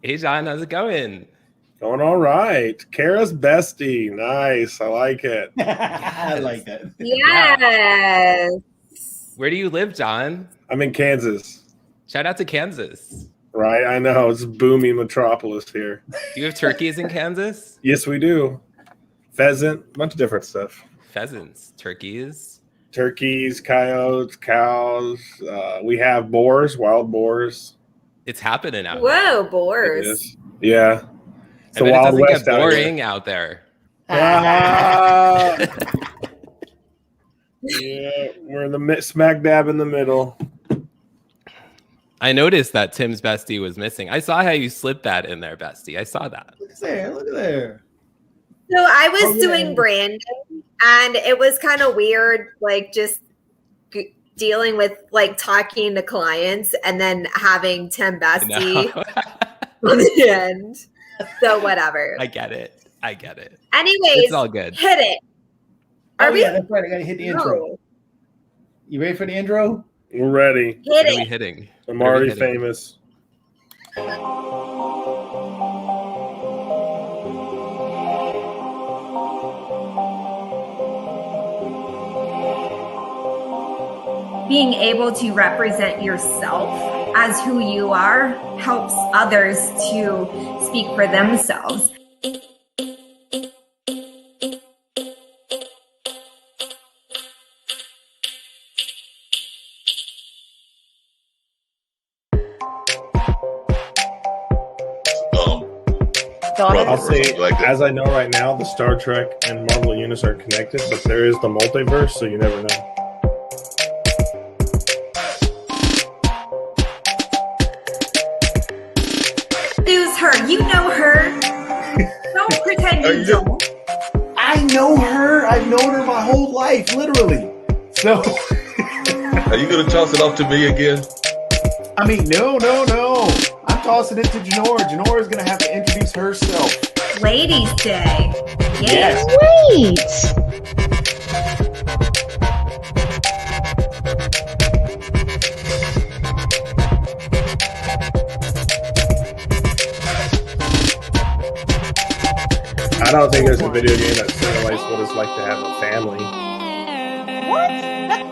Hey, John, how's it going? Going all right. Kara's bestie. Nice. I like it. I like that. Yes. Where do you live, John? I'm in Kansas. Shout out to Kansas. Right? I know. It's a booming metropolis here. Do you have turkeys in Kansas? Yes, we do. Pheasant, a bunch of different stuff. Pheasants, turkeys. Turkeys, coyotes, cows. We have boars, wild boars. It's happening out Whoa, It boars. is. Yeah. It's there. I bet the it Wild doesn't West get out here. boring out there. Ah. Yeah, we're in the smack dab in the middle. I noticed that Tim's bestie was missing. I saw how you slipped that in there, bestie. I saw that. Look at there. Look at there. So I was Oh, yeah. doing branding, and it was kind of weird, like just dealing with like talking to clients and then having Tim Bestie on the end. So whatever. I get it. Anyways, It's all good. hit it. Oh, yeah, that's right. I got to hit the intro. No. You ready for the intro? We're ready. Hit What are we it. hitting? I'm What are we already hitting? famous. Being able to represent yourself as who you are helps others to speak for themselves. I'll say, as I know right now, the Star Trek and Marvel universe are connected, but there is the multiverse, so you never know. Who's her? You know her. Don't pretend you don't. I know her. I've known her my whole life, literally. So, Are you going to toss it off to me again? I mean, no. I'm tossing it to Janora. Janora is going to have to introduce herself. Ladies' Day. Yes. Wait! I don't think there's a video game that simulates what it's like to have a family.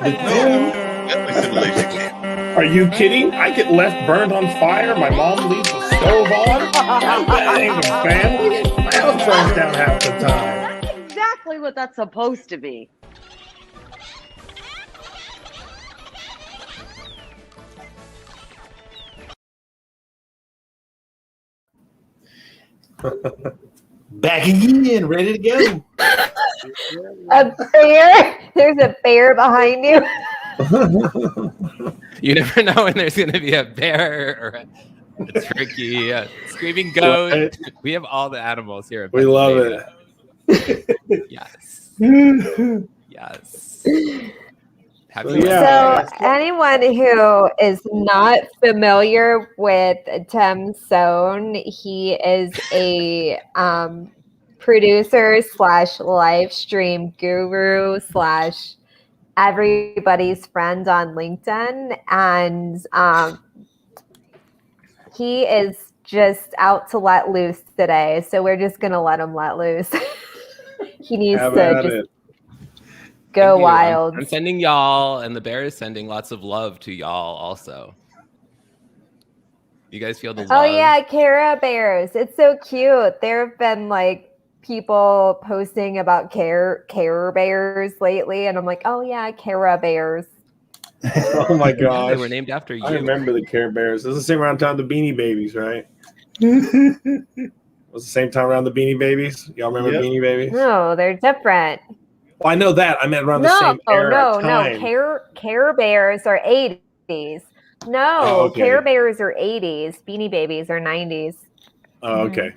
Definitely simulation game. Are you kidding? I get left burned on fire. My mom leaves the stove on. That ain't a family. My house burns down half the time. That's exactly what that's supposed to be. Back again, ready to go. A bear? There's a bear behind you. You never know when there's going to be a bear or a turkey, a screaming goat. We have all the animals here. at We love Pennsylvania. it. Yes. Yes. So, yeah. So anyone who is not familiar with Tim Sohn, he is a producer / live stream guru / everybody's friend on LinkedIn. And he is just out to let loose today. So we're just going to let him let loose. He needs Have to at just it. go Thank you. wild. I'm sending y'all, and the bear is sending lots of love to y'all also. You guys feel the love? Oh yeah, Care Bears. It's so cute. There have been like people posting about Care Bears lately, and I'm like, oh yeah, Care Bears. Oh my Yeah, gosh. they were named after you. I remember the Care Bears. It was the same around time the Beanie Babies, right? It was the same time around the Beanie Babies. Y'all remember Yep. Beanie Babies? No, they're different. Well, I know that. I meant around the No, same era. no. Care Bears are 80s. No, Oh, okay. Care Bears are 80s. Beanie Babies are 90s. Oh, okay.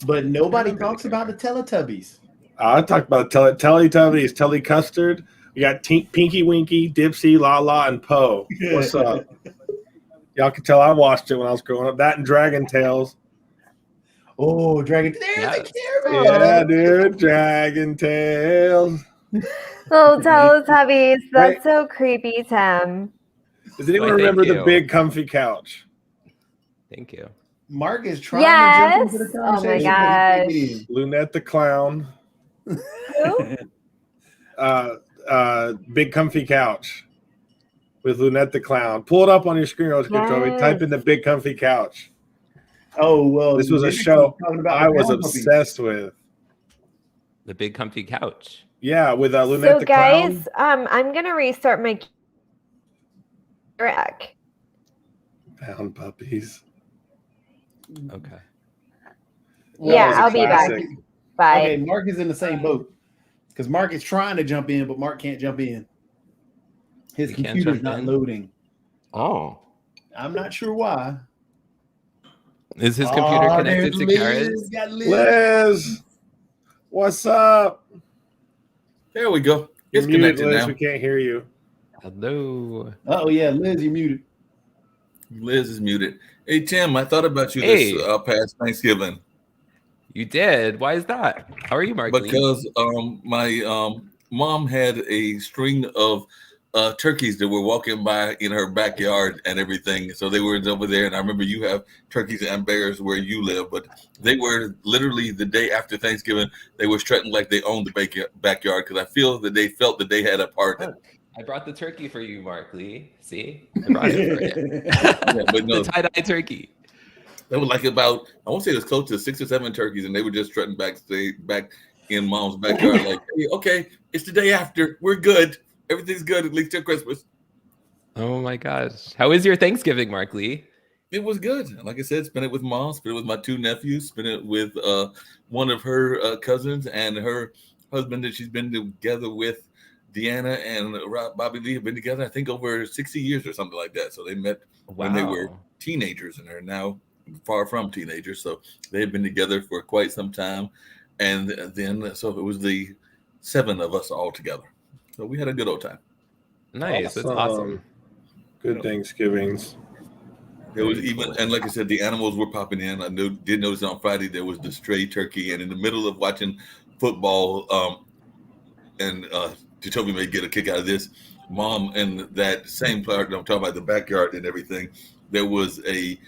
But nobody talks about the Teletubbies. I talked about Teletubbies, Telly Custard. We got Pinky Winky, Dipsy, Lala, and Poe. What's up? Y'all can tell I watched it when I was growing up. That and Dragon Tales. Oh, Dragon. There's Yes. a Care Yeah, dude. Dragon Tales. Little Teletubbies. That's Right. so creepy, Tim. Does anyone Why, thank remember the you. big comfy couch? Thank you. Mark is trying to jump into the Yes. Oh my conversation. but he can't get in. Lunette the clown. Who? Big comfy couch with Lunette the clown. Pull it up on your screen, Joey. Yes. Type in the big comfy couch. Oh well, This was a Nick show talking about I the was pound puppies. obsessed with. The big comfy couch. Yeah, with Lunette So the guys, clown. I'm gonna restart my track. Pound puppies. Okay. Well, Yeah, was a I'll be back. classic. Bye. Okay, Mark is in the same boat because Mark is trying to jump in, but Mark can't jump in. His He can't computer's jump not in? loading. Oh. I'm not sure why. Is his computer Oh, connected there's to Kara's? Liz. Got Liz. Liz, what's up? There we go. You're It's muted, connected Liz. now. We can't hear you. Hello. Oh yeah, Liz, you're muted. Liz is muted. Hey Tim, I thought about you Hey. this past Thanksgiving You did? Why is that? How are you, Mark? because my mom had a string of turkeys that were walking by in her backyard and everything. So they were over there, and I remember you have turkeys and bears where you live, but they were literally the day after Thanksgiving. They were strutting like they owned the backyard because I feel that they felt that they had a part in it. I brought the turkey for you, Mark Lee. See? I brought it for you. Yeah, but no, The tie-dye turkey. there was like about, I won't say it was close to 6 or 7 turkeys, and they were just strutting back in mom's backyard like, hey, okay, it's the day after. We're good. Everything's good, at least till Christmas. Oh my gosh. How is your Thanksgiving, Mark Lee? It was good. Like I said, spent it with mom, spent it with my 2 nephews, spent it with one of her cousins and her husband that she's been together with. Deanna and Bobby Lee have been together, I think, over 60 years or something like that. So they met when they were teenagers and are now far from teenagers. So they've been together for quite some time. And then, so it was the 7 of us all together. So we had a good old time. Nice. That's awesome. Good Thanksgivings. There was even, and like I said, the animals were popping in. I did notice on Friday there was the stray turkey, and in the middle of watching football, and Jacoby may get a kick out of this. Mom and that same part, I'm talking about the backyard and everything. There was a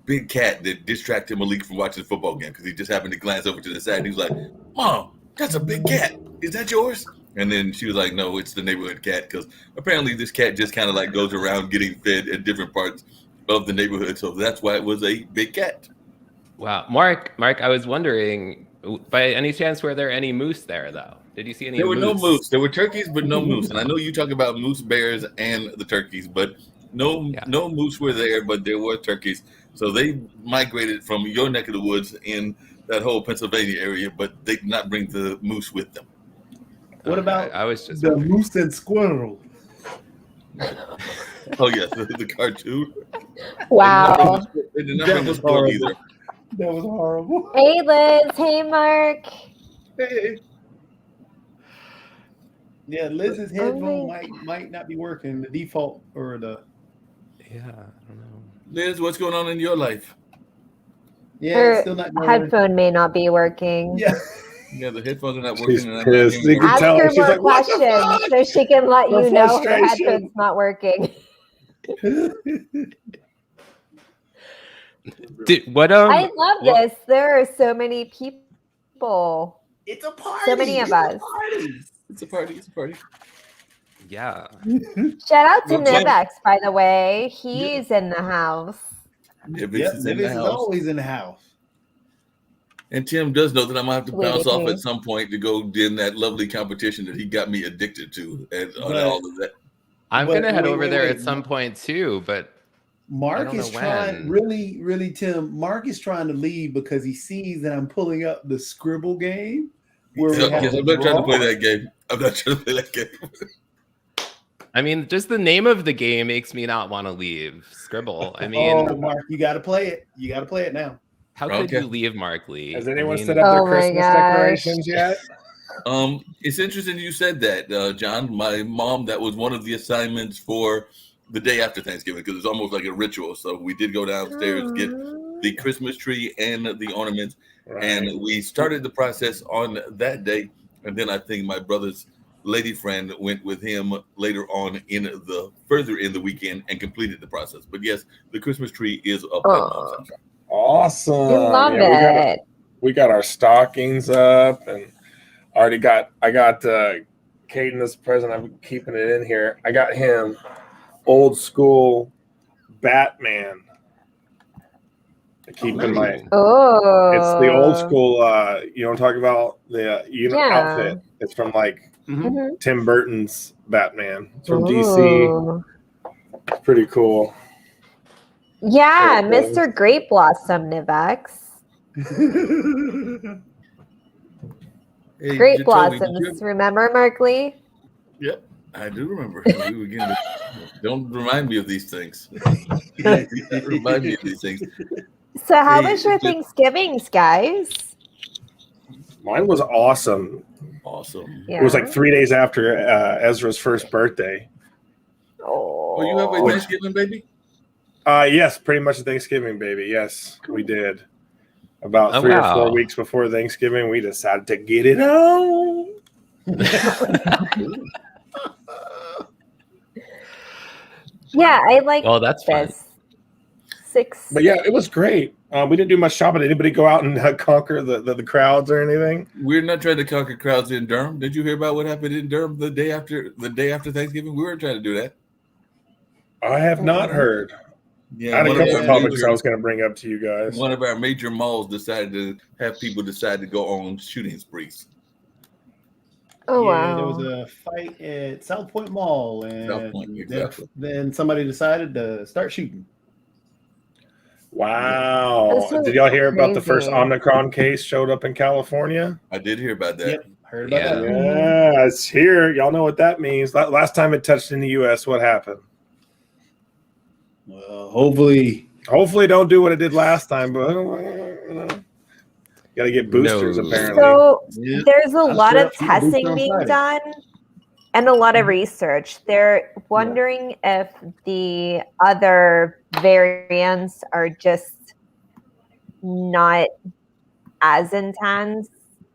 big cat that distracted Malik from watching the football game because he just happened to glance over to the side. And he was like, "Mom, that's a big cat. Is that yours?" And then she was like, "No, it's the neighborhood cat." Because apparently this cat just kind of like goes around getting fed at different parts of the neighborhood. So that's why it was a big cat. Wow. Mark, I was wondering, by any chance, were there any moose there, though? Did you see any There were moose? no moose. There were turkeys, but no moose. And I know you talk about moose, bears, and the turkeys, but no moose were there, but there were turkeys. So they migrated from your neck of the woods in that whole Pennsylvania area, but they did not bring the moose with them. What about I was just the moose and squirrel? Oh yes, the cartoon. Wow. They did not bring the squirrel either. That was horrible. Hey Liz. Hey Mark. Hey. Yeah, Liz's headphone might not be working. The default or the I don't know. Liz, what's going on in your life? yeah, Her it's still not going. headphone may not be working. Yeah. Yeah, the headphones are not working. She's and I'm pissed. not hearing You can Ask tell her she's more like, "What the questions so she can let Her you know her frustration. headphone's not working. What I love this. There are so many people. It's a party. So many of us. It's a party. It's a party. Yeah. Shout out to Well, Jen- Nivex, by the way. He's in the house. Nivix Yep, is in Nivix the is house. always in the house. And Tim does know that I'm gonna have to bounce off Sweetie. at some point to go in that lovely competition that he got me addicted to, and But- all of that. I'm Wait, gonna head wait, over wait, there wait. at some point too, but Mark don't is know trying, when. really, Tim. Mark is trying to leave because he sees that I'm pulling up the Scribble game. Where So, we have yes, I'm not trying to draw. play that game. I'm not trying to play that game. I mean, just the name of the game makes me not want to leave. Scribble. I mean, Oh, Mark, you got to play it. You got to play it now. how could Okay. you leave, Mark Lee? Has anyone I mean, set up Oh their my Christmas gosh. decorations yet? It's interesting you said that, John. My mom, that was one of the assignments for the day after Thanksgiving because it's almost like a ritual. So we did go downstairs, get the Christmas tree and the ornaments, Right. and we started the process on that day. And then I think my brother's lady friend went with him later on further in the weekend and completed the process. But yes, the Christmas tree is up at mom's house. Awesome. I love Yeah, it. we got our stockings up, and I got Caden this present. I'm keeping it in here. I got him old school Batman. I keep in my. Oh, It's the old school. You know, what I'm talking about the Yeah. outfit. It's from like Mhm. Tim Burton's Batman. It's from DC. Ooh. It's pretty cool. Yeah, Cool things. Mr. Grape Blossom Nivex. Hey, Grape Jacoby, blossoms. Remember, Markley? Yep, I do remember. We were getting don't remind me of these things. Remind me of these things. So, how Hey, was your Thanksgivings, guys? Mine was awesome. Awesome. Yeah. It was like 3 days after Ezra's first birthday. Oh, you have a Thanksgiving baby? Yes, pretty much a Thanksgiving baby. Yes, we did. About 3 or 4 weeks before Thanksgiving, we decided to get it on. Yeah, I like that's fun. this. 6. But yeah, it was great. We didn't do much shopping. Did anybody go out and conquer the crowds or anything? We're not trying to conquer crowds in Durham. Did you hear about what happened in Durham the day after Thanksgiving? We weren't trying to do that. I have not heard. Yeah, I had a one couple of of our topics major- I was going to bring up to you guys. One of our major malls decided to have people decide to go on shooting sprees. Oh, Yeah, there wow. was a fight at South Point Mall, and South Point, exactly. then somebody decided to start shooting. Wow. That's so Did y'all hear about the first crazy. Omicron case showed up in California? I did hear about that. Yep, heard about that. Yeah, it's here. Y'all know what that means. Last time it touched in the U.S., what happened? Well, hopefully don't do what it did last time, but got to get boosters apparently. So, Yeah. there's a I lot swear of I'll shoot a booster testing on being Friday. done and a lot of research. They're wondering if the other variants are just not as intense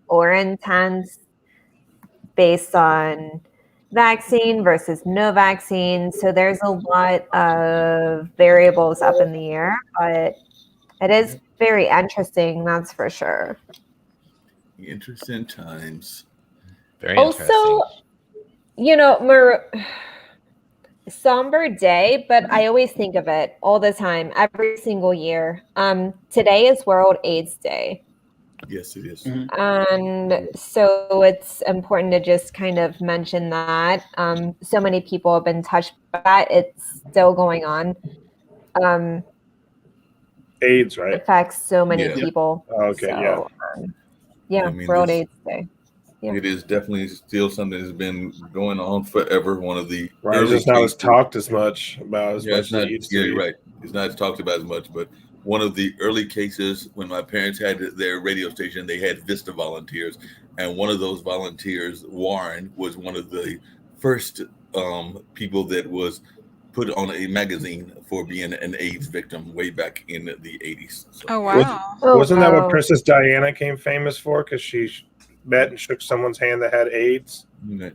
or intense based on vaccine versus no vaccine. So there's a lot of variables up in the air, but it is very interesting, that's for sure. Interesting times. Very Also, you know, somber day, but I always think of it all the time, every single year. Today is World AIDS Day. Yes, it is. And so it's important to just kind of mention that. So many people have been touched by that. It's still going on. AIDS, right? It affects so many Yeah. people. Okay, So, yeah, I mean, World this- AIDS Day. Yeah. It is definitely still something that's been going on forever. One of the Right, it's early just not as cases- talked as much about as Yeah, much it's as not. it used Yeah, to you're be. right. It's not talked about as much, but one of the early cases when my parents had their radio station, they had Vista volunteers, and one of those volunteers, Warren, was one of the first people that was put on a magazine for being an AIDS victim way back in the 80s. So, Oh, wow. Wasn't that what Princess Diana came famous for? Because she met and shook someone's hand that had AIDS? Yeah,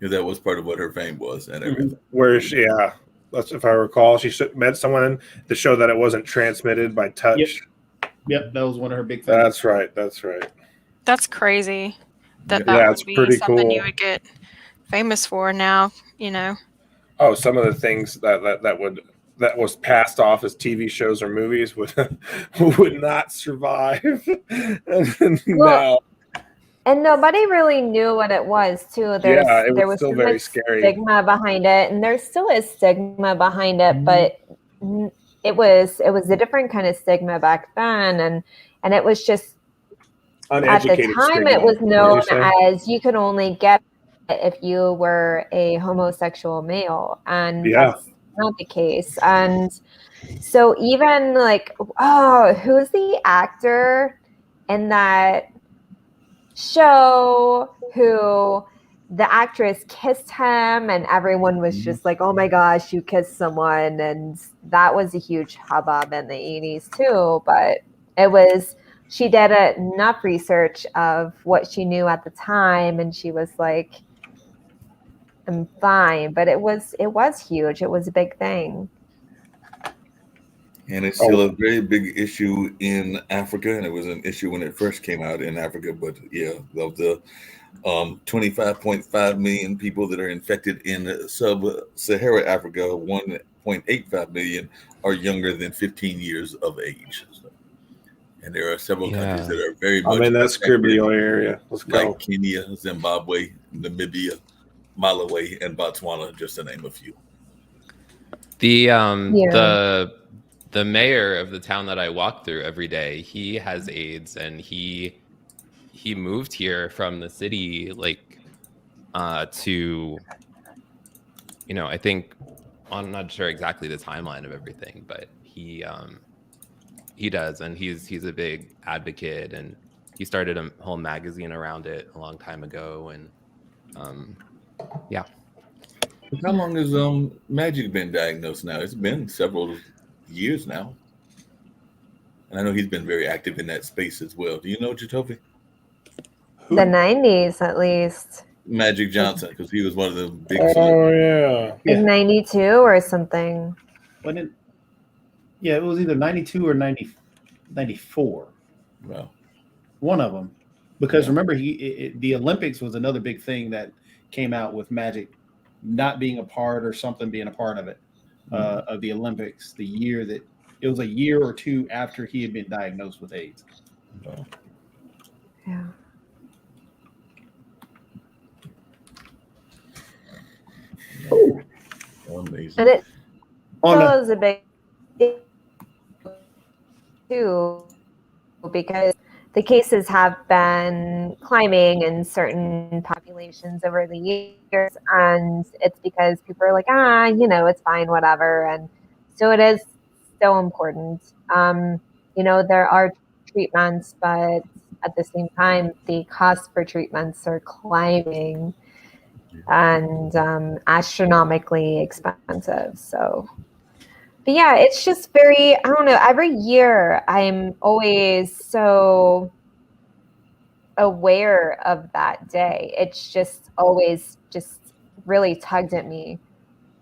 that was part of what her fame was and everything. Where she, yeah, that's if I recall, she met someone to show that it wasn't transmitted by touch. Yep, that was one of her big things. That's right. That's right. That's crazy. That Yeah, would it's be pretty something you cool. would get famous for now, you know. Oh, some of the things that was passed off as TV shows or movies would not survive. Well, and nobody really knew what it was too. There was still so very much scary. stigma behind it, and there still is stigma behind it, but it was a different kind of stigma back then, and it was just at the Uneducated time stigma, it was known would you say? as you could only get it if you were a homosexual male, and Yeah. that's not the case. And so even like, oh, who's the actor in that show who the actress kissed him and everyone was just like, oh my gosh, you kissed someone, and that was a huge hubbub in the 80s too. But she did enough research of what she knew at the time, and she was like, I'm fine. But it was huge. It was a big thing. And it's still a very big issue in Africa, and it was an issue when it first came out in Africa. But yeah, of the 25.5 million people that are infected in sub-Sahara Africa, 1.85 million are younger than 15 years of age. And there are several countries that are very much. I'm in that Scribbio area. Let's go. Like Kenya, Zimbabwe, Namibia, Malawi, and Botswana, just to name a few. The mayor of the town that I walk through every day, he has AIDS, and he moved here from the city, like, to, I think, I'm not sure exactly the timeline of everything, but he does, and he's a big advocate, and he started a whole magazine around it a long time ago, and yeah. How long has Magic been diagnosed now? It's been several years now. And I know he's been very active in that space as well. Do you know Jatovi? The 90s, at least. Magic Johnson, because he was one of the big. Oh, yeah. In 92 or something. It was either 92 or 94. Wow. One of them. Because remember, the Olympics was another big thing that came out with Magic not being a part or something being a part of it, of the Olympics, the year that it was a year or two after he had been diagnosed with AIDS. Wow. Yeah. Amazing. And it was a big deal too, because the cases have been climbing in certain populations over the years, and it's because people are like, it's fine, whatever. And so it is so important. There are treatments, but at the same time, the cost for treatments are climbing and astronomically expensive. So, but yeah, it's just very, I don't know, every year I'm always so aware of that day. It's just always just really tugged at me.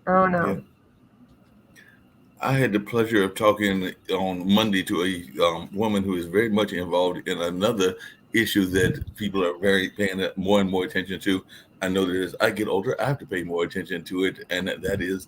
I don't know. Yeah. I had the pleasure of talking on Monday to a woman who is very much involved in another issue that people are very paying more and more attention to. I know that as I get older, I have to pay more attention to it, and that is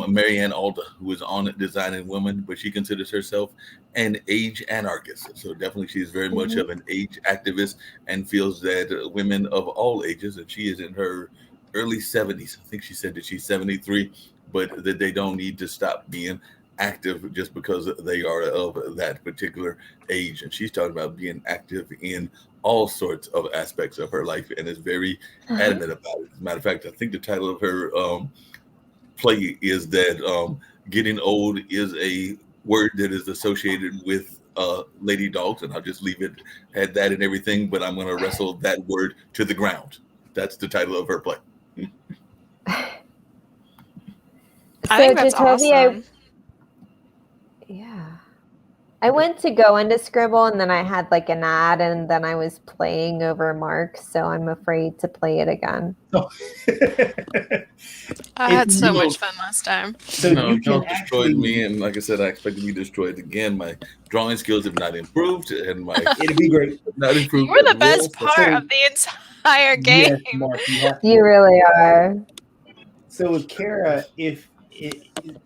Marianne Alda, who is on Designing Women, but she considers herself an age anarchist. So definitely she's very much of an age activist and feels that women of all ages, and she is in her early 70s, I think she said that she's 73, but that they don't need to stop being active just because they are of that particular age. And she's talking about being active in all sorts of aspects of her life and is very adamant about it. As a matter of fact, I think the title of her play is that getting old is a word that is associated with lady dogs, and I'll just leave it at that and everything, but I'm going to wrestle that word to the ground. That's the title of her play. I think that's awesome. I went to go into Scribble, and then I had like an ad, and then I was playing over Mark, so I'm afraid to play it again. I had so much fun last time. So you destroyed me, and like I said, I expect to be destroyed again. My drawing skills have not improved, and my it'll be great. Not improved. You were the best part of the entire game. Yes, Mark, you really are. So with Kara, if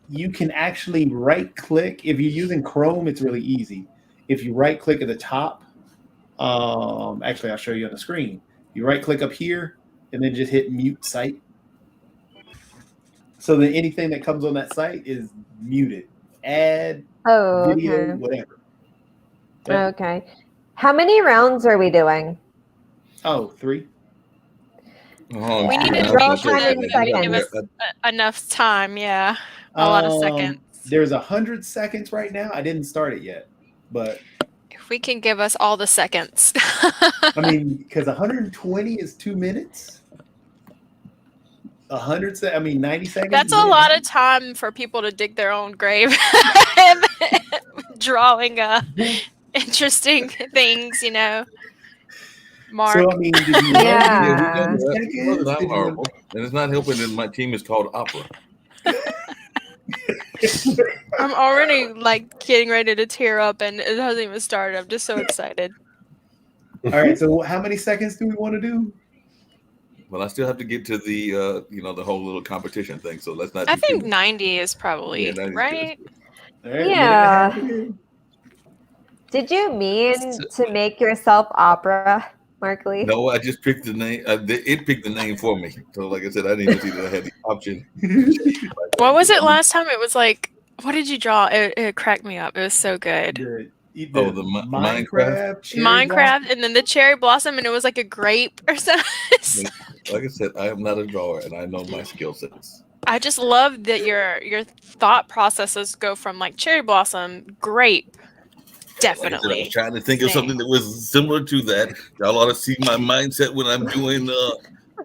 you can actually right click, if you're using Chrome, it's really easy. If you right click at the top, actually I'll show you on the screen. You right click up here and then just hit mute site. So that anything that comes on that site is muted. Ad, video, whatever. Okay. How many rounds are we doing? 3. We need to draw for them to give us enough time. Yeah, a lot of seconds. There's 100 seconds right now. I didn't start it yet, but if we can give us all the seconds. I mean, because 120 is 2 minutes. 90 seconds. That's a lot of time for people to dig their own grave, drawing interesting things, Mark. So, I mean, did you I'm horrible. And it's not helping that my team is called Opera. I'm already like getting ready to tear up, and it hasn't even started. I'm just so excited. All right, so how many seconds do we want to do? Well, I still have to get to the the whole little competition thing. So let's not. I think 90 is probably 90 right. All right, Yeah. Did you mean to make yourself opera, Markley? No, I just picked the name. It picked the name for me. So, like I said, I didn't even see that I had the option. What was it last time? It was like, what did you draw? It cracked me up. It was so good. The Minecraft? Minecraft, and then the cherry blossom, and it was like a grape or something. Like I said, I am not a drawer, and I know my skill sets. I just love that your thought processes go from like cherry blossom, grape. Definitely. Like I said, I was trying to think of something that was similar to that. Y'all ought to see my mindset when I'm doing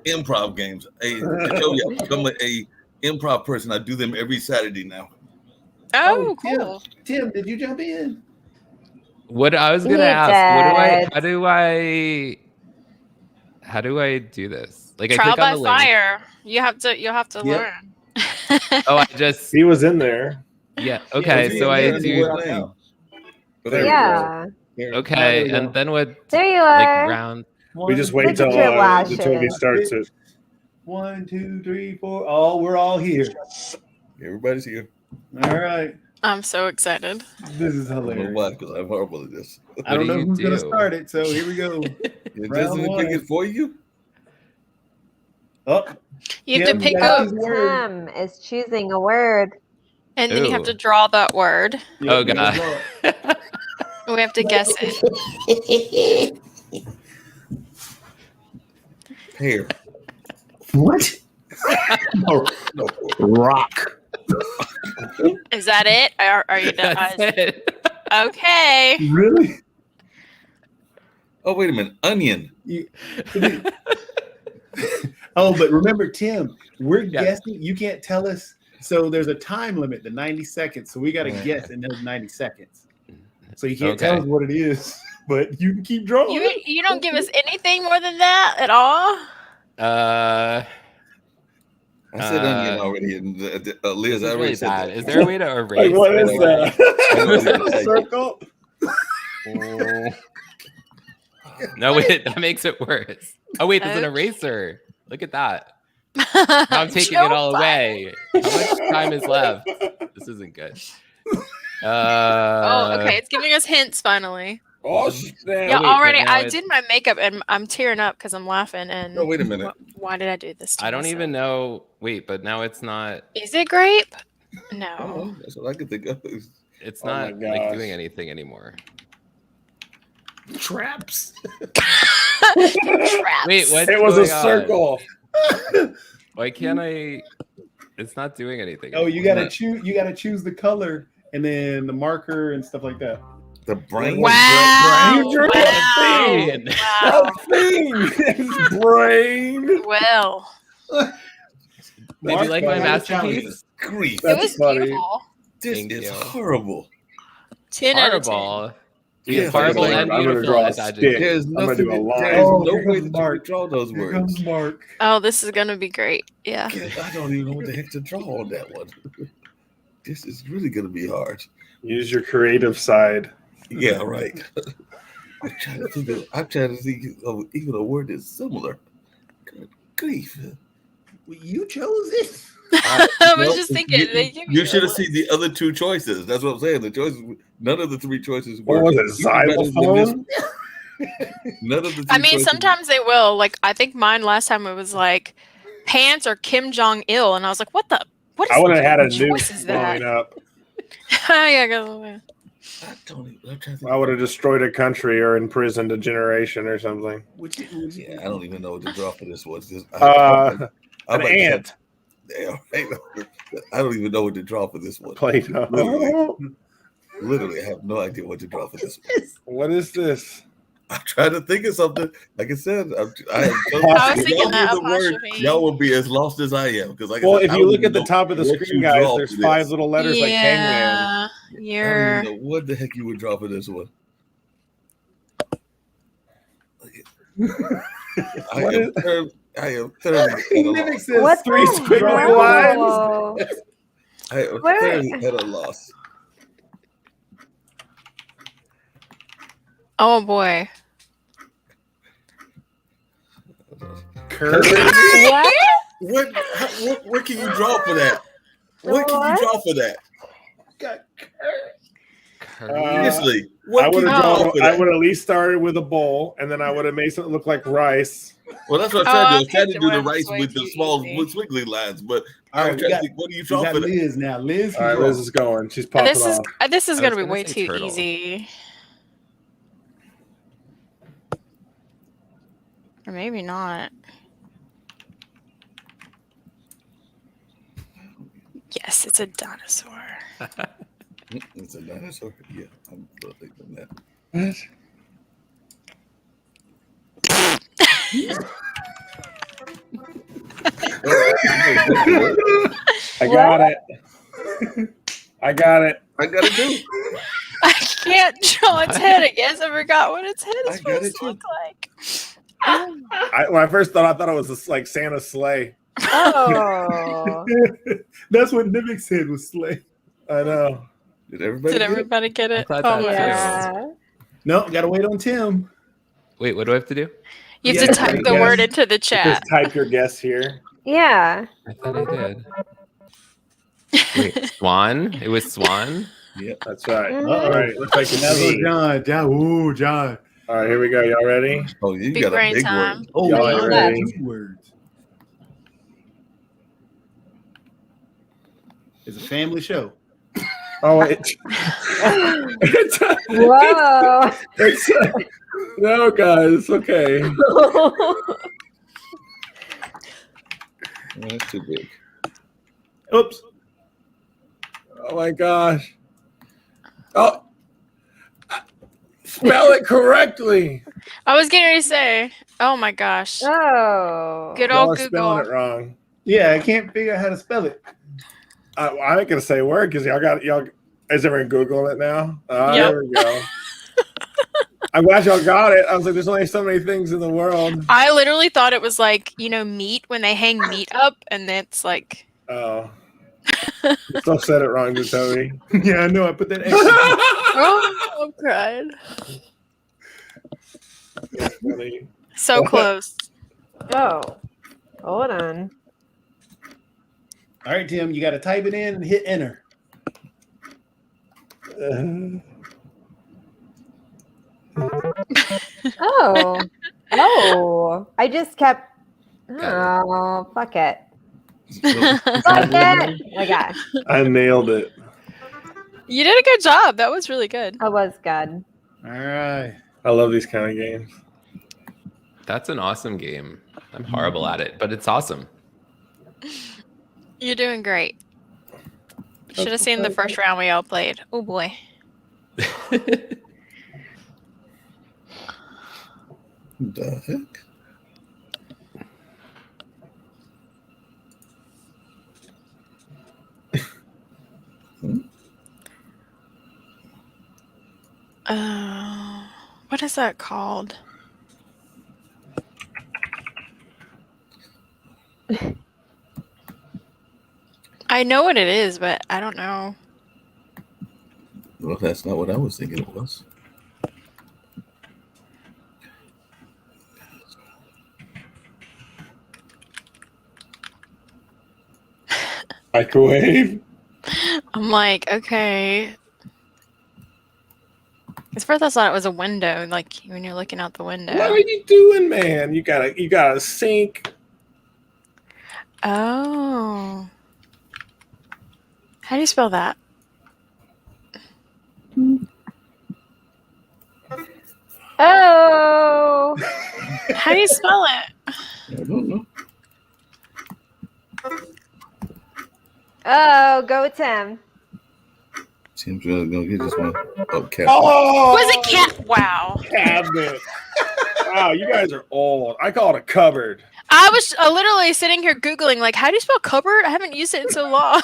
improv games. Hey, I tell you, I've become a improv person. I do them every Saturday now. Oh, cool. Tim, did you jump in? What I was gonna ask, how do I do this? Like Trial I click on by the link. fire. You'll have to learn. Oh, I just he was in there. Yeah. Okay. So I do. Yeah. Okay, and then what? There you like are. round. We just wait till he starts it. 1, 2, 3, 4. Oh, we're all here. Everybody's here. All right. I'm so excited. This is I don't hilarious. know why, because I'm horrible at this. I don't know who's going to start it, so here we go. It doesn't pick it for you? Oh. You have to pick up. Tim is choosing a word. And then you have to draw that word. Oh, God. We have to guess it. Pear. What? No. Rock. Is that it? Are you done? That's it. Okay. Really? Oh, wait a minute. Onion. Oh, but remember, Tim, we're guessing. You can't tell us. So there's a time limit, the 90 seconds. So we got to guess in those 90 seconds. So you can't tell us what it is, but you can keep drawing. You don't give us anything more than that at all? I said onion already. And, Liz, I already said that. Is there a way to erase? Like, what is that? Is that a circle? No, wait, that makes it worse. Oh, wait, there's an eraser. Look at that. Now I'm taking it all away. How much time is left? This isn't good. Okay. It's giving us hints finally. Oh, snap. Yeah, already. I did my makeup and I'm tearing up because I'm laughing. And oh, wait a minute. Why did I do this to I don't myself? even know. Wait, but now it's not. Is it grape? No. Oh, that's what I could think of. It's not like doing anything anymore. Traps. Traps. Wait, what? It was a circle. Why can't I? It's not doing anything. Oh, you gotta choose. You gotta choose the color and then the marker and stuff like that. The brain. Wow. You drew a thing. Wow. A thing. It's brain. Well, Did you like my masterpiece? Grief. it was beautiful. This Thank is you. horrible. 10 out of 10. Horrible. Yeah, Horrible I'm and gonna beautiful draw a as I stick. did. There's I'm gonna nothing. do a line. There's Oh, no here way comes that you Mark. could draw those Here words. comes Mark. Oh, this is gonna be great. Yeah. I don't even know what the heck to draw on that one. This is really going to be hard. Use your creative side. Yeah, right. I'm trying to think of even a word that's similar. Good grief. You chose it. I was just thinking. You should have seen the other two choices. That's what I'm saying. The choices, none of the three choices were. What was it? Xylophone? None of the. I mean, sometimes they will. Like, I think mine last time it was like pants or Kim Jong Il, and I was like, "What the? What is?" I would have had a choice is nuke that? blowing up. Yeah, go. I don't even. I'm trying to think. I would have destroyed a country or imprisoned a generation or something. Yeah, I don't even know what to draw for this one. An ant. I don't even know what to draw for this one. Play-Doh. Literally, I have no idea what to draw for this one. What is this? I'm trying to think of something. Like I said, I was thinking that apostrophe. Y'all will be as lost as I am. Because like Well, I said, if I you don't look even at the know top of the what screen, you guys, draw there's for 5 this. little letters like hangman. I don't You're. even know what the heck you would draw for this one. I am thoroughly. Mimic says What's 3 that? squiggly lines. Oh. I am very at a loss. Oh boy. Curly. What can you draw for that? What can you draw for that? Seriously, I would have at least started with a bowl, and then I would have made something look like rice. Well, that's what I'm trying to do. I was trying to do the rice with the small squiggly lines, but I was trying to think, what do you draw for that? Liz now. Liz, all right, Liz is going. She's popping off. This is gonna be way too easy. Or maybe not. Yes, it's a dinosaur. It's a dinosaur. Yeah, I'm thinking that. I got it. I got it. I got it too. I can't draw its head. I guess I forgot what its head is supposed to look like. When I first thought it was like Santa's sleigh. Oh, that's what Nivik said was sleigh. I know. Did everybody get it? Oh yeah. No, gotta wait on Tim. Wait, what do I have to do? You have to type the word into the chat. Just type your guess here. Yeah. I thought I did. Wait, Swan? It was Swan? Yep, that's right. Mhm. All right, looks like it's me. John. All right, here we go. Y'all ready? Oh, you Big got a brain big time. word. Oh, Y'all yeah. ready? 2 words. It's a family show. Oh, Whoa. No, guys. Okay. That's too big. Oops. Oh my gosh. Oh, spell it correctly. I was getting ready to say, oh my gosh. Oh. Good Y'all old are spelling it Google. wrong. Yeah, I can't figure out how to spell it. I ain't gonna say a word because y'all. Is everyone Googling it now? Yep. There we go. I'm glad y'all got it. I was like, there's only so many things in the world. I literally thought it was like, meat when they hang meat up, and it's like. Oh. You still said it wrong, Tony. Yeah, I know. I put that extra. Oh, I'm crying. That's funny. So close. Oh. Hold on. All right, Tim, you got to type it in and hit enter. Oh. Oh. I just kept. Oh, fuck it. Fuck it. Okay. I nailed it. You did a good job. That was really good. That was good. All right. I love these kind of games. That's an awesome game. I'm horrible at it, but it's awesome. You're doing great. You should have seen the first round we all played. Oh boy. The heck? What is that called? I know what it is, but I don't know. Well, that's not what I was thinking it was. Microwave. I'm like, okay. At first I thought it was a window, like when you're looking out the window. What are you doing, man? You got a sink. Oh. How do you spell that? Oh. How do you spell it? I don't know. Oh, go Tim. Tim's really gonna get this one. Oh, cat. Oh, Was it cat? Wow. cabinet. Wow, you guys are old. I call it a cupboard. I was literally sitting here Googling, like, how do you spell cupboard? I haven't used it in so long.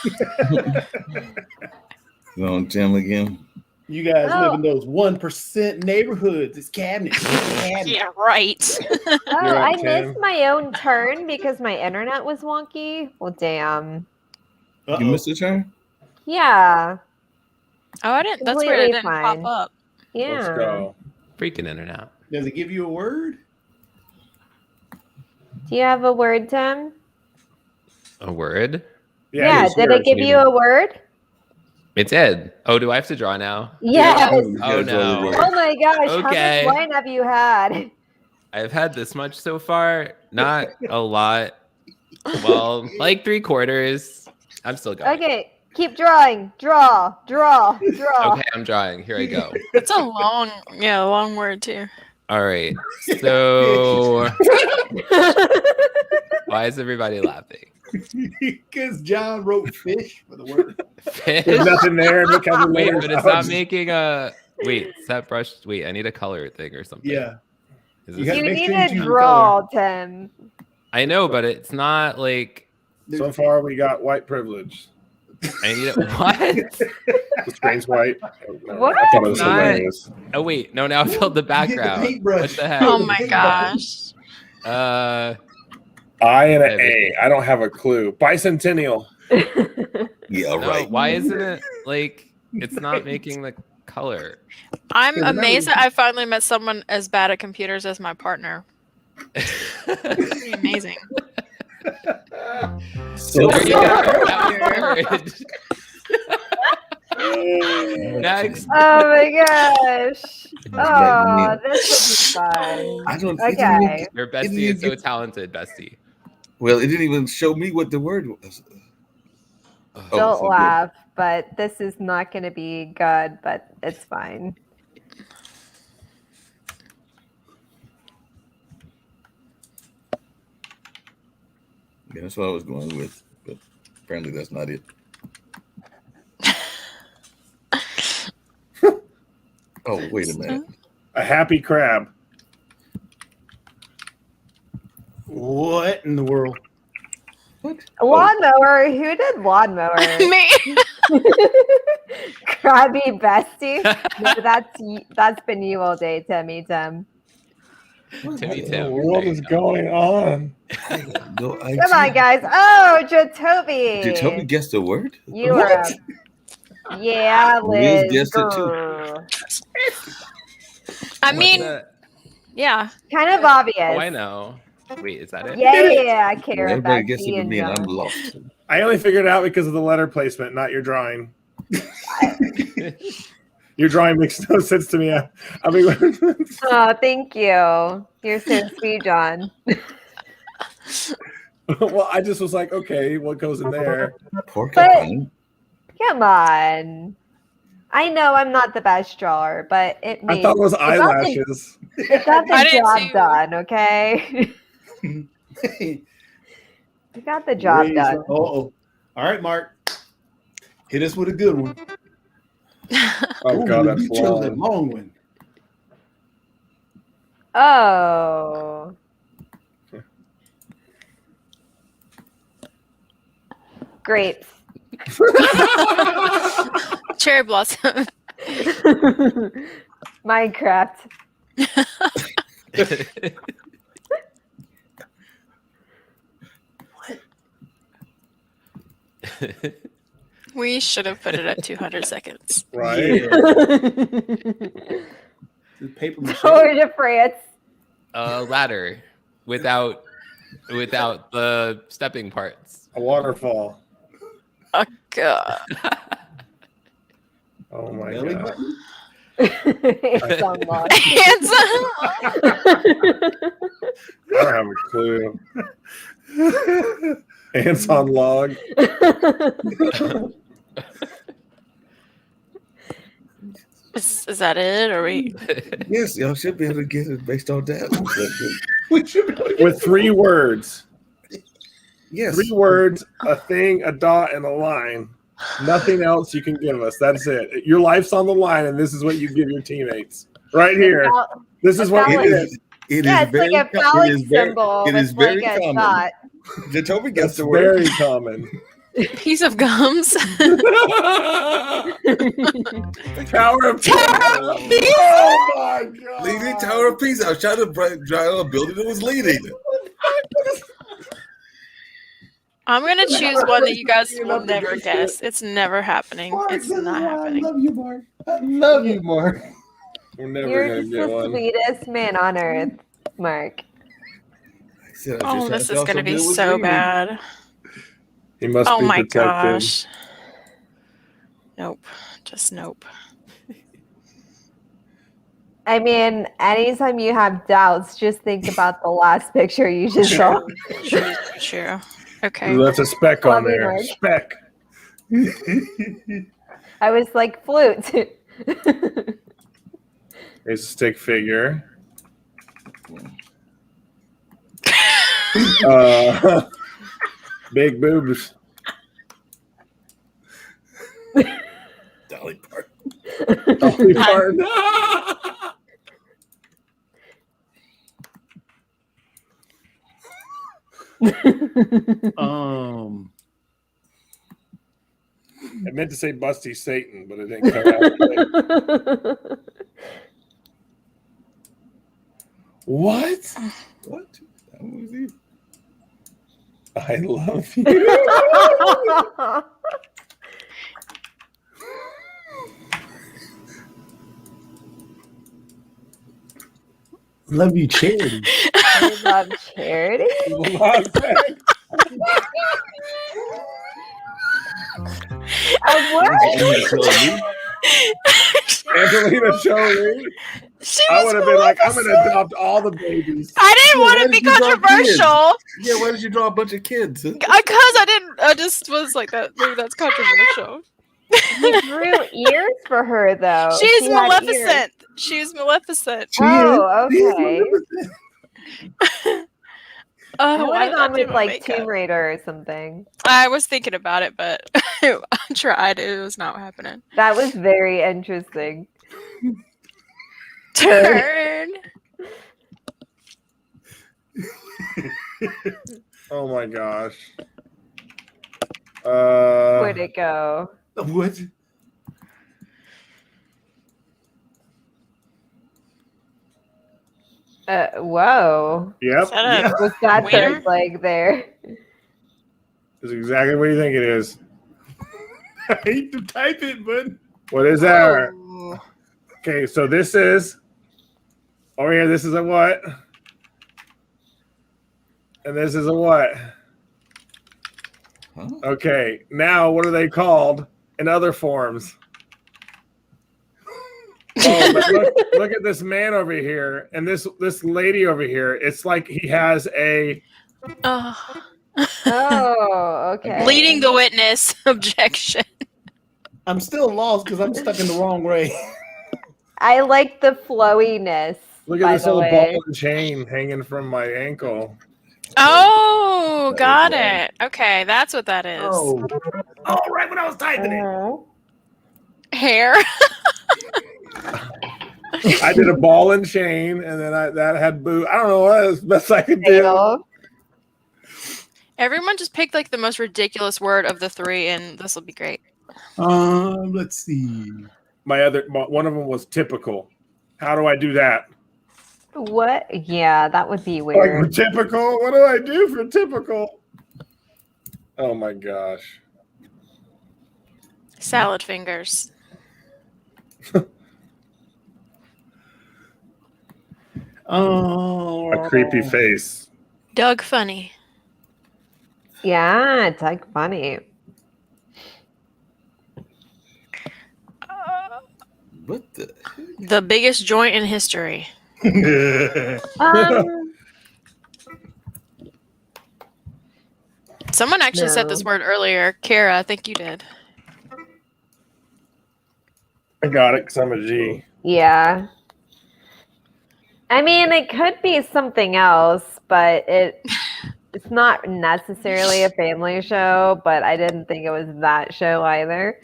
You on Tim again? You guys live in those 1% neighborhoods. It's cabinet. Yeah, right. Oh, right, I Tim. missed my own turn because my internet was wonky. Well, damn. You missed a turn? Yeah. Oh, I didn't. That's weird. It didn't Completely pop up. Yeah. Let's go. Freaking internet. Does it give you a word? Do you have a word, Tim? A word? Yeah. he's Did here. it give you a word? It did. Oh, do I have to draw now? Yes. Oh no. Oh my gosh. Okay. How much wine have you had? I've had this much so far. Not a lot. Well, like 3/4. I'm still going. Okay. Keep drawing. Draw. Okay, I'm drawing. Here I go. It's a long word too. All right. So why is everybody laughing? Because John wrote fish for the word. Fish? There's nothing there. Look how the Wait, letters but it's out. not making a. Wait, set brush. Wait, I need a color thing or something. Yeah. Is You this- You Make need sure you to choose a draw, Tim. I know, but it's not like So far, we got white privilege. I need it. What? The screen's white. Oh, no, What? I thought it was Not- hilarious. Oh wait, no. Now I filled the background. paintbrush. What the heck? Oh my gosh. I and an A. I don't have a clue. Bicentennial. Yeah, No, right. why isn't it like it's not making the color? I'm Yeah, amazed remember- that I finally met someone as bad at computers as my partner. Pretty amazing. So There you go. That was good. Next. Oh my gosh. Oh, Yeah. this will be fun. I don't. Okay. Your bestie is so talented, bestie. Well, it didn't even show me what the word was. Oh, Don't so good. laugh, but this is not going to be good, but it's fine. Yeah, that's what I was going with, but apparently that's not it. Oh, wait a minute. a happy crab. What in the world? What? Lawnmower? Who did lawnmower? Me. Crabby bestie? No, that's been you all day, Timmy Tim. Timmy What Tim. in the world is going on? I have no idea. Come on, guys. Oh, Jatobi. Did Toby guess the word? You were. Yeah, Liz Liz. guessed it too. Grr. I What's mean, that? yeah. Kind of obvious. Oh, I know. Wait, is that it? Yeah, I care Everybody about guessed it but me, and I'm John. lost. I only figured it out because of the letter placement, not your drawing. Your drawing makes no sense to me. I mean, Oh, thank you. You're so sweet, John. well, I just was like, okay, what goes in there? Porcupine. Come on. I know I'm not the best drawer, but it I thought it was eyelashes. It got I the did job too. done, okay? You got the job done. Oh. All right, Mark. Hit us with a good one. Oh god, that's you chose a long. long one. Oh. Grapes. Cherry blossom. Minecraft. We should have put it at 200 seconds. Right? The paper mache. Tour de France. Ladder without the stepping parts. A waterfall. Oh god. Oh my Belly god. button? It's unlocked. Handsome. I don't have a clue. Ants on log. Is that it? Or we? Yes, y'all should be able to get it based on that. We should be able to get With 3 words. Yes. 3 words, a thing, a dot, and a line. Nothing else you can give us. That's it. Your life's on the line, and this is what you give your teammates. Right here. This is what It we is- did. It Yeah, is it's very like a co- phallic it is very, symbol it with is very like a common. dot. Jacoby That's guessed the word. very common. Piece of gums. Tower of Pisa. Oh my god. Leaning Tower of Pisa. I was trying to draw a building that was leaning. I'm gonna choose one that you guys will never guess. It's never happening. Mark, It's this is not why happening. I love you, Mark. I love you, Mark. We're never You're gonna just get the one. sweetest man on earth, Mark. I said, I was just Oh, trying this to is tell gonna be somebody it was so me. bad. He must Oh be my protected. gosh. Nope. Just nope. I mean, anytime you have doubts, just think about the last picture you just saw. True. Okay. That's a speck Love on you, there. Mark. Speck. I was like, flute. It's a stick figure. Big boobs. Dolly Parton. Dolly Parton. I meant to say Busty Satan, but it didn't come out. What? What? That was he. I love you. Love you, Charity. I love Charity. Angelina Jolie. I would have been like, I'm going to adopt all the babies. I didn't want to be controversial. Yeah, why did you draw a bunch of kids? Because I didn't. I just was like that. Maybe that's controversial. You drew ears for her, though. She's She had ears. Maleficent. She's Maleficent. Oh, okay. I Oh, would have gone with like makeup. Tomb Raider or something. I was thinking about it, but I tried. It was not happening. That was very interesting. Turn. Oh my gosh. Where'd it go? What? Whoa. Yep. Was that third leg there? That's exactly what you think it is. I hate to type it, but what is that? Oh. Okay, so this is over here. This is a what? And this is a what? Huh? Okay, now what are they called in other forms? Oh, but look at this man over here and this lady over here. It's like he has a. Oh, okay. Leading the witness. Objection. I'm still lost because I'm stuck in the wrong way. I like the flowiness. Look at this little ball and chain hanging from my ankle. Oh, got it. Okay, that's what that is. Oh, right when I was typing it. Hair. I did a ball and chain, and then that had boo. I don't know what was the best I could do. Everyone just picked like the most ridiculous word of the three, and this will be great. Let's see. One of them was typical. How do I do that? What? Yeah, that would be weird. Like, typical? What do I do for typical? Oh my gosh. Salad fingers. Oh, a creepy face. Doug Funny. Yeah, it's like funny. What the? The biggest joint in history. Someone actually said this word earlier. Kara, I think you did. I got it because I'm a G. Yeah. I mean, it could be something else, but it's not necessarily a family show, but I didn't think it was that show either.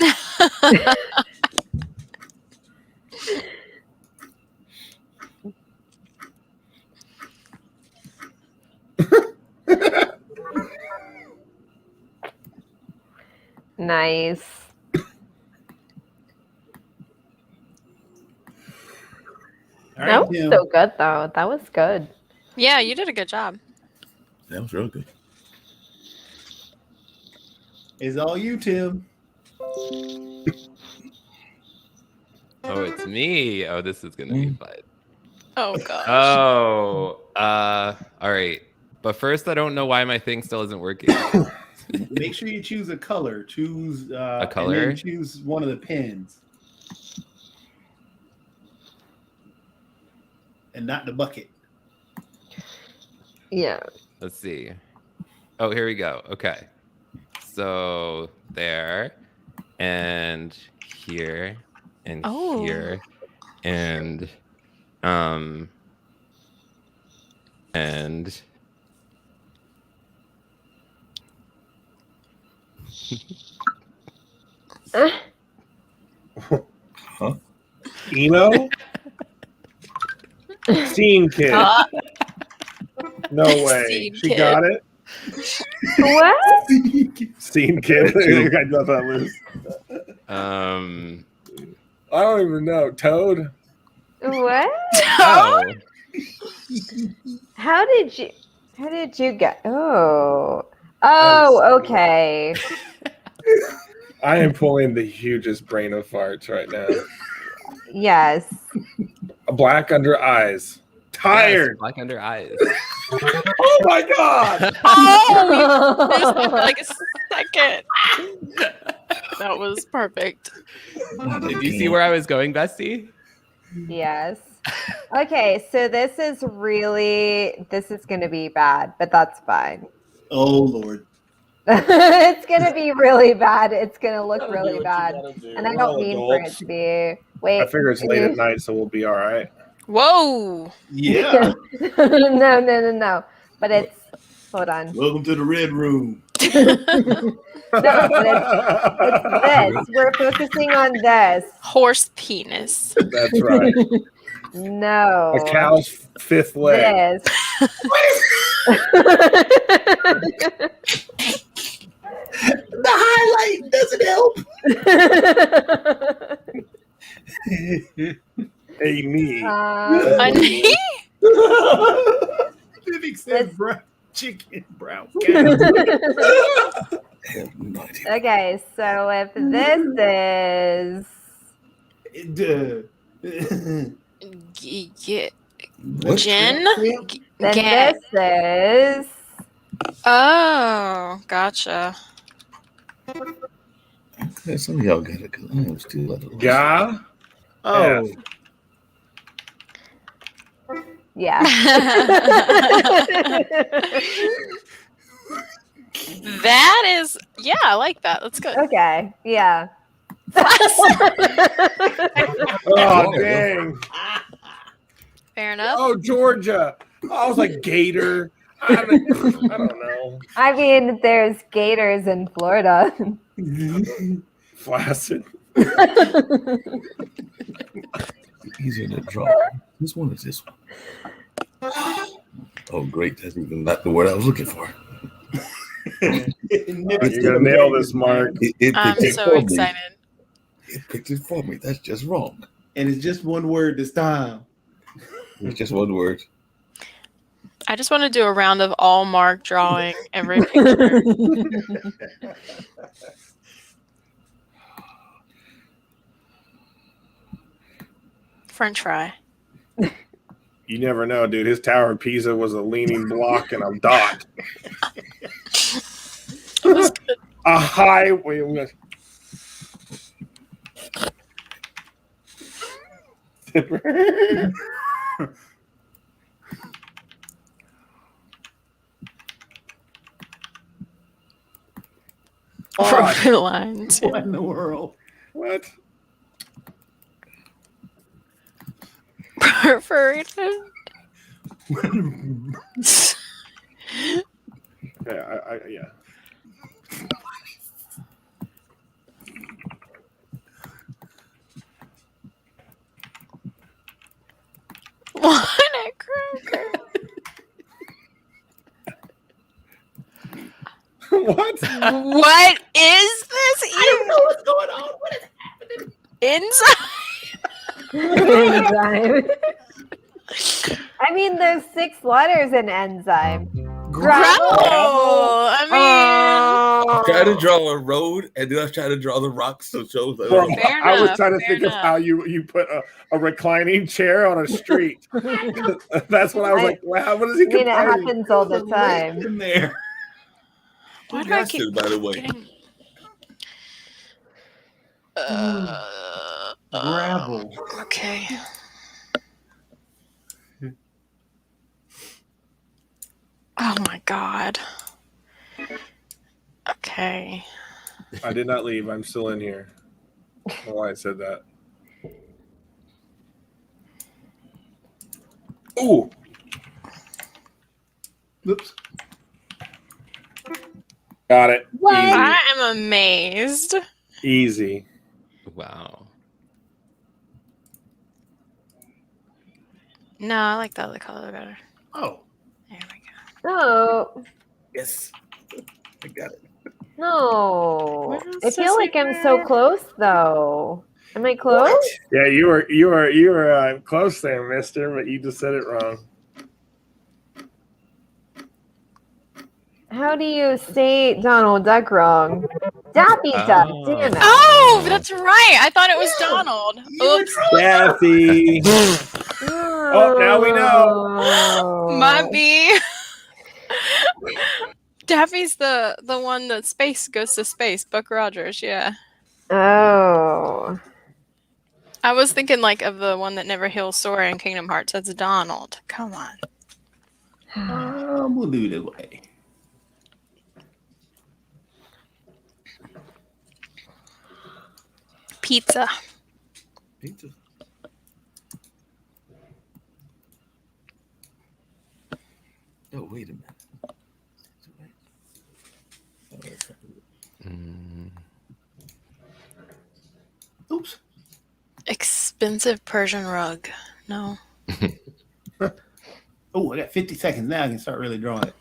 Nice. That was so good, though. That was good. Yeah, you did a good job. That was real good. It's all you, Tim. Oh, it's me. Oh, this is gonna be fun. Oh gosh. Oh, all right. But first, I don't know why my thing still isn't working. Make sure you choose a color. Choose A color? and then choose one of the pins. And not the bucket. Yeah. Let's see. Oh, here we go. Okay. So there, and here, and here, and and Huh? Emo? Scene kid. No way. Scene She kid. got it? What? Scene kid. I got that loose. I don't even know. Toad? What? oh, How did you get? Oh, okay. I am pulling the hugest brain of farts right now. Yes. A black under eyes. Tired. yes, black under eyes. Oh my god. Oh, we missed it for like a second. That was perfect. Did you see where I was going, Bestie? Yes. Okay, so this is going to be bad, but that's fine. Oh Lord. It's going to be really bad. It's going to look really bad. And I don't mean for it to be. Wait. I figure it's late at night, so we'll be all right. Whoa. Yeah. No. But it's, hold on. Welcome to the red room. No, but it's this. We're focusing on this. Horse penis. That's right. No. A cow's fifth leg. This. The highlight doesn't help. Hey, me. Honey? Living says chicken brown Okay, so if this is Yeah. What? Jen? then Get. this is Oh, gotcha. Okay, some of y'all got it because I am still at the Ga? Oh, yeah. That is, yeah, I like that. That's good. Okay, yeah. Oh, dang. Fair enough. Oh, Georgia. I was like Gator. I don't know. I mean, there's gators in Florida. Flaccid. Easier to draw. This one is this one. Oh, great. That's even not the word I was looking for. You're gonna nail this, Mark. It I'm picked it so for me. excited. It picked it for me. That's just wrong. and it's just one word this time. It's just one word. I just want to do a round of all Mark drawing every picture. French fry. You never know, dude. His Tower of Pisa was a leaning block and a dot. A high. Wait, I'm gonna... Appropriate lines. What in the world? What? Perforated. Yeah. What a cracker. What? What is this? I don't know what's going on. What is happening? Enzyme. I mean, there's 6 letters in enzyme. Gravel. I mean, Try to draw a road, and then I try to draw the rocks to show the. Well, Fair I was enough, trying to fair think of how you put a reclining chair on a street. That's what I was like. Wow, what is he I mean, it comparing? happens all the time. In there. why do I Got keep to, by the way. getting... Gravel. Okay. Oh my god. Okay. I did not leave. I'm still in here. I don't know why I said that. Ooh. Oops. Got it. What? I am amazed. Easy. Wow. No, I like the other color better. Oh. There we go. No, Yes, I got it. no. Where I is feel this like I'm so again? close, though. Am I close? Yeah, you were close there, Mister, but you just said it wrong. How do you say Donald Duck wrong? Daffy Duck, damn it. Oh, that's right. I thought it was Donald. Oops. Daffy. Oh, now we know. Might be. Daffy's the one that space goes to space. Buck Rogers, yeah. Oh. I was thinking like of the one that never heals sore in Kingdom Hearts. That's Donald. Come on. We'll do it away. Pizza. Pizza. Oh, wait a minute. Oops. Expensive Persian rug. No. Oh, I got 50 seconds now. I can start really drawing it.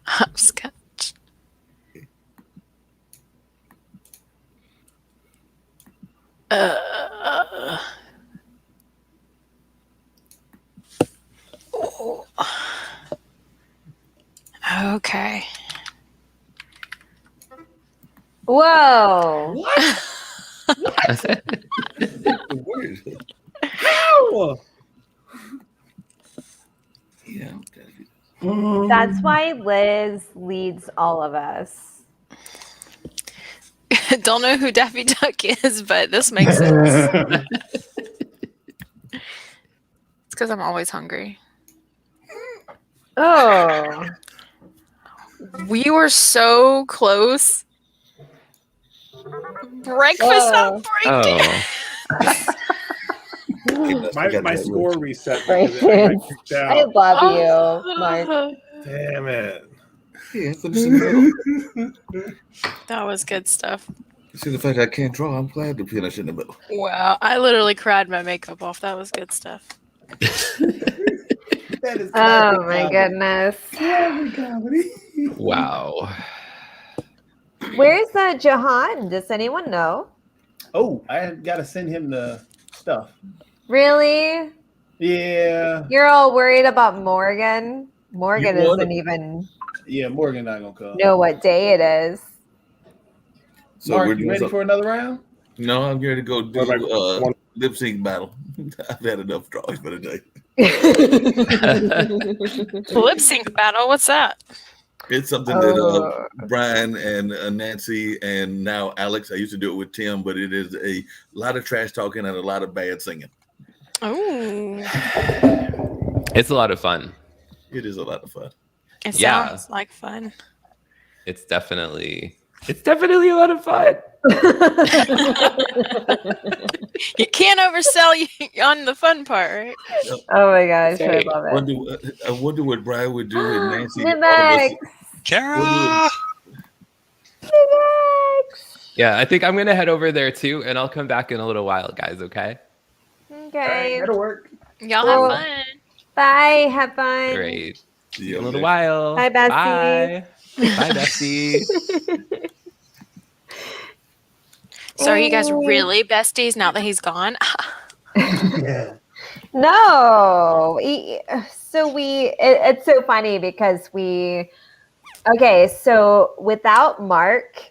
Hopscotch. Oh. Okay. Whoa. What? Weird. How? Yeah. That's why Liz leads all of us. Don't know who Daffy Duck is, but this makes sense. It's because I'm always hungry. Oh. We were so close. Breakfast on break. Oh. My score reset. Right. because I got kicked I out. love you, Mark. Damn it. Yeah, finish in the middle. That was good stuff. See, the fact that I can't draw, I'm glad to finish in the middle. Wow. I literally cried my makeup off. That was good stuff. That is Oh my goodness. comedy. Wow. Where's Jahan? Does anyone know? Oh, I got to send him the stuff. Really? Yeah. You're all worried about Morgan? Morgan You wanna- doesn't even Yeah, Morgan not going to come. know what day it is. So Mark, we're you doing ready for another round? No, I'm here to go do What about- lip sync battle. I've had enough drawings for the day. Lip sync battle. What's that? It's something that Brian and Nancy and now Alex, I used to do it with Tim, but it is a lot of trash talking and a lot of bad singing. Oh, It's a lot of fun. It is a lot of fun. it Yeah. sounds like fun. It's definitely a lot of fun. You can't oversell you on the fun part, right? Oh my gosh, I Hey, love it. I wonder what Brian would do with Nancy. Max. Kara! Yeah, I think I'm gonna head over there too, and I'll come back in a little while, guys. Okay. Okay. That'll work. Y'all Well, have fun. Bye. Have fun. Great. See See you you in a over little there. while. Bye, Bessie. Bye. Bye, Bessie. So are you guys really besties now that he's gone? Yeah. No. It's so funny because we Okay, so without Mark,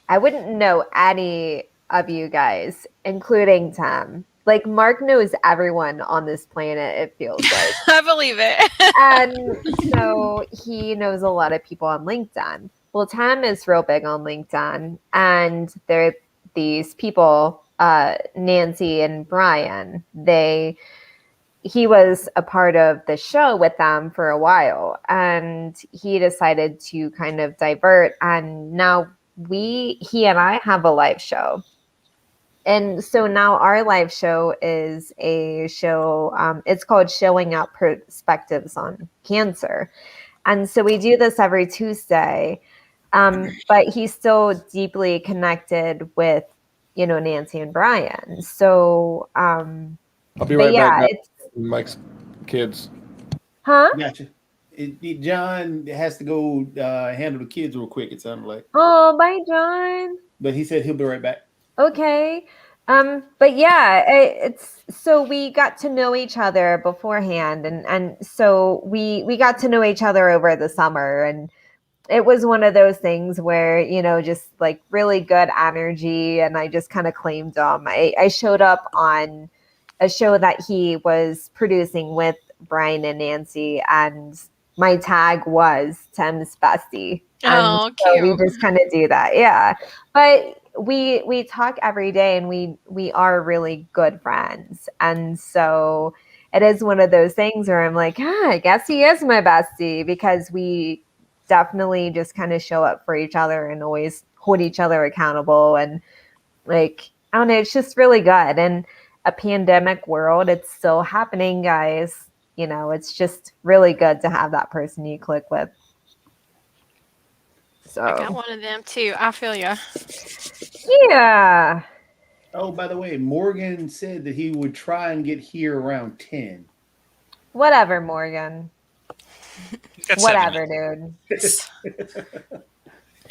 I wouldn't know any of you guys, including Tom. Like Mark knows everyone on this planet, it feels like. I believe it. And so he knows a lot of people on LinkedIn. Well, Tom is real big on LinkedIn, and there are these people, Nancy and Brian. He was a part of the show with them for a while, and he decided to kind of divert. And now he and I have a live show. And so now our live show is a show, it's called Showing Out Perspectives on Cancer. And so we do this every Tuesday. But he's still deeply connected with, Nancy and Brian. So, I'll be but right yeah, back. it's, Mike's kids. huh? Gotcha. John has to go handle the kids real quick, it sounded like. Oh, bye, John. But he said he'll be right back. Okay. But yeah, it's so we got to know each other beforehand, and so we got to know each other over the summer, and it was one of those things where, just like really good energy, and I just kind of claimed him. I showed up on a show that he was producing with Brian and Nancy, and my tag was Tim's bestie. Oh, And so we cute. just kind of do that. Yeah. But we talk every day, and we are really good friends. And so it is one of those things where I'm like, I guess he is my bestie, because we definitely just kind of show up for each other and always hold each other accountable. And like, I don't know, it's just really good. And a pandemic world, it's still happening, guys. It's just really good to have that person you click with. So I got one of them too. I feel ya. Yeah. Oh, by the way, Morgan said that he would try and get here around 10. Whatever, Morgan. Whatever, dude.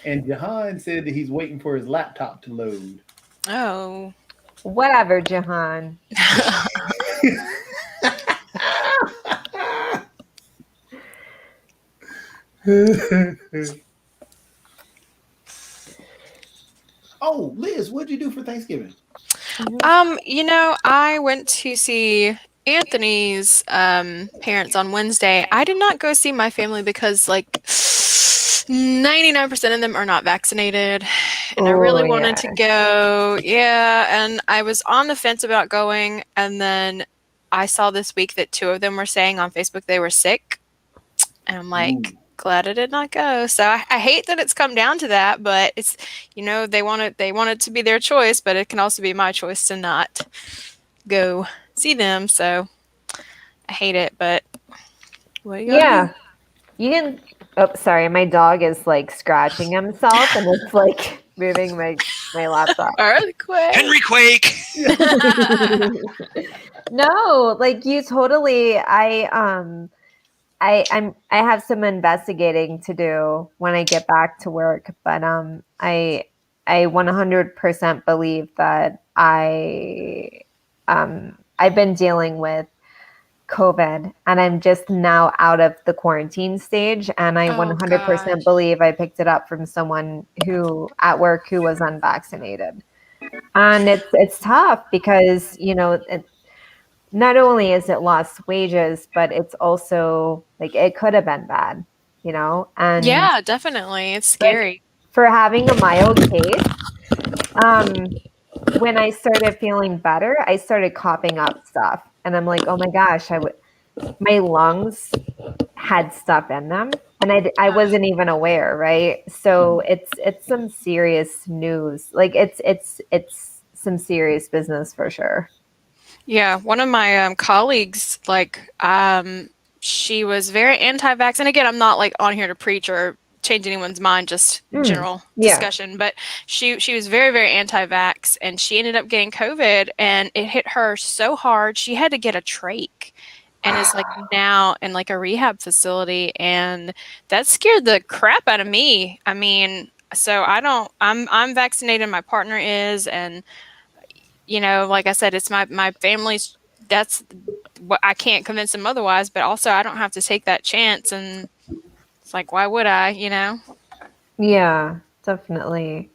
And Jahan said that he's waiting for his laptop to load. Oh. Whatever, Jahan. Oh, Liz, what'd you do for Thanksgiving? I went to see Anthony's parents on Wednesday. I did not go see my family because 99% of them are not vaccinated, and I really wanted to go. Yeah, and I was on the fence about going, and then I saw this week that 2 of them were saying on Facebook they were sick, and I'm like, glad I did not go. So I hate that it's come down to that, but it's, they want it to be their choice, but it can also be my choice to not go see them. So I hate it, but what are you gonna do? You can. Oh, sorry, my dog is like scratching himself, and it's like moving my laptop. Earthquake. Henry Quake. No, like you totally. I have some investigating to do when I get back to work, but I 100% believe that I've been dealing with COVID, and I'm just now out of the quarantine stage, and I 100% believe I picked it up from someone who at work who was unvaccinated. And it's tough because not only is it lost wages, but it's also like it could have been bad, and yeah, definitely, it's scary. For having a mild case, when I started feeling better, I started coughing up stuff, and I'm like, oh my gosh, my lungs had stuff in them, and I wasn't even aware, right? So it's some serious news. Like it's some serious business for sure. Yeah, one of my colleagues, she was very anti-vax, and again, I'm not on here to preach or change anyone's mind, just general discussion, but she was very, very anti-vax, and she ended up getting COVID, and it hit her so hard she had to get a trach, and is now in a rehab facility, and that scared the crap out of me. I mean, so I'm vaccinated, my partner is, and like I said, it's my family's, that's what I can't convince them otherwise, but also I don't have to take that chance, and it's why would I, Yeah, definitely.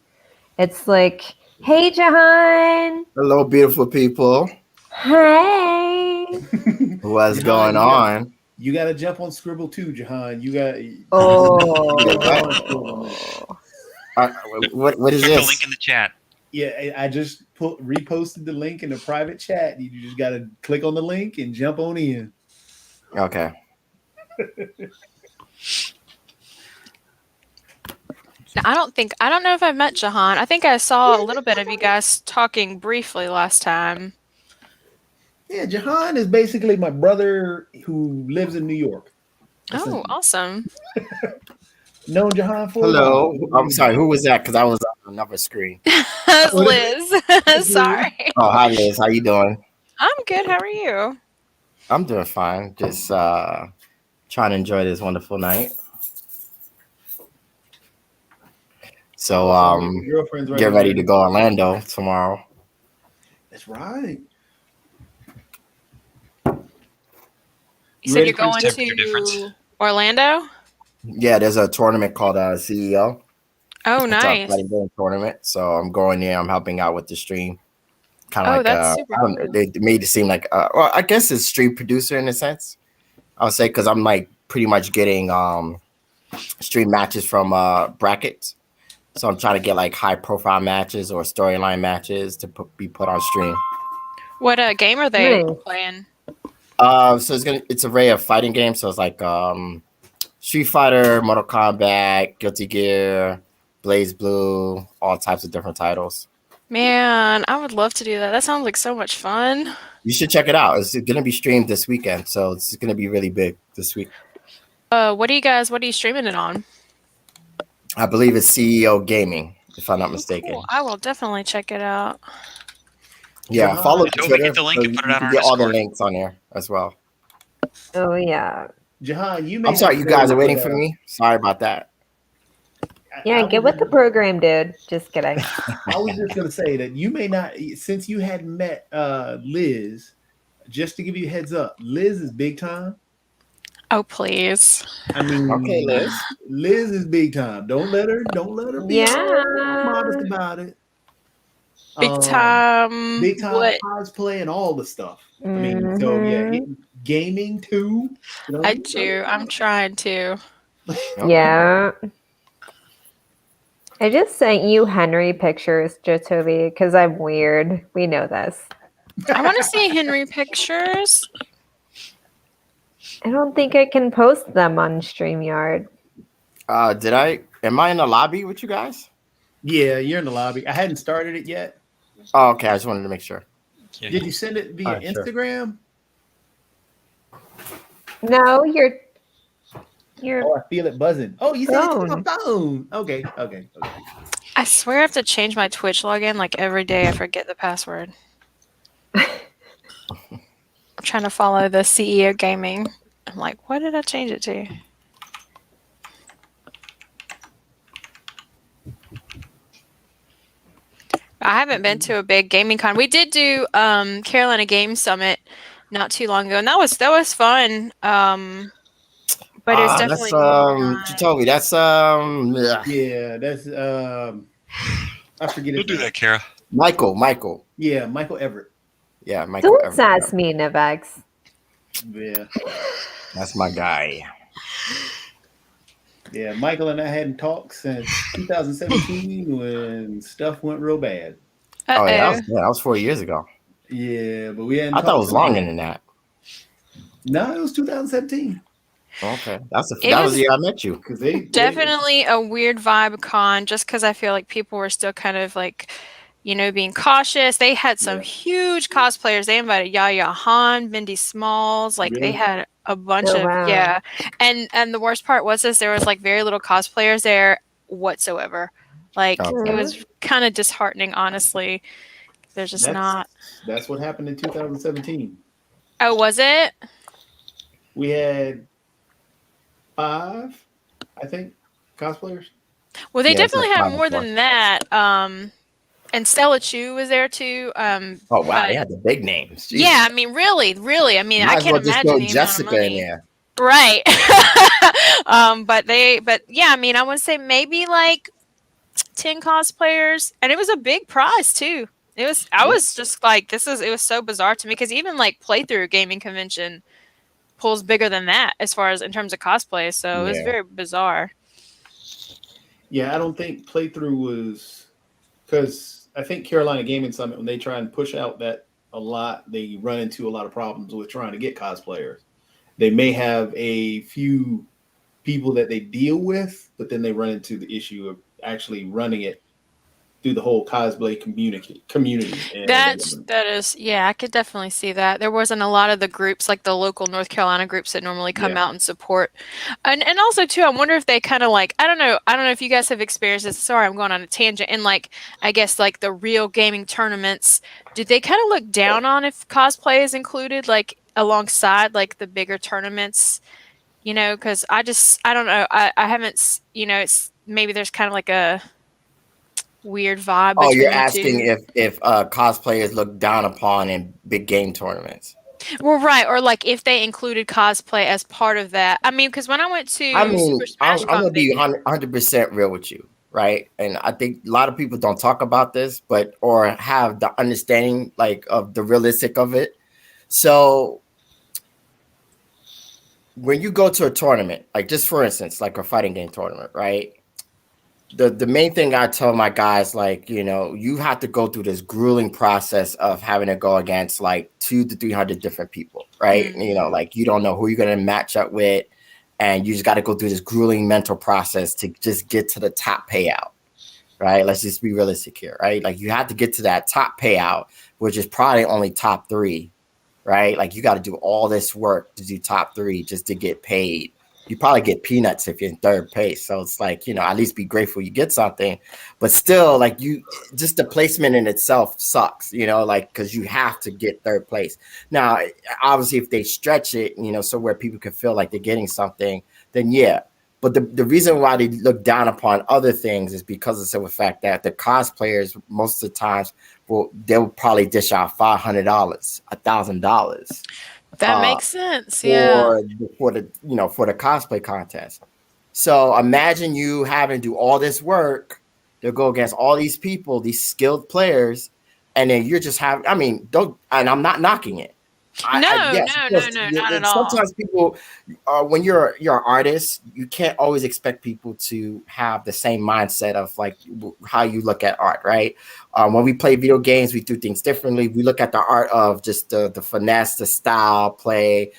It's like, hey, Jahan. Hello, beautiful people. Hey. What's Jahan, going on? You got to jump on Scribble too, Jahan. You got. What is Check this? the link in the chat. Yeah, I just reposted the link in the private chat. You just got to click on the link and jump on in. Okay. I don't know if I met Jahan. I think I saw a little bit of you guys talking briefly last time. Yeah, Jahan is basically my brother who lives in New York. Oh, awesome. Known Jahan for Hello. I'm sorry. Who was that? Because I was on another screen. That's Liz. Sorry. Oh, hi, Liz. How you doing? I'm good. How are you? I'm doing fine. Just trying to enjoy this wonderful night. So get ready to go Orlando tomorrow. That's right. You said you're going to Orlando? Yeah, there's a tournament called CEO. Oh, nice. It's a fighting game tournament. So I'm going there. I'm helping out with the stream. Kind of that's super cool. They made it seem like well, I guess it's stream producer in a sense. I would say because I'm like pretty much getting stream matches from brackets. So I'm trying to get like high profile matches or storyline matches to be put on stream. What game are they playing? So it's an array of fighting games. So it's like Street Fighter, Mortal Kombat, Guilty Gear, Blaze Blue, all types of different titles. Man, I would love to do that. That sounds like so much fun. You should check it out. It's going to be streamed this weekend, so it's going to be really big this week. What are you streaming it on? I believe it's CEO Gaming, if I'm not mistaken. Cool. I will definitely check it out. Yeah, follow Twitter. Get the link and put it out on our get all the Discord. links on there as well. Oh yeah. Jahan, I'm sorry, you guys are waiting for me. Sorry about that. Yeah, get with the program, dude. Just kidding. I was just gonna say that you may not, since you hadn't met Liz. Just to give you a heads up, Liz is big time. Oh please. I mean, okay, Liz. Liz is big time. Don't let her be modest about it. Big time cosplay and all the stuff. I mean, so yeah, gaming too. You know? I do. I'm trying to. Yeah. I just sent you Henry pictures, Jotobi, because I'm weird. We know this. I want to see Henry pictures. I don't think I can post them on StreamYard. Am I in the lobby with you guys? Yeah, you're in the lobby. I hadn't started it yet. Oh, okay. I just wanted to make sure. Did you send it via Instagram? No, you're. Oh, I feel it buzzing. Oh, you sent it to my phone. Okay. I swear I have to change my Twitch login like every day. I forget the password. I'm trying to follow the CEO Gaming. I'm like, what did I change it to? I haven't been to a big gaming con. We did do Carolina Game Summit not too long ago, and that was fun. But it's definitely you told me that's yeah, that's I forget. We'll do that, Kara. Michael. Yeah, Michael Everett. Yeah, Michael. Don't sass me, Nevex. Yeah, that's my guy. Yeah, Michael and I hadn't talked since 2017 when stuff went real bad. Oh yeah, that was 4 years ago. Yeah, but we hadn't. I thought it was longer than that. No, it was 2017. Okay, that was the year I met you. Definitely a weird vibe con, just because I feel like people were still kind of like, being cautious. They had some huge cosplayers. They invited Yaya Han, Mindy Smalls. Like they had a bunch of and the worst part was there was like very little cosplayers there whatsoever. Like it was kind of disheartening, honestly. There's just not. That's what happened in 2017. Oh, was it? We had 5, I think, cosplayers. Well, they definitely had more than that. And Stella Chu was there too. Oh wow, they had the big names. Jeez. Yeah, I mean, really. I mean, I can't imagine the Jessica amount of money. in there. Right. But yeah, I mean, I would say maybe like 10 cosplayers, and it was a big prize too. I was just like, it was so bizarre to me because even like playthrough gaming convention pulls bigger than that as far as in terms of cosplay. So it was very bizarre. Yeah, I don't think playthrough was because I think Carolina Gaming Summit, when they try and push out that a lot, they run into a lot of problems with trying to get cosplayers. They may have a few people that they deal with, but then they run into the issue of actually running it through the whole cosplay community. And That is, yeah, I could definitely see that. There wasn't a lot of the groups, like the local North Carolina groups that normally come out and support. And also too, I wonder if they kind of like, I don't know if you guys have experienced this. Sorry, I'm going on a tangent. And like, I guess like the real gaming tournaments, did they kind of look down on if cosplay is included, like alongside like the bigger tournaments? You know, because I don't know. I haven't, it's maybe there's kind of like a weird vibe Oh, between you're the asking two. if cosplayers look down upon in big game tournaments. Well, right, or like if they included cosplay as part of that. I mean, because when I went to Super Smash I'm Con, gonna they be did. 100% real with you, right? And I think a lot of people don't talk about this, or have the understanding like of the realistic of it. So when you go to a tournament, like just for instance, like a fighting game tournament, right? The main thing I tell my guys, like, you have to go through this grueling process of having to go against like 200 to 300 different people, right? Like you don't know who you're going to match up with, and you just got to go through this grueling mental process to just get to the top payout, right? Let's just be realistic here, right? Like you have to get to that top payout, which is probably only top 3, right? Like you got to do all this work to do top 3 just to get paid. You probably get peanuts if you're in third place. So it's like, at least be grateful you get something, but still like just the placement in itself sucks, like, cause you have to get third place. Now, obviously if they stretch it, so where people can feel like they're getting something, then yeah. But the reason why they look down upon other things is because of the simple fact that the cosplayers, most of the times, they'll probably dish out $500, $1,000. That makes sense. Yeah. For the cosplay contest. So imagine you having to do all this work to go against all these people, these skilled players, and then you're just having. I mean, don't. And I'm not knocking it. No, not at all. Sometimes people, when you're an artist, you can't always expect people to have the same mindset of like how you look at art, right? When we play video games, we do things differently. We look at the art of just the finesse, the style, play,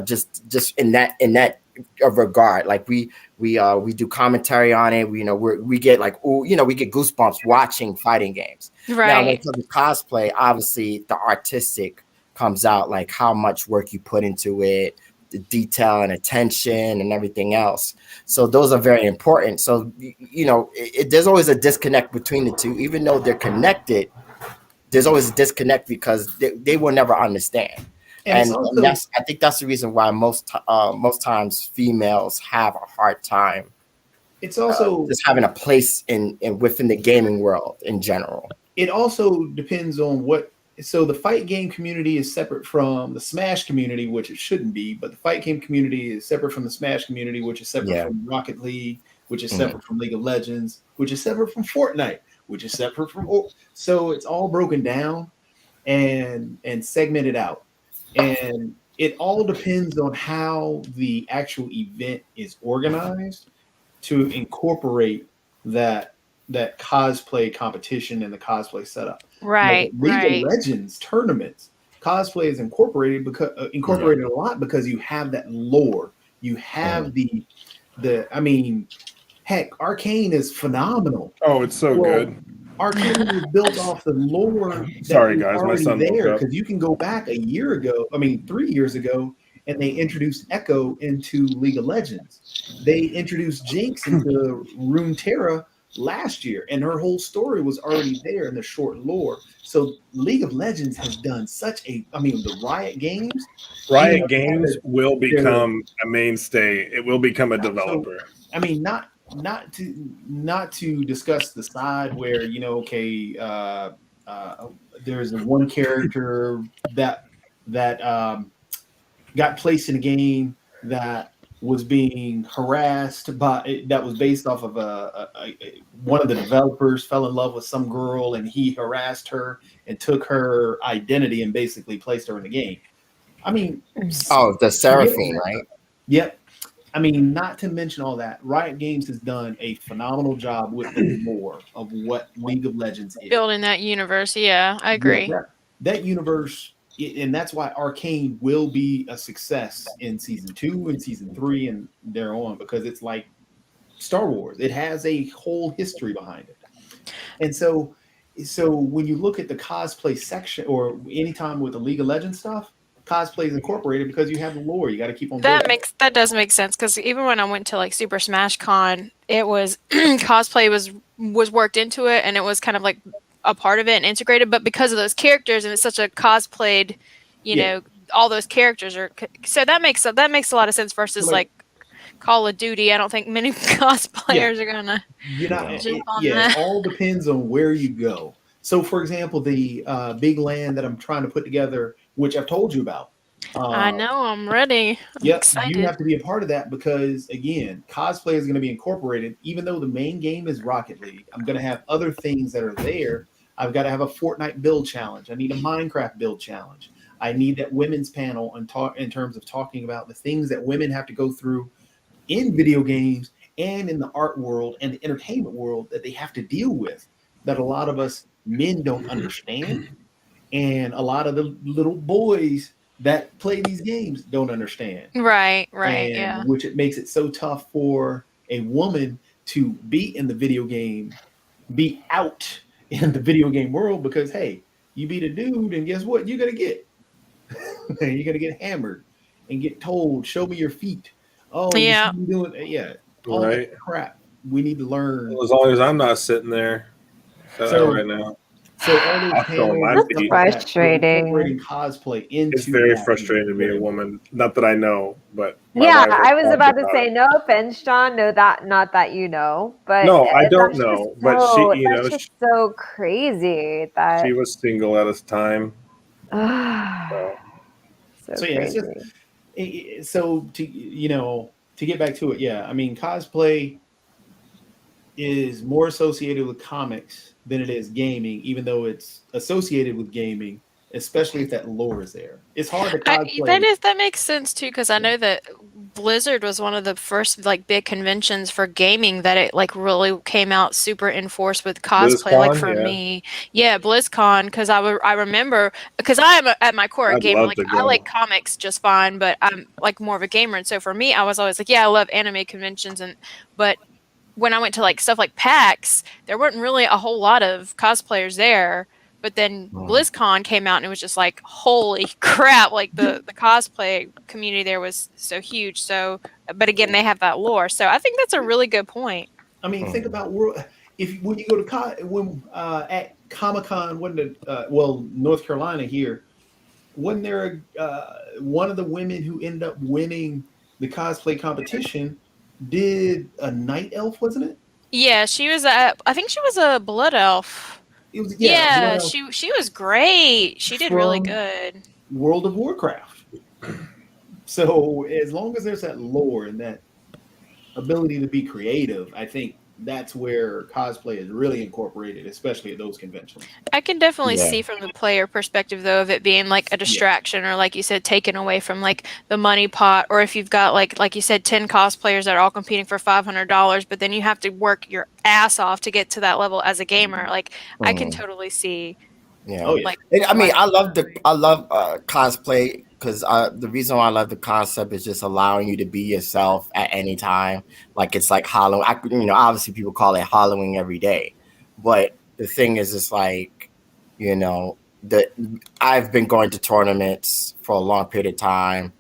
just in that regard. Like we do commentary on it. We get like, we get goosebumps watching fighting games. Right. Now, when it comes to cosplay, obviously the artistic comes out, like how much work you put into it, the detail and attention and everything else. So those are very important. So, there's always a disconnect between the two, even though they're connected. There's always a disconnect because they will never understand. And I think that's the reason why most times females have a hard time. It's also just having a place in within the gaming world in general. It also depends on what. So the fight game community is separate from the Smash community, which it shouldn't be, but the fight game community is separate from the Smash community, which is separate from Rocket League, which is separate from League of Legends, which is separate from Fortnite, which is separate from. So it's all broken down and segmented out. And it all depends on how the actual event is organized to incorporate that cosplay competition and the cosplay setup. Right. Like League of Legends tournaments, cosplay is incorporated a lot because you have that lore. You have the I mean, heck, Arcane is phenomenal. Oh, it's so good. Arcane was built off the lore. Sorry, guys, my son there woke up. because you can go back 3 years ago, and they introduced Echo into League of Legends. They introduced Jinx into Runeterra last year, and her whole story was already there in the short lore. So League of Legends has done the Riot Games. Riot Games will become a mainstay. It will become a developer. So, I mean, not to discuss the side where there's one character that got placed in a game that was being harassed by that was based off of one of the developers fell in love with some girl and he harassed her and took her identity and basically placed her in the game. I mean, the Seraphine, right? Yep. I mean, not to mention all that, Riot Games has done a phenomenal job with the lore of what League of Legends is. Building that universe, yeah, I agree. Yeah, that universe, and that's why Arcane will be a success in season 2 and season 3 and thereon, because it's like Star Wars. It has a whole history behind it. And so when you look at the cosplay section, or anytime with the League of Legends stuff, cosplay is incorporated because you have the lore. You got to keep on building. That does make sense, because even when I went to like Super Smash Con, it was cosplay was worked into it, and it was kind of like a part of it and integrated. But because of those characters, and it's such a cosplayed, you know, all those characters are, so that makes a lot of sense versus like Call of Duty. I don't think many cosplayers are gonna. It all depends on where you go. So, for example, the big LAN that I'm trying to put together, which I've told you about. I know, I'm ready. I'm excited. You have to be a part of that because, again, cosplay is going to be incorporated. Even though the main game is Rocket League, I'm going to have other things that are there. I've got to have a Fortnite build challenge. I need a Minecraft build challenge. I need that women's panel in terms of talking about the things that women have to go through in video games and in the art world and the entertainment world that they have to deal with, that a lot of us men don't understand, and a lot of the little boys that play these games don't understand. Right, and which it makes it so tough for a woman to be in the video game, be out in the video game world, because hey, you beat a dude and guess what? You're gonna get you're gonna get hammered and get told, show me your feet. Oh yeah, doing all right. that crap. We need to learn. Well, as long as I'm not sitting there right now. So all those panels, that's frustrating. Cosplay into it's very frustrating to be a woman. Not that I know, but I was about to say, no offense, John. No, not that you know, but no, I don't know. But she, that's just so crazy that she was single at this time. So yeah, it's so to get back to it, I mean, cosplay is more associated with comics than it is gaming, even though it's associated with gaming, especially if that lore is there. It's hard to cosplay. That makes sense too, because I know that Blizzard was one of the first like big conventions for gaming that it like really came out super in force with cosplay. BlizzCon, like for me, BlizzCon, because I remember, because I am at my core a gamer. Like I like comics just fine, but I'm like more of a gamer, and so for me, I was always like, I love anime conventions, but when I went to like stuff like PAX, there weren't really a whole lot of cosplayers there. But then BlizzCon came out and it was just like, holy crap, like the cosplay community there was so huge. So, but again, they have that lore. So I think that's a really good point. I mean, think about when you go to at Comic-Con, North Carolina here, wasn't there one of the women who ended up winning the cosplay competition did a night elf, wasn't it? Yeah, she was I think she was a blood elf. She was great. She did really good. World of Warcraft. So as long as there's that lore and that ability to be creative, I think that's where cosplay is really incorporated, especially at those conventions. I can definitely see from the player perspective, though, of it being like a distraction or, like you said, taken away from like the money pot, or if you've got like you said, 10 cosplayers that are all competing for $500, but then you have to work your ass off to get to that level as a gamer. Like I can totally see. Yeah. Like, I mean, I love cosplay because the reason why I love the concept is just allowing you to be yourself at any time. Like it's like Halloween. Obviously people call it Halloween every day, but the thing is, it's like, I've been going to tournaments for a long period of time,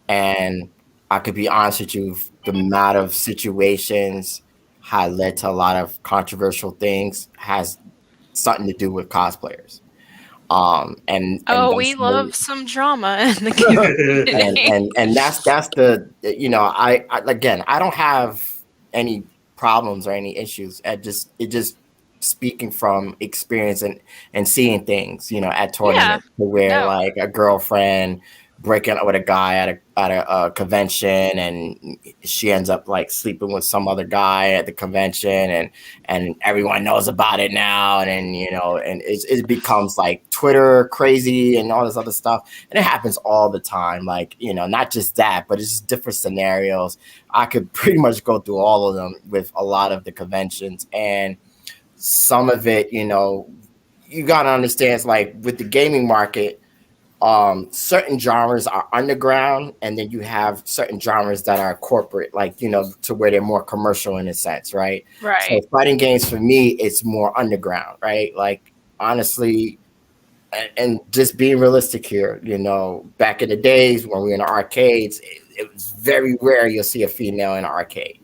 and I could be honest with you, the amount of situations had led to a lot of controversial things has something to do with cosplayers. We love some drama in the community. and that's the I don't have any problems or any issues. It just speaking from experience and seeing things, at tournaments where like a girlfriend breaking up with a guy at a convention, and she ends up like sleeping with some other guy at the convention, and everyone knows about it now, and and it becomes like Twitter crazy and all this other stuff, and it happens all the time. Like not just that, but it's just different scenarios. I could pretty much go through all of them with a lot of the conventions, and some of it, you gotta understand, it's like with the gaming market. Certain genres are underground, and then you have certain genres that are corporate, like to where they're more commercial in a sense, right? So fighting games for me, it's more underground, right? Like honestly, and just being realistic here, back in the days when we were in the arcades, it was very rare you'll see a female in an arcade.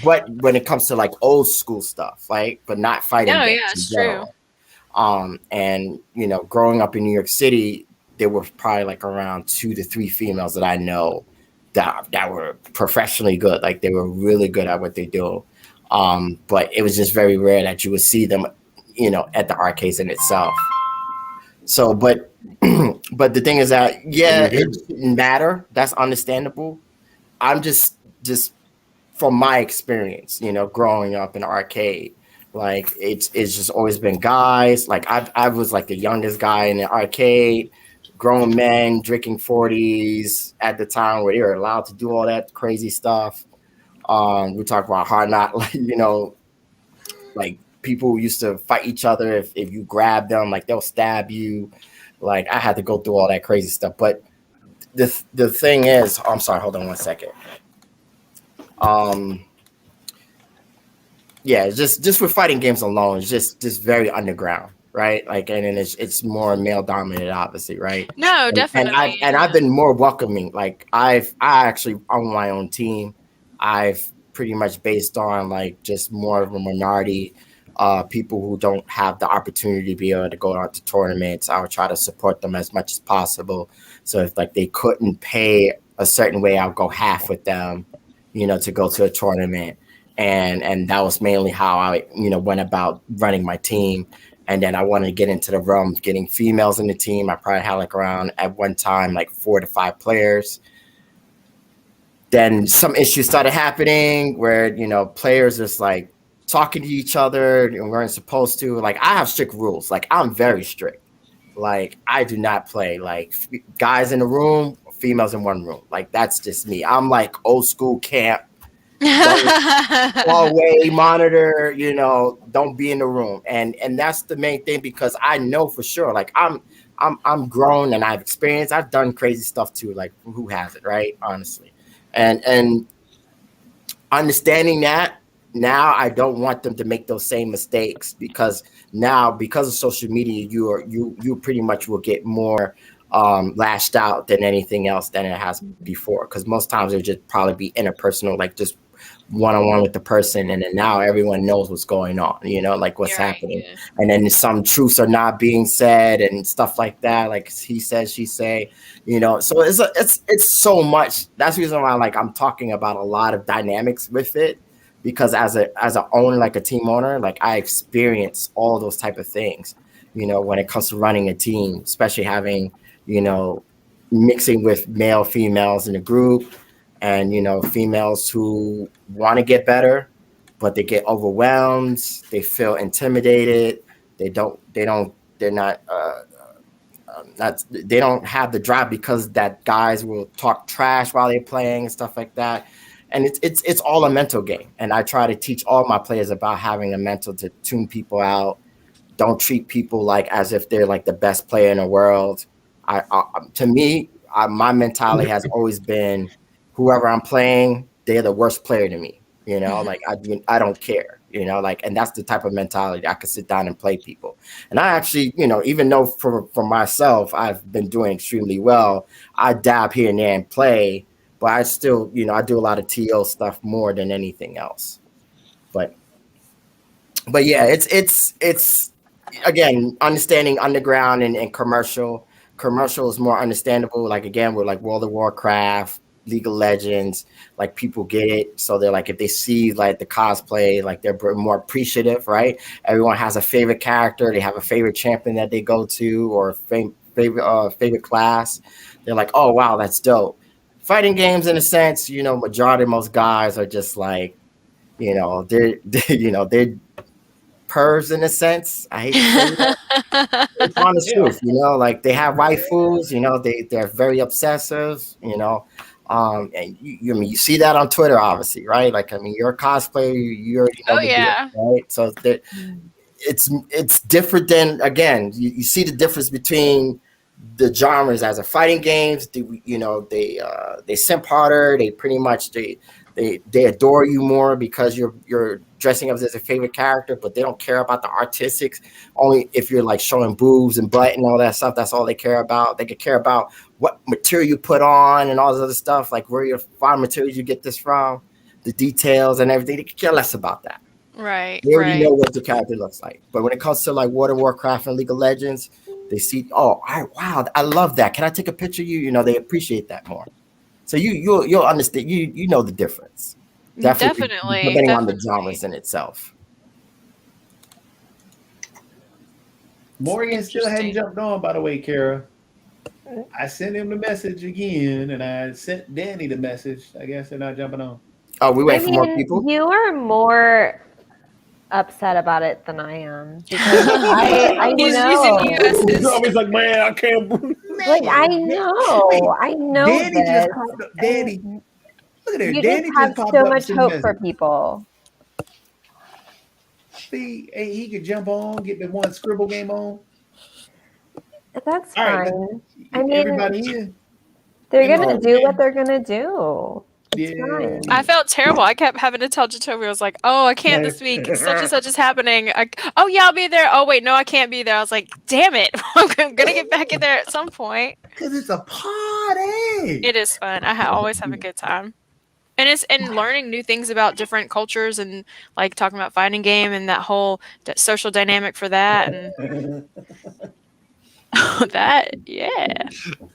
But when it comes to like old school stuff, right? But not fighting games. Yeah, it's true. And growing up in New York City, there were probably like around 2 to 3 females that I know that were professionally good. Like they were really good at what they do. But it was just very rare that you would see them, at the arcades in itself. So, but the thing is that, it didn't matter. That's understandable. I'm just from my experience, growing up in an arcade, like it's just always been guys. Like I was like the youngest guy in the arcade, grown men drinking 40s at the time where they were allowed to do all that crazy stuff. We talk about hard knock, like like people used to fight each other if you grab them, like they'll stab you. Like I had to go through all that crazy stuff. But the thing is, I'm sorry, hold on one second. Yeah, just with fighting games alone, it's just very underground, right? Like, and then it's more male dominated, obviously, right? No, definitely. And I've been more welcoming. Like I actually own my own team. I've pretty much based on like just more of a minority, people who don't have the opportunity to be able to go out to tournaments. I would try to support them as much as possible. So if like they couldn't pay a certain way, I'll go half with them, to go to a tournament. And that was mainly how I, went about running my team. And then I wanted to get into the realm of getting females in the team. I probably had like around at one time, like 4 to 5 players. Then some issues started happening where, players just like talking to each other and weren't supposed to. Like I have strict rules. Like I'm very strict. Like I do not play like guys in the room, females in one room. Like that's just me. I'm like old school camp. Hallway monitor, don't be in the room, and that's the main thing, because I know for sure, like I'm grown and I've experienced, I've done crazy stuff too, like who hasn't, right? Honestly, and understanding that now, I don't want them to make those same mistakes, because now, because of social media, you pretty much will get more lashed out than anything else than it has before, because most times it'll just probably be interpersonal, like just one-on-one with the person, and then now everyone knows what's going on, like what's happening. Yeah. And then some truths are not being said and stuff like that, like he says, she say, so it's so much. That's the reason why like I'm talking about a lot of dynamics with it, because as an owner, like a team owner, like I experience all those type of things, when it comes to running a team, especially having, mixing with male, females in a group, and, females who want to get better, but they get overwhelmed. They feel intimidated. They don't have the drive, because that guys will talk trash while they're playing and stuff like that. And it's all a mental game. And I try to teach all my players about having a mental to tune people out. Don't treat people like as if they're like the best player in the world. To me, my mentality has always been, whoever I'm playing, they're the worst player to me. Like I don't care. Like, and that's the type of mentality I could sit down and play people. And I actually, even though for myself, I've been doing extremely well, I dab here and there and play, but I still, I do a lot of TO stuff more than anything else. But yeah, it's again, understanding underground and commercial. Commercial is more understandable. Like, again, with like World of Warcraft, League of Legends, like people get it. So they're like, if they see like the cosplay, like they're more appreciative, right? Everyone has a favorite character. They have a favorite champion that they go to, or favorite class, they're like, oh wow, that's dope. Fighting games, in a sense, majority of most guys are just like, they're they're pervs in a sense. I hate to say that. It's honest truth, like they have waifus, they're very obsessive, and you see that on Twitter, obviously, right? Like, I mean, you're a cosplayer, you already know Oh the yeah. deal, right? So that it's different than, again, you see the difference between the genres. As a fighting games, they simp harder. They pretty much they adore you more because you're dressing up as a favorite character, but they don't care about the artistics. Only if you're like showing boobs and butt and all that stuff, that's all they care about. They could care about what material you put on and all this other stuff, like where your farm materials you get this from, the details and everything. They could care less about that. Right. They already know what the character looks like. But when it comes to like World of Warcraft and League of Legends, they see, wow, I love that. Can I take a picture of you? They appreciate that more. So you'll understand. You know the difference. Definitely. Depending on the genres in itself. Morgan still hadn't jumped on, by the way, Kara. I sent him the message again, and I sent Danny the message. I guess they're not jumping on. Oh, we wait for more people. You are more upset about it than I am, because I know. He's like, man, I can't. Like, I know. Danny, look at her. You Danny just have popped so up much and hope sent for message. people. See, hey, he could jump on, get the one scribble game on. That's All right, fine. I mean, everybody in. they're gonna do what they're gonna do. It's Yeah. fine. I felt terrible. I kept having to tell Jacoby, I was like, oh, I can't this week. Such and such is happening. Oh, yeah, I'll be there. Oh, wait, no, I can't be there. I was like, damn it. I'm going to get back in there at some point. Because it's a party. It is fun. I always have a good time. And learning new things about different cultures and like talking about fighting game and that whole social dynamic for that. And that, yeah.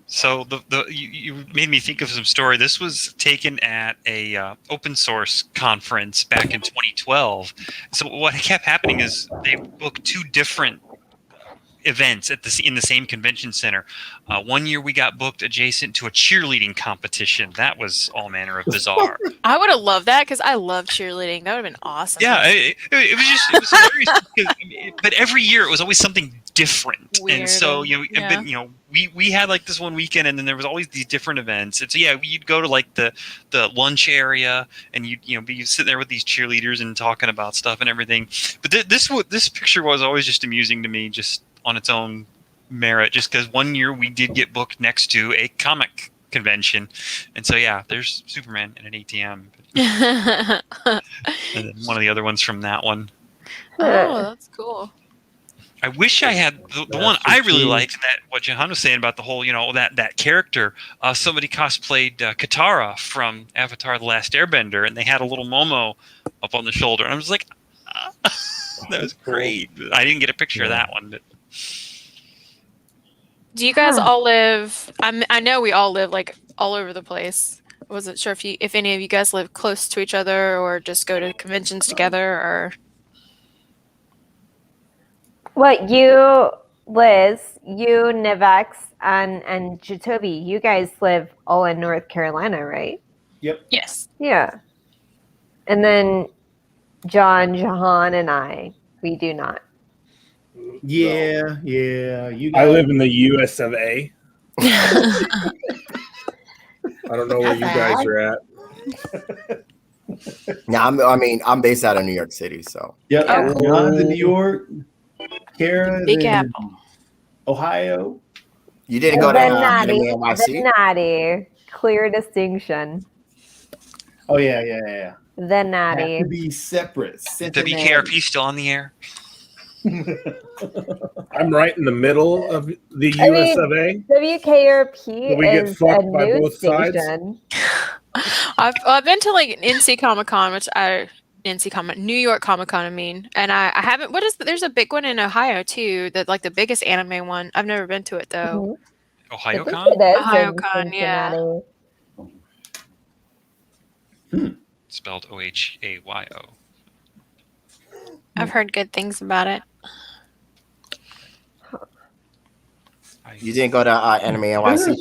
So you made me think of some story. This was taken at a open source conference back in 2012. So what kept happening is they booked two different events in the same convention center. One year we got booked adjacent to a cheerleading competition. That was all manner of bizarre. I would have loved that because I love cheerleading. That would have been awesome. Yeah, it was hilarious. But every year it was always something different. Weird. And so we had like this one weekend, and then there was always these different events. And so you'd go to like the lunch area, and you'd be sitting there with these cheerleaders and talking about stuff and everything. But this picture was always just amusing to me, just on its own merit, just because one year we did get booked next to a comic convention, and so there's Superman and an ATM, and then one of the other ones from that one. Oh, that's cool. I wish I had the one I really liked, and that what Jahan was saying about the whole, that character. Somebody cosplayed Katara from Avatar: The Last Airbender, and they had a little Momo up on the shoulder, and I was like, that was great. I didn't get a picture of that one, but. Do you guys all live? I know we all live like all over the place. I wasn't sure if any of you guys live close to each other or just go to conventions together, or. What, you, Liz, you, Nivex, and Jacoby, you guys live all in North Carolina, right? Yep. Yes. Yeah. And then John, Jahan, and we do not. Yeah. You guys. I live in the US of A. I don't know where you guys are at. Yeah, I'm based out of New York City, so. Yep. Oh, cool. John's in New York. Kara's Big in Apple. Ohio. You didn't go to The NYC? natty. Clear distinction. Oh yeah. The natty. Have to be separate. WKRP still on the air? I'm right in the middle of the US of A. WKRP We get is a fucked by news both sides? station. I've been to like NC Comic Con, New York Comic Con, and I haven't. There's a big one in Ohio too. That like the biggest anime one. I've never been to it though. OhioCon? OhioCon, yeah. Spelled OHAYO. I've heard good things about it. You didn't go to Anime NYC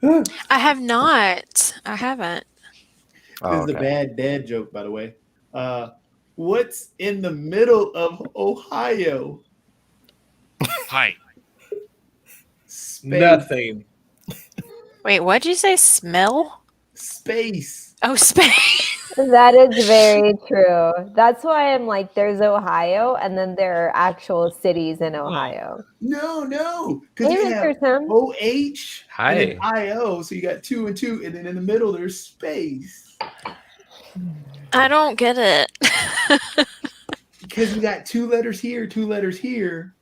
days? I have not. I haven't. This is a bad dad joke, by the way. What's in the middle of Ohio? Hi. Space. Nothing. Wait, what'd you say? Smell? Space. Oh, space. That is very true. That's why I'm like, there's Ohio, and then there are actual cities in Ohio. No, because Hey, you have Mr. Tim. OH Hi. and then IO, so you got 2 and 2, and then in the middle there's space. I don't get it. Because you got 2 letters here, 2 letters here.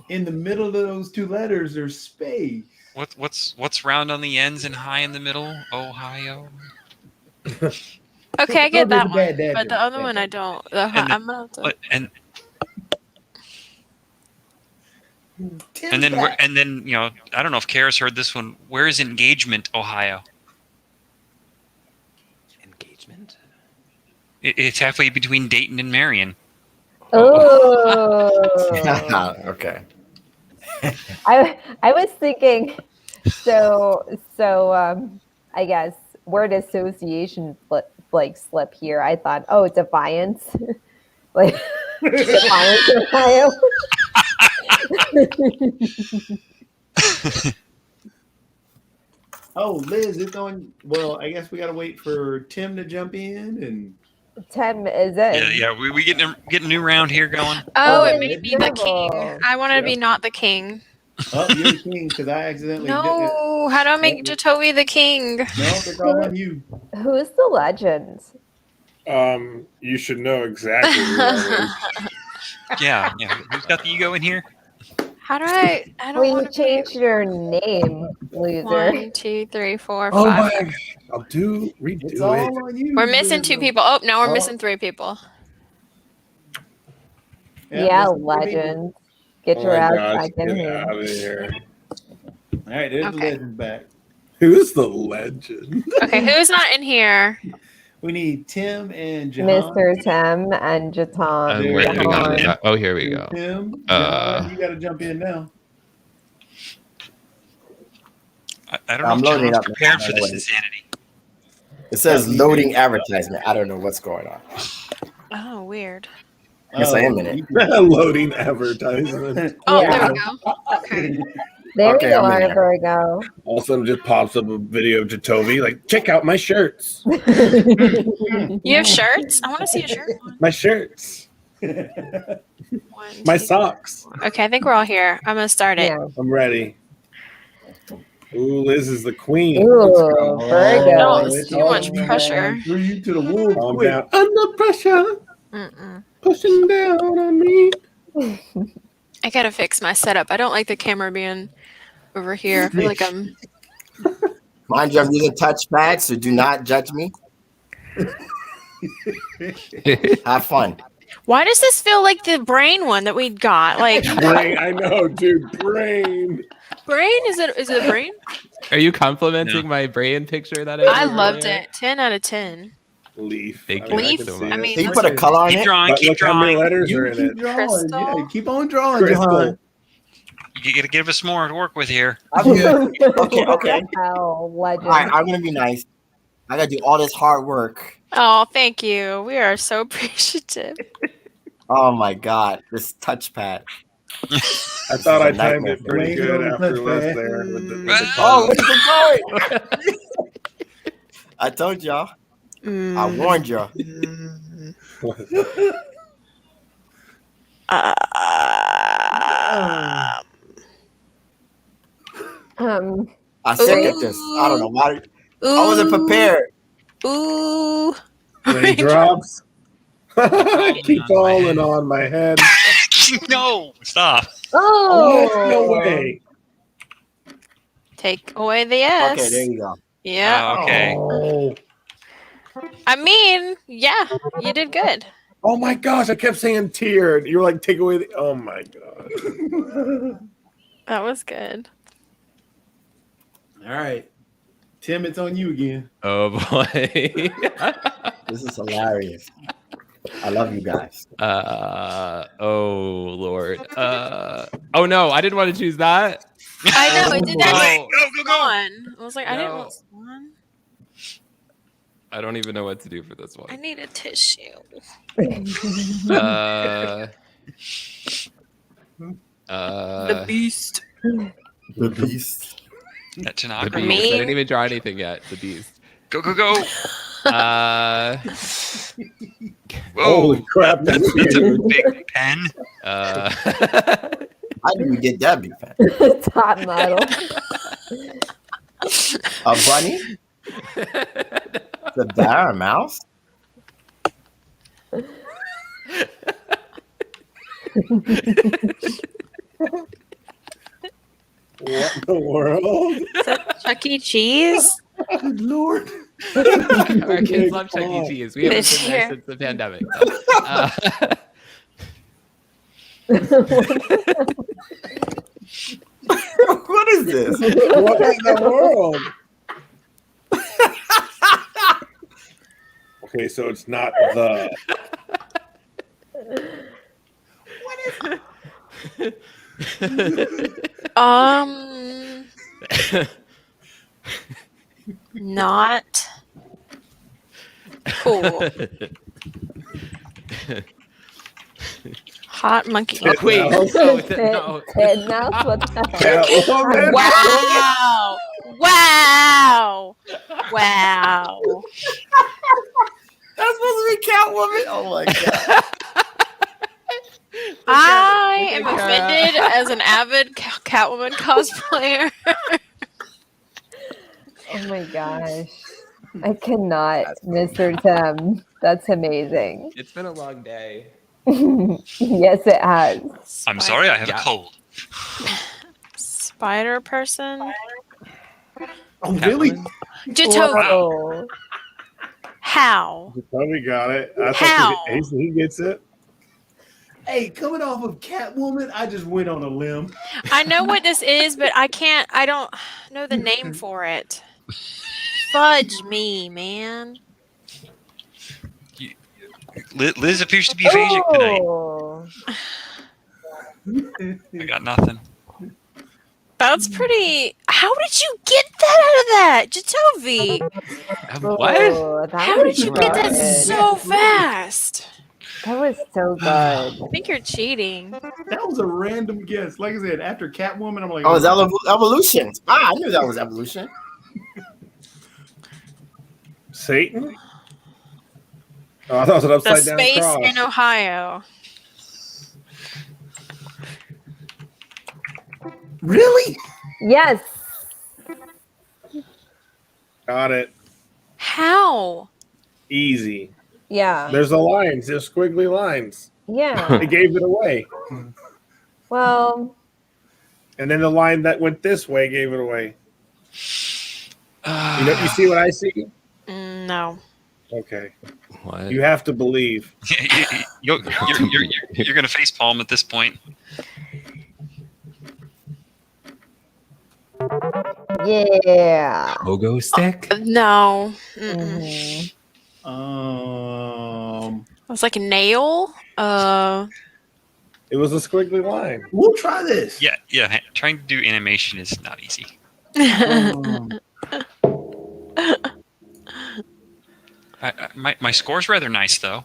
In the middle of those 2 letters, there's space. What's round on the ends and high in the middle? Ohio. Okay, I get that Those are one, bad dad but the jokes. other one I don't. I'm gonna have to. And then you know, I don't know if Kara's heard this one. Where is Engagement, Ohio? Engagement? It's halfway between Dayton and Marion. Oh. Okay. I was thinking, so I guess word association slip here. I thought, oh, Defiance, like Defiance, Ohio. Oh, Liz, it's on. Well, I guess we got to wait for Tim to jump in and. Tim is it? Yeah. We getting a new round here going. Oh, it Oh, may be the king. I want to be not the king. Oh, you're the king because I accidentally did it. No, how do I make Jatobi the king? No, it's all on you. Who's the legend? You should know exactly who that is. Yeah. Who's got the ego in here? How do I don't Well, you want to changed your name, loser. 1, 2, 3, 4, Oh 5. my God. I'll redo It's it. all on you. We're missing 2 people. Oh, now we're Oh. missing 3 people. Yeah, listen to me. legend. Get Oh your my ass gosh, back in get here. out of here. All right, there's the Okay. legend back. Who's the legend? Okay, who's not in here? We need Tim and Jahan. Mr. Tim and Jatan. I'm There working we go. on it. Oh, here we go. Tim, Uh, Jahan, you got to jump in now. I don't I'm know if loading John's up. prepared for this insanity. It says loading advertisement. I don't know what's going on. Oh, weird. Yes, I am in it. Loading advertisement. Oh, Yeah. there we go. Okay. There Okay, you I'm in are, there. Virgo. Also, just pops up a video of Jatovi, like, check out my shirts. You have shirts? I want to see a shirt. My shirts. 1, My 2, socks. Okay, I think we're all here. I'm gonna start it. Yeah. I'm ready. Ooh, Liz is the queen. Ooh, Let's go. Virgo. Don't, it's too much all pressure. Threw you to the wolves Calm quick. down. Under pressure. Mm-mm. Pushing down on me. I gotta fix my setup. I don't like the camera being over here. I feel like I'm. Mind you, I'm using touchpad, so do not judge me. Have fun. Why does this feel like the brain one that we got? Like Brain. I know, dude. Brain. brain? Is it brain? Are you complimenting my brain picture that I did loved earlier? it. 10 out of 10. Leaf. Thank I you. mean, Leaf? can see I it. mean, Can you put a color on Keep it? drawing. But Keep look how many drawing. letters are You in keep it. drawing. Crystal. Yeah, keep on drawing, Crystal. Jahan. You gotta give us more to work with here. I'm good. Okay. Hell, legend. All right, I'm gonna be nice. I gotta do all this hard work. Oh, thank you. We are so appreciative. Oh my god, this touchpad. I thought I It's a timed nightmare. it pretty Blame it good on the after touchpad. Liz there with the Oh, where's it going? I told y'all. I warned y'all. I suck at this. I don't know why. I wasn't prepared. Ooh. Raindrops. Keep falling on my head. No, stop. Oh, no way. Take away the S. Okay, there you go. Yeah. Okay. Oh. I mean, yeah, you did good. Oh my gosh, I kept saying tiered. You were like, take away the. Oh my god. That was good. All right. Tim, it's on you again. Oh boy. This is hilarious. I love you guys. Oh Lord. Oh no, I didn't want to choose that. I know it did that. No. Go. Swan. I was like, I didn't No. want swan. I don't even know what to do for this I one. need a tissue. The beast. The beast. That The Tanaka. beast. I didn't even draw anything yet. The beast. Go. Whoa. Holy crap! That's a big pen. How did we get that big fan? Top model. A bunny? The bear, a mouse? What in the world? Is that Chuck E. Cheese? Good Lord. Our kids love Chuck E. Cheese. We haven't been there since the pandemic. What is this? What in the world? Okay, so it's not the. Not cool. Hot monkey. Oh, wait. No. No. Ted Mouse? What the Yeah, heck? oh, man. Wow! Wow! That's supposed to be Catwoman? Oh my god. I am offended as an avid Catwoman cosplayer. Oh my gosh. I cannot, Mr. Tim. That's amazing. It's been a long day. Yes, it has. I'm sorry, I have a cold. Spider person. Oh, really? Jatobi. Oh. How? Probably got it. How? He gets it. Hey, coming off of Catwoman, I just went on a limb. I know what this is, but I don't know the name for it. Fudge me, man. Liz appears to be aphasia tonight. Oh. I got nothing. That's pretty. How did you get that out of that, Jatovi? What? Oh, that How was did you get that good. so fast? That was so good. I think you're cheating. That was a random guess. Like I said, after Catwoman, I'm like, Oh, it's evolution. I knew that was evolution. Satan? Oh, I thought it was an The upside down space cross. in Ohio. really? Yes. Got it. How? Easy. Yeah. There's the lines. There's squiggly lines. Yeah. They gave it away. Well, And then the line that went this way gave it away. You see what I see? No. Okay. What? You have to believe. You're gonna face palm at this point. yeah. Pogo stick? No. Mhm. It was like a nail. It was a squiggly line. We'll try this. Yeah. Trying to do animation is not easy. My score's rather nice though.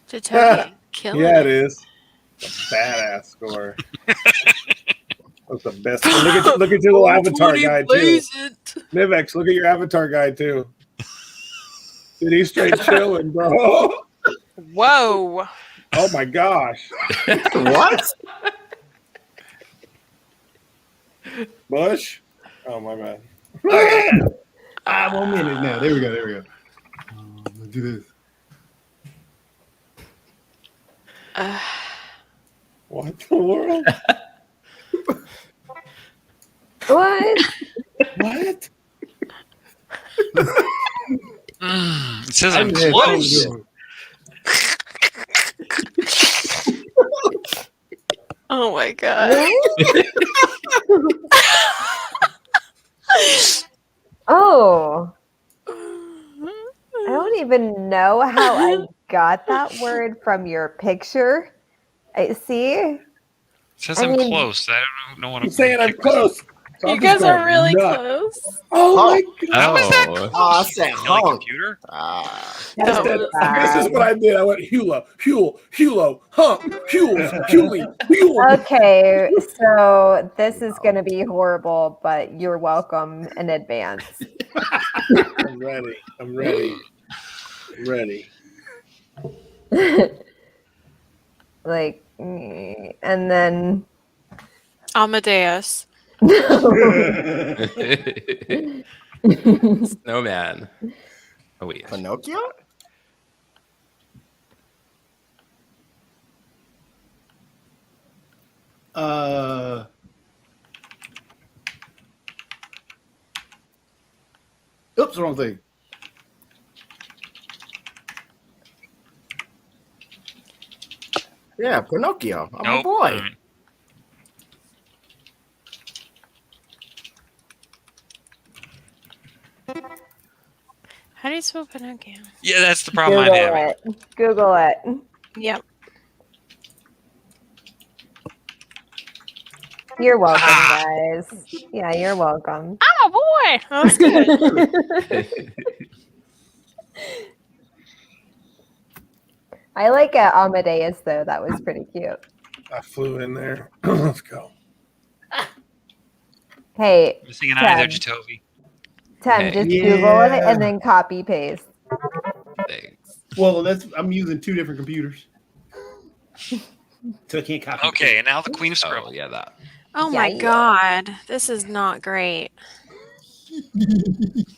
Jatobi, killing Yeah, it. it is. It's a badass score. That's the best. Look at your little avatar guide too. Nivex, look at your avatar guide too. Dude, he's straight chilling, bro. Whoa. Oh my gosh. What? Bush? Oh my bad. 1 minute now. There we go. Let's do this. What the world? What? What? It says I'm close. Oh my god. Oh. I don't even know how I got that word from your picture. I see. It says I'm close. I don't know what I'm saying. I'm close. So You guys are really close. Oh my god! How is that close? Oh, I said Like honk. computer? This is what I did. I went Hula, hump, Hule. Okay, so this is going to be horrible, but you're welcome in advance. I'm ready. I'm ready. I'm ready. Like, and then Amadeus. Snowman. Oh wait. Pinocchio? Oops, wrong thing. Yeah, Pinocchio. I'm a Nope. boy. How do you spell Pinocchio? Yeah, that's the problem I'm having. Google it. Yep. You're welcome, guys. Yeah, you're welcome. I'm a boy. That's good. I like Amadeus, though. That was pretty cute. I flew in there. Let's go. Hey, Missing an eye there, Tim. Jacoby. Tim, just Google it and then copy paste. Thanks. Well, I'm using two different computers, so I can't copy. Okay, and now the Queen of Scribble. Oh yeah, that. Oh my god, this is not great.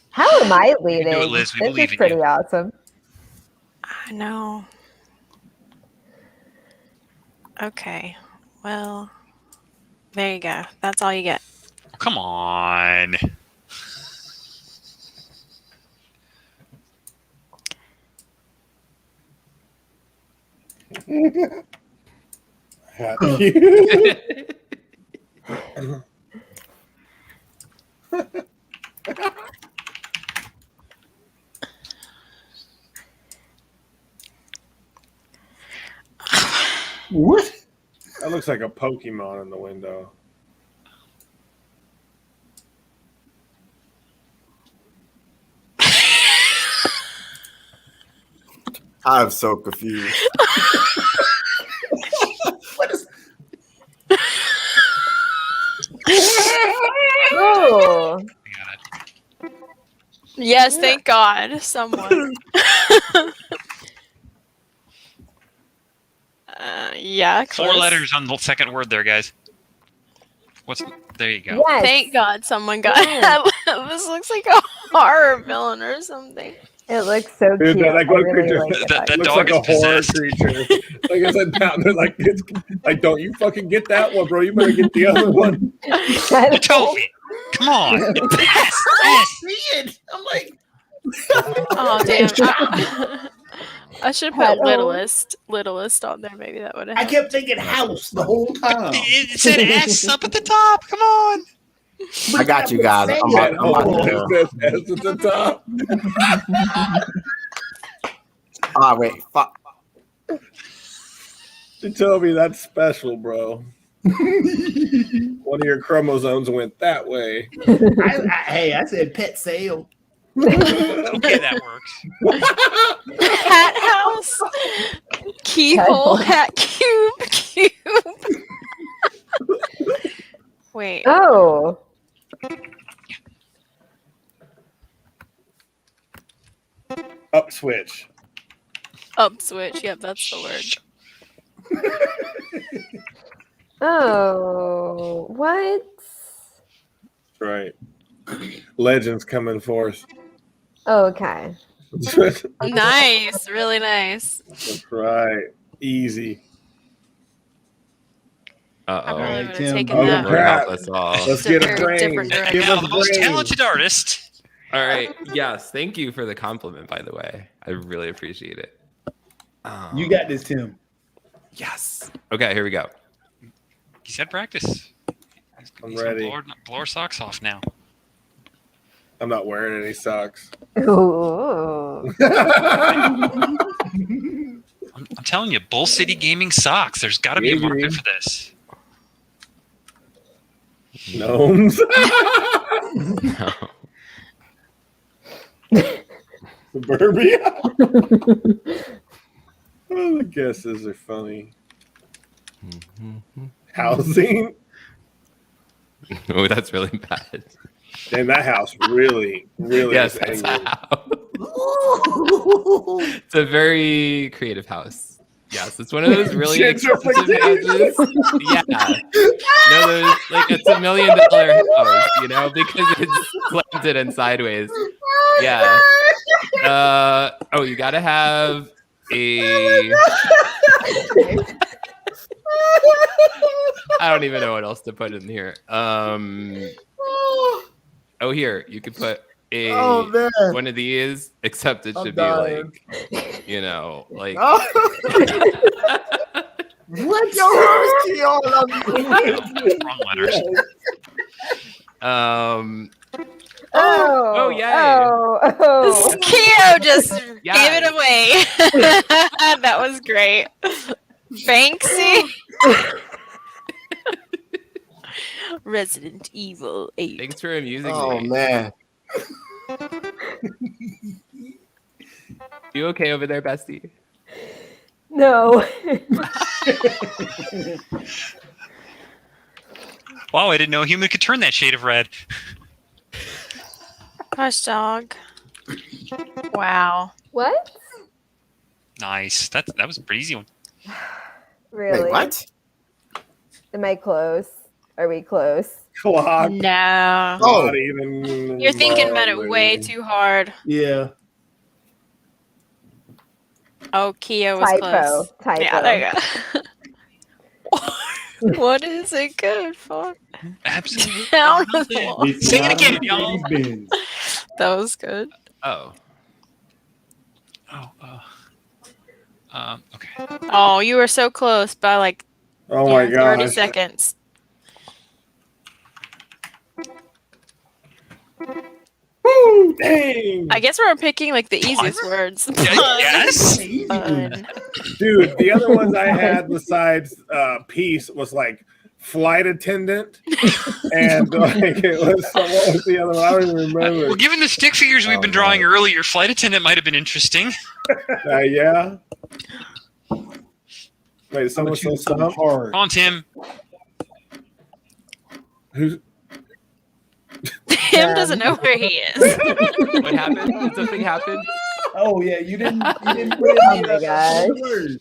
How am I You leading? can do it, Liz. We This believe is in pretty you. awesome. I know. Okay, well, there you go. That's all you get. Come on. What? That looks like a Pokemon in the window. I'm so confused. What is? Oh, Yes, thank God, someone. Yeah, Four close. letters on the second word there, guys. There you go. yes. Thank God someone got Yes. This looks like a horror villain or something. It looks so Dude, cute. that, like, I one really creature- like it. That looks dog like a is horror possessed. creature. Like I said, down there, like it's like, don't you fucking get that one, bro? You better get the other one. Jacoby, come on. Yes, yes. See it? I'm like, Oh damn! I should put Hello. littlest on there. Maybe that would have. I kept thinking house the whole time. It said S up at the top. Come on. I got you guys. I'm out there. It says S at the top. Ah, wait. Fuck. You told me that's special, bro. One of your chromosomes went that way. Hey, I said pet sale. Okay, that works. Hat house, keyhole, hat cube. Wait. Oh, Up switch. Up switch. Yep, that's the word. oh, what? Right. Legends coming forth. Okay. That's Nice, really nice. right. Easy. I Uh probably Alright, would have Tim. taken Oh, that. crap. help us all. Let's get a Very brain. different direction. Give Now, us the most brains. talented artist. All right. Yes. Thank you for the compliment. By the way, I really appreciate it. You got this, Tim. Yes. Okay. Here we go. He said practice. I'm He's gonna ready. blow our socks off now. I'm not wearing any socks. Ooh. I'm telling you, Bull City Gaming sucks. There's got to be a market for this. Gnomes. No. Suburbia. Oh, the guesses are funny. Housing. Oh, that's really bad. Damn, that house really Yes, is that's angry. a house. It's a very creative house. Yes, it's one of those really expensive houses. Yeah. No, those like it's $1 million house, you know, because it's slanted and sideways. Yeah. Oh, you gotta have a I don't even know what else to put in here. Oh, here you could put a one of these, except it should be like, you know, like. What your Wrong letters. Oh, yay! Keo just gave it away. That was great. Banksy. Resident Evil 8. Thanks for amusing me. Oh man. You okay over there, bestie? No. Wow, I didn't know a human could turn that shade of red. Gosh, dog. Wow. What? Nice. That was a pretty easy one. Really? Wait, what? Am I close? Are we close? Clock. No. Oh. Not even. You're thinking about it remotely. way too hard. Yeah. Oh, Keo was close. Typo. Yeah, there you go. What is it good for? Absolutely. Down the wall. Sing it again, y'all. That was good. Oh. Okay. Oh, you were so close by like Oh my 30 gosh. seconds. Woo, dang. I guess we're picking like the easiest words. Yes. Fun. Dude, the other ones I had besides peace was like flight attendant, and like it was what was the other one? I don't even remember. Well, given the stick figures we've been drawing earlier, flight attendant might have been interesting. Yeah. Wait, someone so stumped? hard. Come on, Tim. Who's Tim doesn't know where he is. What happened? Did something happen? Oh yeah, you didn't put Oh my gosh. word.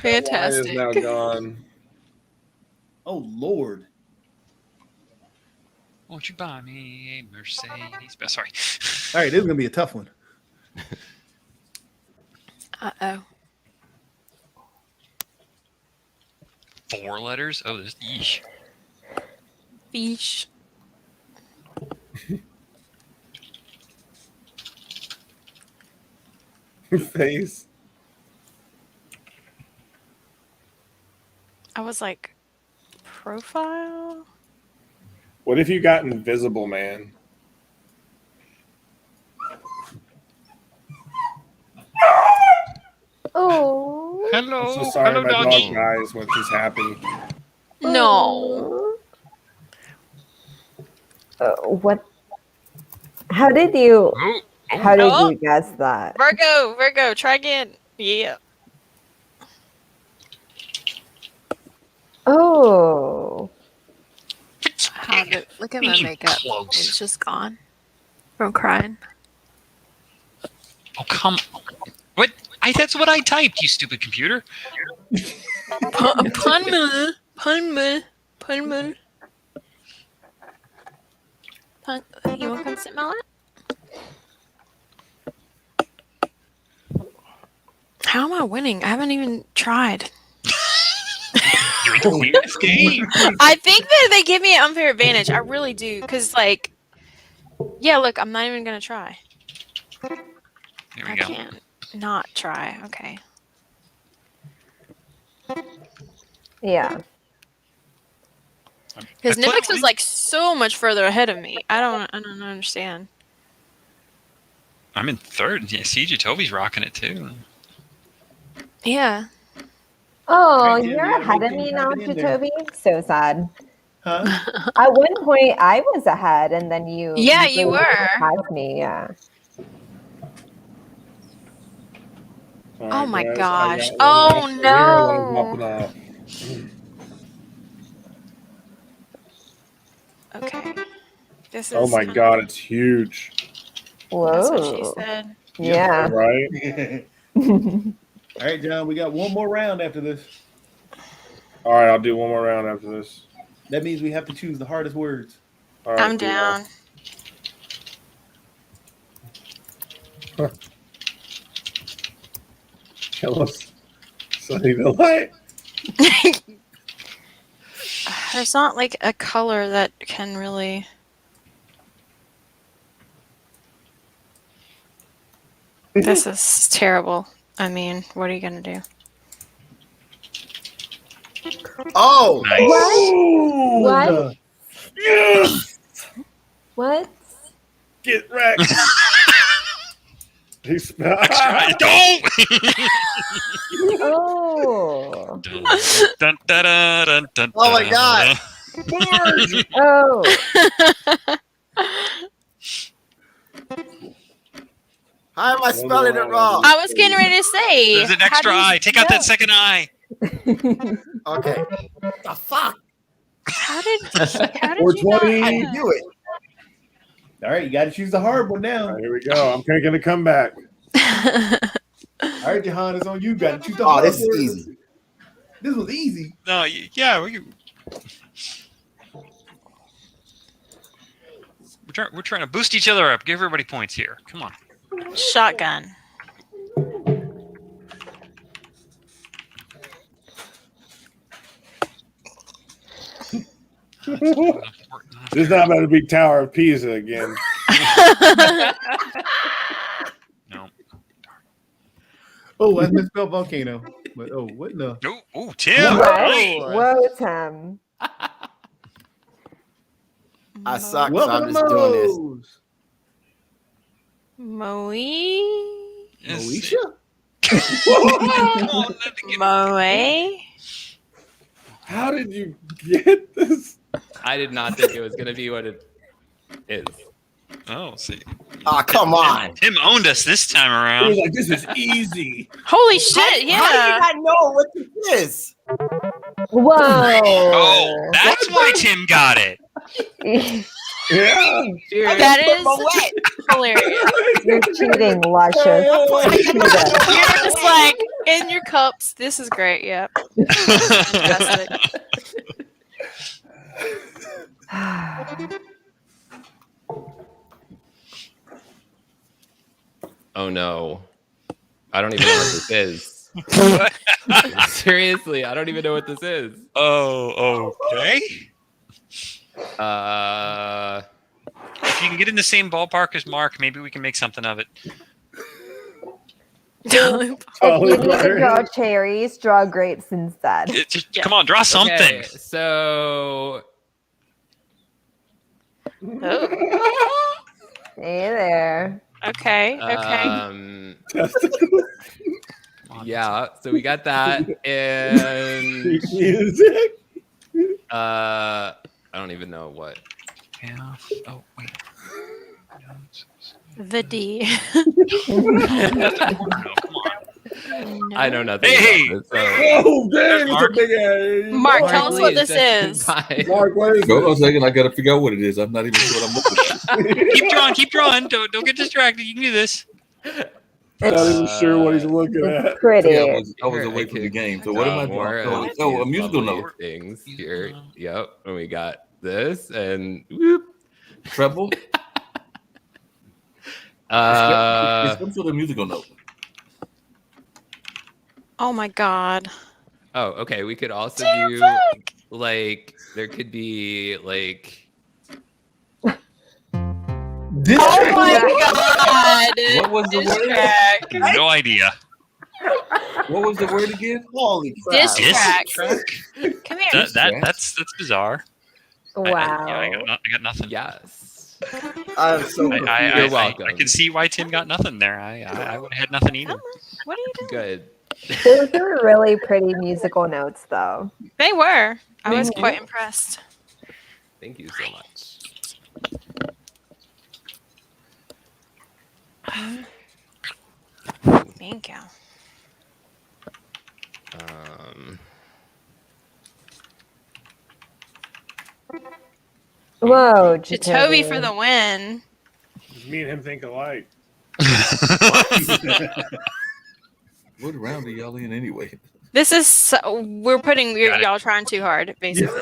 Fantastic. is now gone. Oh Lord. Won't you buy me a Mercedes? Sorry. All right, this is gonna be a tough one. Uh-oh. 4 letters? Oh, there's yeesh. Fish. Face. I was like, profile? What if you got Invisible Man? Oh. Hello. I'm so sorry Hello, my doggy. dog dies when she's happy. No. What? How did you? Oh, How did Oh. you guess that? Virgo, try again. Yeah. Oh. Look at my makeup. Close. It's just gone from crying. oh, come on. What? That's what I typed, you stupid computer. Punmu. You want to come sit my lap? How am I winning? I haven't even tried. You're in the weirdest game. I think that they give me an unfair advantage. I really do. Because, like, yeah, look, I'm not even going to try. There we I go. can't not try. Okay. Yeah. Because I put- Nifix was, like, so much further ahead of me. I don't understand. I'm in 3rd. Yeah, CJ Toby's rocking it too. Yeah. Oh, Right, Tim, you're you gotta ahead make of sure me you now, type it in there. Jacoby. So sad. Huh? At one point, I was ahead, and then you. Yeah, you were. Past me, yeah. All Oh right, my guys, I gosh. got one Oh last one here, and then I'm no. hopping off. Okay. This is. Oh my god, it's huge. Whoa. That's what she said. Yeah. Right? All right, John, we got one more round after this. All right, I'll do one more round after this. That means we have to choose the hardest words. All right, I'm down. Kill us. Sunny delight. There's not like a color that can really. This is terrible. I mean, what are you gonna do? Oh, What? Yes! What? Get wrecked. He smelled. Don't. Oh. Dun, dun, dun, dun, dun, Oh my dun, God. dun. Oh. how am I spelling it wrong? I was getting ready to say. There's an how extra do you eye. Take out that spell- second eye. Okay. The fuck? How did you 420. How do you do it? All right, you got to choose the hard one All now. right, here we go. I'm taking a comeback. All right, Jahan, it's on you. Got to choose the Oh, hard this is words. easy. This was easy. No, yeah, we're trying to boost each other up. Give everybody points here. Come on. Shotgun. This is not about to be Tower of Pisa again. No. Oh, I misspelled volcano. But oh, what the? No. Oh, Tim. What? Whoa, Tim. I suck, so Welcome I'm to just doing this. Moe's. Moe. Yes. Moesha? Moe. How did you get this? I did not think it was going to be what it is. Oh, see. Oh, come on. Tim owned us this time He was around. like, this is easy. Holy shit! How do Yeah. you not know what this is? Whoa. Oh, that's why Tim got it. Yeah. Cheers. That is hilarious. You're cheating, Luscious. You cheated. You're just like in your cups. This is great. Yep. Fantastic. Oh no. I don't even know what this is. Seriously, I don't even know what this is. Oh, okay. If you can get in the same ballpark as Mark, maybe we can make something of it. If you need to draw cherries, draw grapes instead. Come on, draw something. Okay, so Hey there. Okay. Yeah, so we got that, and music. I don't even know what. Yeah. Oh wait. The D. I know nothing. Hey! About this, so. Oh, dang, it's a big A. Mark, tell us what please, this is. Mark, what is Hold on a this? second. I got to figure out what it is. I'm not even sure what I'm looking at. Keep drawing. Don't get distracted. You can do this. I'm not even sure what he's looking at. Pretty. Yeah, I was away from the game. So what am I More doing? of Oh, a these musical lovely note. things here. Yep, and we got this, and whoop. Treble? It's some sort of musical note. Oh my god. Oh, okay. We could also do like there could be like. Oh my god. What was the word? Track. No idea. What was the word again? Holy crap. This track. Come here. That's bizarre. Wow. I got nothing. Yes. I'm so You're welcome. I can see why Tim got nothing there. I would have had nothing either. What are you doing? Good. Those were really pretty musical notes, though. They were. I was Thank you. quite impressed. Thank you so much. Thank you. Whoa, Jacoby for the win. Me and him think alike. What round are y'all in anyway? This is we're putting y'all trying too hard, basically.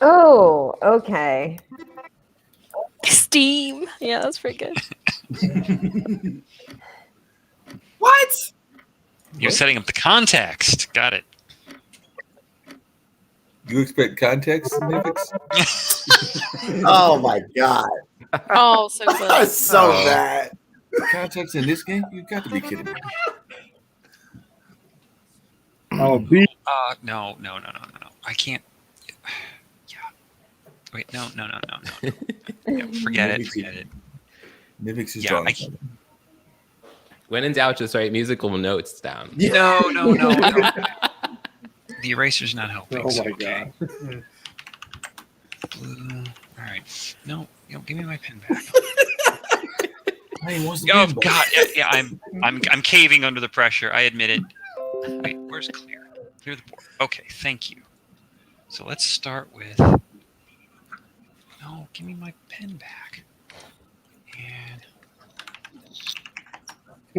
Oh, okay. Steam. Yeah, that's pretty good. What? You're setting up the context. Got it. You expect context, Nivix? Oh my god. Oh, so good. That's so bad. Context in this game? You got to be kidding me. Oh, B. No. I can't. Yeah. Wait, no. Yeah, forget it. Nivix is Yeah, drawing. When in doubt, just write musical notes down. No. The eraser's not helping. Oh so, my okay. god. Blue. All right. No, give me my pen back. Hey, what's the Oh pinball? God, yeah, I'm caving under the pressure. I admit it. Wait, where's clear? Clear the board. Okay, thank you. So let's start with. No, give me my pen back. And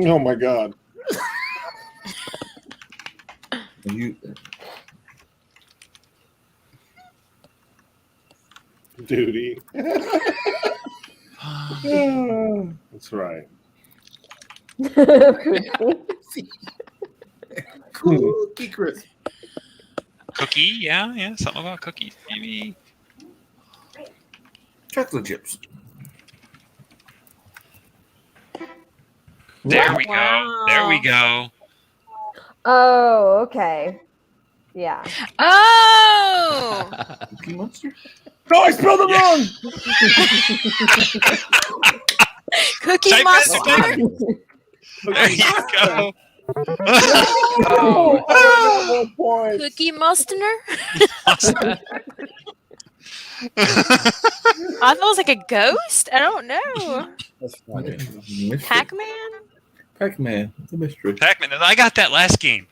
Oh my god. You, Duty. That's right. Cookie crisp. cookie, yeah, something about cookies, maybe. chocolate chips. There we go. There we go. Oh, okay. Yeah. Oh! Cookie Monster? Oh, I spelled it wrong! Cookie Type Monster? There you go. Oh, 1 point. Cookie Mustener? I thought it was like a ghost? I don't know. That's funny. Pac-Man? Pac-Man, the mystery. Pac-Man, I got that last game.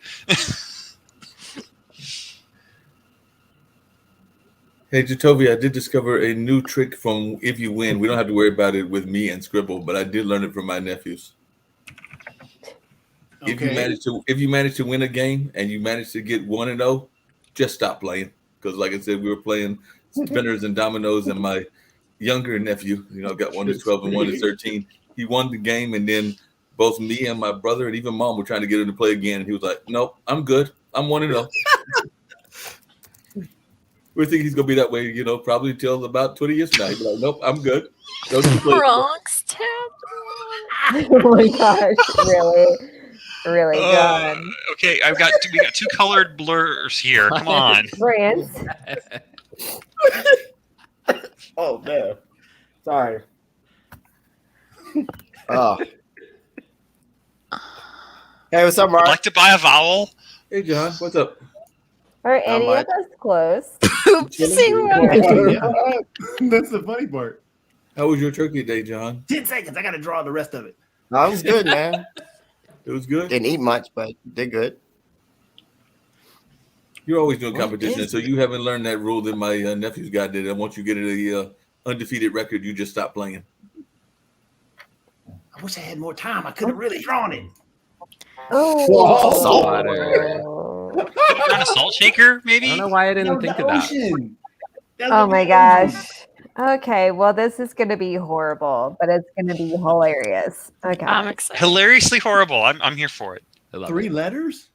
Hey, Jatovia, I did discover a new trick from If You Win. We don't have to worry about it with me and Scribble, but I did learn it from my nephews. Okay. If you manage to win a game and you manage to get 1-0, just stop playing. Because like I said, we were playing spinners and dominoes, and my younger nephew, got one that's 12 and one that's 13. He won the game, and then both me and my brother and even mom were trying to get him to play again, and he was like, "Nope, I'm good. I'm 1-0." We think he's gonna be that way, probably till about 20 years from now. He'll be like, "Nope, I'm good." Bronx Tap. Oh my gosh, really good. Okay, we got two colored blurs here. Come on. France. Oh man. Sorry. Oh. Hey, what's up, Would Mark? like to buy a vowel? Hey, John, what's up? Are any of us close? Oopsie. That's the funny part. How was your turkey day, John? 10 seconds. I got to draw the rest of it. No, it was good, man. It was good. Didn't eat much, but did good. You're always doing competition, so you haven't learned that rule that my nephew's got. That once you get a undefeated record, you just stop playing. I wish I had more time. I could have really drawn it. Oh, Salt water. On a salt shaker, maybe? I don't know why I didn't think of that. Ocean. Oh my gosh. Okay, well, this is going to be horrible, but it's going to be hilarious. Okay. I'm excited. Hilariously horrible. I'm here for it. I love 3 it. letters?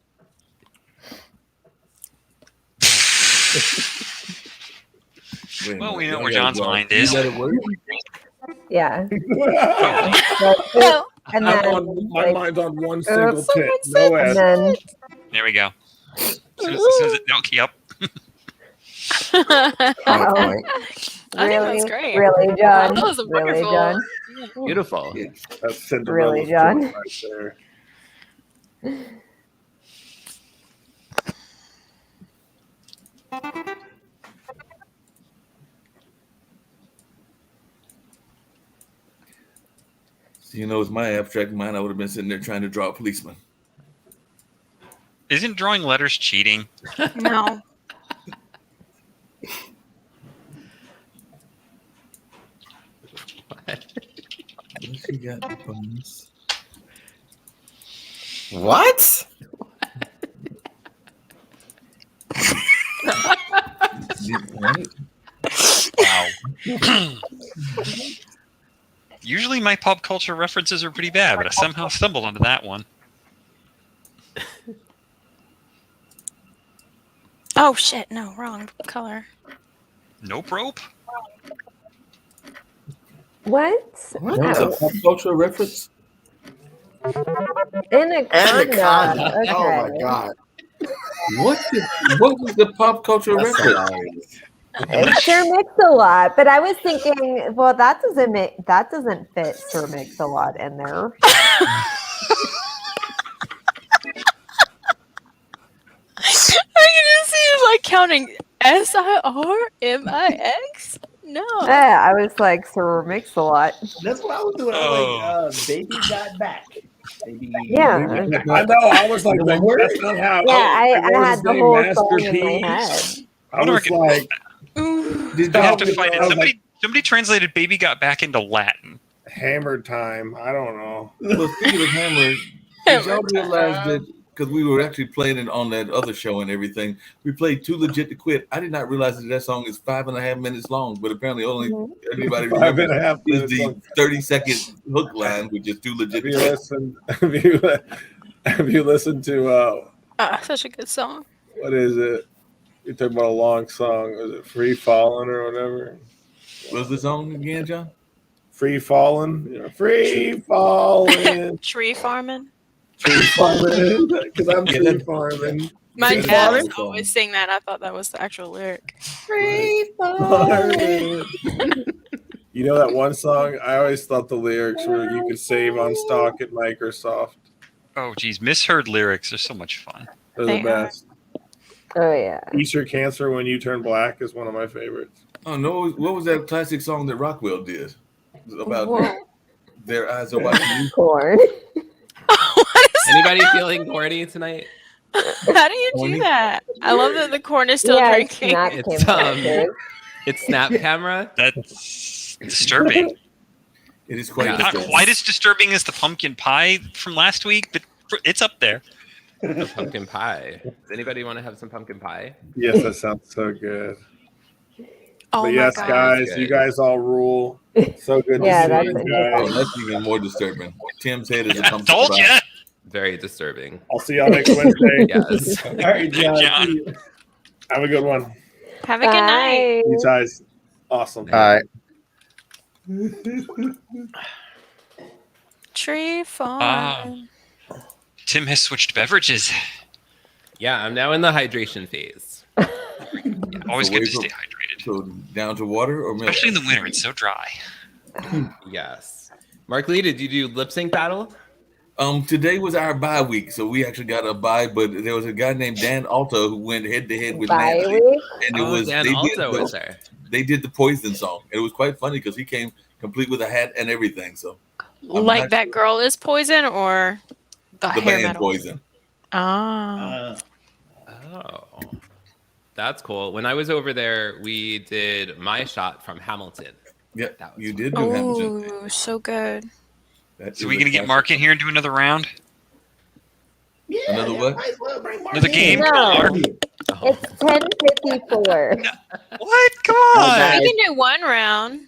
Well, we know where John's mind is. Yeah. Oh, And I'm then, on, my like, mind's on one single oops, tip. No and S. then There we go. As soon as it, okay, yep. On oh, point. I think that's great. Really, John? That was a Really, wonderful. John? Beautiful. That's Cinderella's Really, John? joint right there. So, you know, it's my abstract mind. I would have been sitting there trying to draw a policeman. Isn't drawing letters cheating? No. You got Bloons. What? Wow. Usually my pop culture references are pretty bad, but I somehow stumbled onto that one. Oh shit! No, wrong color. Nope rope. What? That's a pop culture reference. Anaconda. Okay. Oh my god. What was the pop culture That's reference? hilarious. It's Sir Mix-a-Lot, but I was thinking, well, that doesn't fit Sir Mix-a-Lot in there. I can just see you like counting SIRMIX. No. Yeah, I was like Sir Mix-a-Lot. That's what I was doing. I was like, baby got back. Baby. Yeah. I know. I was like, that's not how. Yeah, I wrote had his the name, whole song in my Masterpiece. head. I was like, You have to find it. Somebody translated "baby got back" into Latin. Hammer time. I don't know. Well, speaking of hammer, did y'all realize that because we were actually playing it on that other show and everything, we played "Too Legit to Quit." I did not realize that song is 5.5 minutes long, but apparently only everybody remembers 5.5 is minutes the long. 30-second hook line, which is "Too Legit Have to you Quit." have you listened to Such a good song. what is it? You're talking about a long song. Was it Free Fallin' or whatever? What's the song again, John? Free Fallin'? Free Fallin'. Tree farming. Tree farming. Because I'm tree farming. My Tree dad farming. would always sing that. I thought that was the actual lyric. Free Farming. You know that one song? I always thought the lyrics were you could save on stock at Microsoft. Oh, geez, misheard lyrics are so much fun. They're They the are. best. Oh yeah. Easter Cancer When You Turn Black is one of my favorites. Oh no! What was that classic song that Rockwell did about Whoa. their eyes are watching you? Corn. Anybody feeling horny tonight? How do you do that? I love that the corn is still Yeah, drinking. snack It's it's snap camera. That's disturbing. It is quite Yeah. Not disturbing. quite as disturbing as the pumpkin pie from last week, but it's up there. The pumpkin pie. Does anybody want to have some pumpkin pie? Yes, that sounds so good. Oh But my yes, god. guys, Good. you guys all rule. So good to Yeah, see that's you it. Oh, guys. that's even more disturbing. Tim's head is a I pumpkin told pie. you. Very disturbing. I'll see y'all next Wednesday. Yes. All right, John. John. See you. Have a good one. Have a good night. You guys, awesome. All right. Tree farm. Tim has switched beverages. Yeah, I'm now in the hydration phase. Always So good wait to for- stay hydrated. So down to water or milk? Especially in the winter, it's so dry. Yes. Mark Lee, did you do lip sync battle? Today was our bye week, so we actually got a bye. But there was a guy named Dan Alto who went head to head with Bye Nancy, week? and it Oh, was Dan Alto was there. They did the Poison song, and it was quite funny because he came complete with a hat and everything. So Like not that sure. girl is poison or the, the hair band metal? Poison. Ah. Oh. That's cool. When I was over there, we did My Shot from Hamilton. Yeah, That was you fun. did do Hamilton. Oh, so good. That So is we a gonna get classic. Mark in here and do another round? Yeah, Another what? might as well bring Mark Another in. game? No. Mark? Oh. It's 10:54. What? Come on. Okay. We can do one round.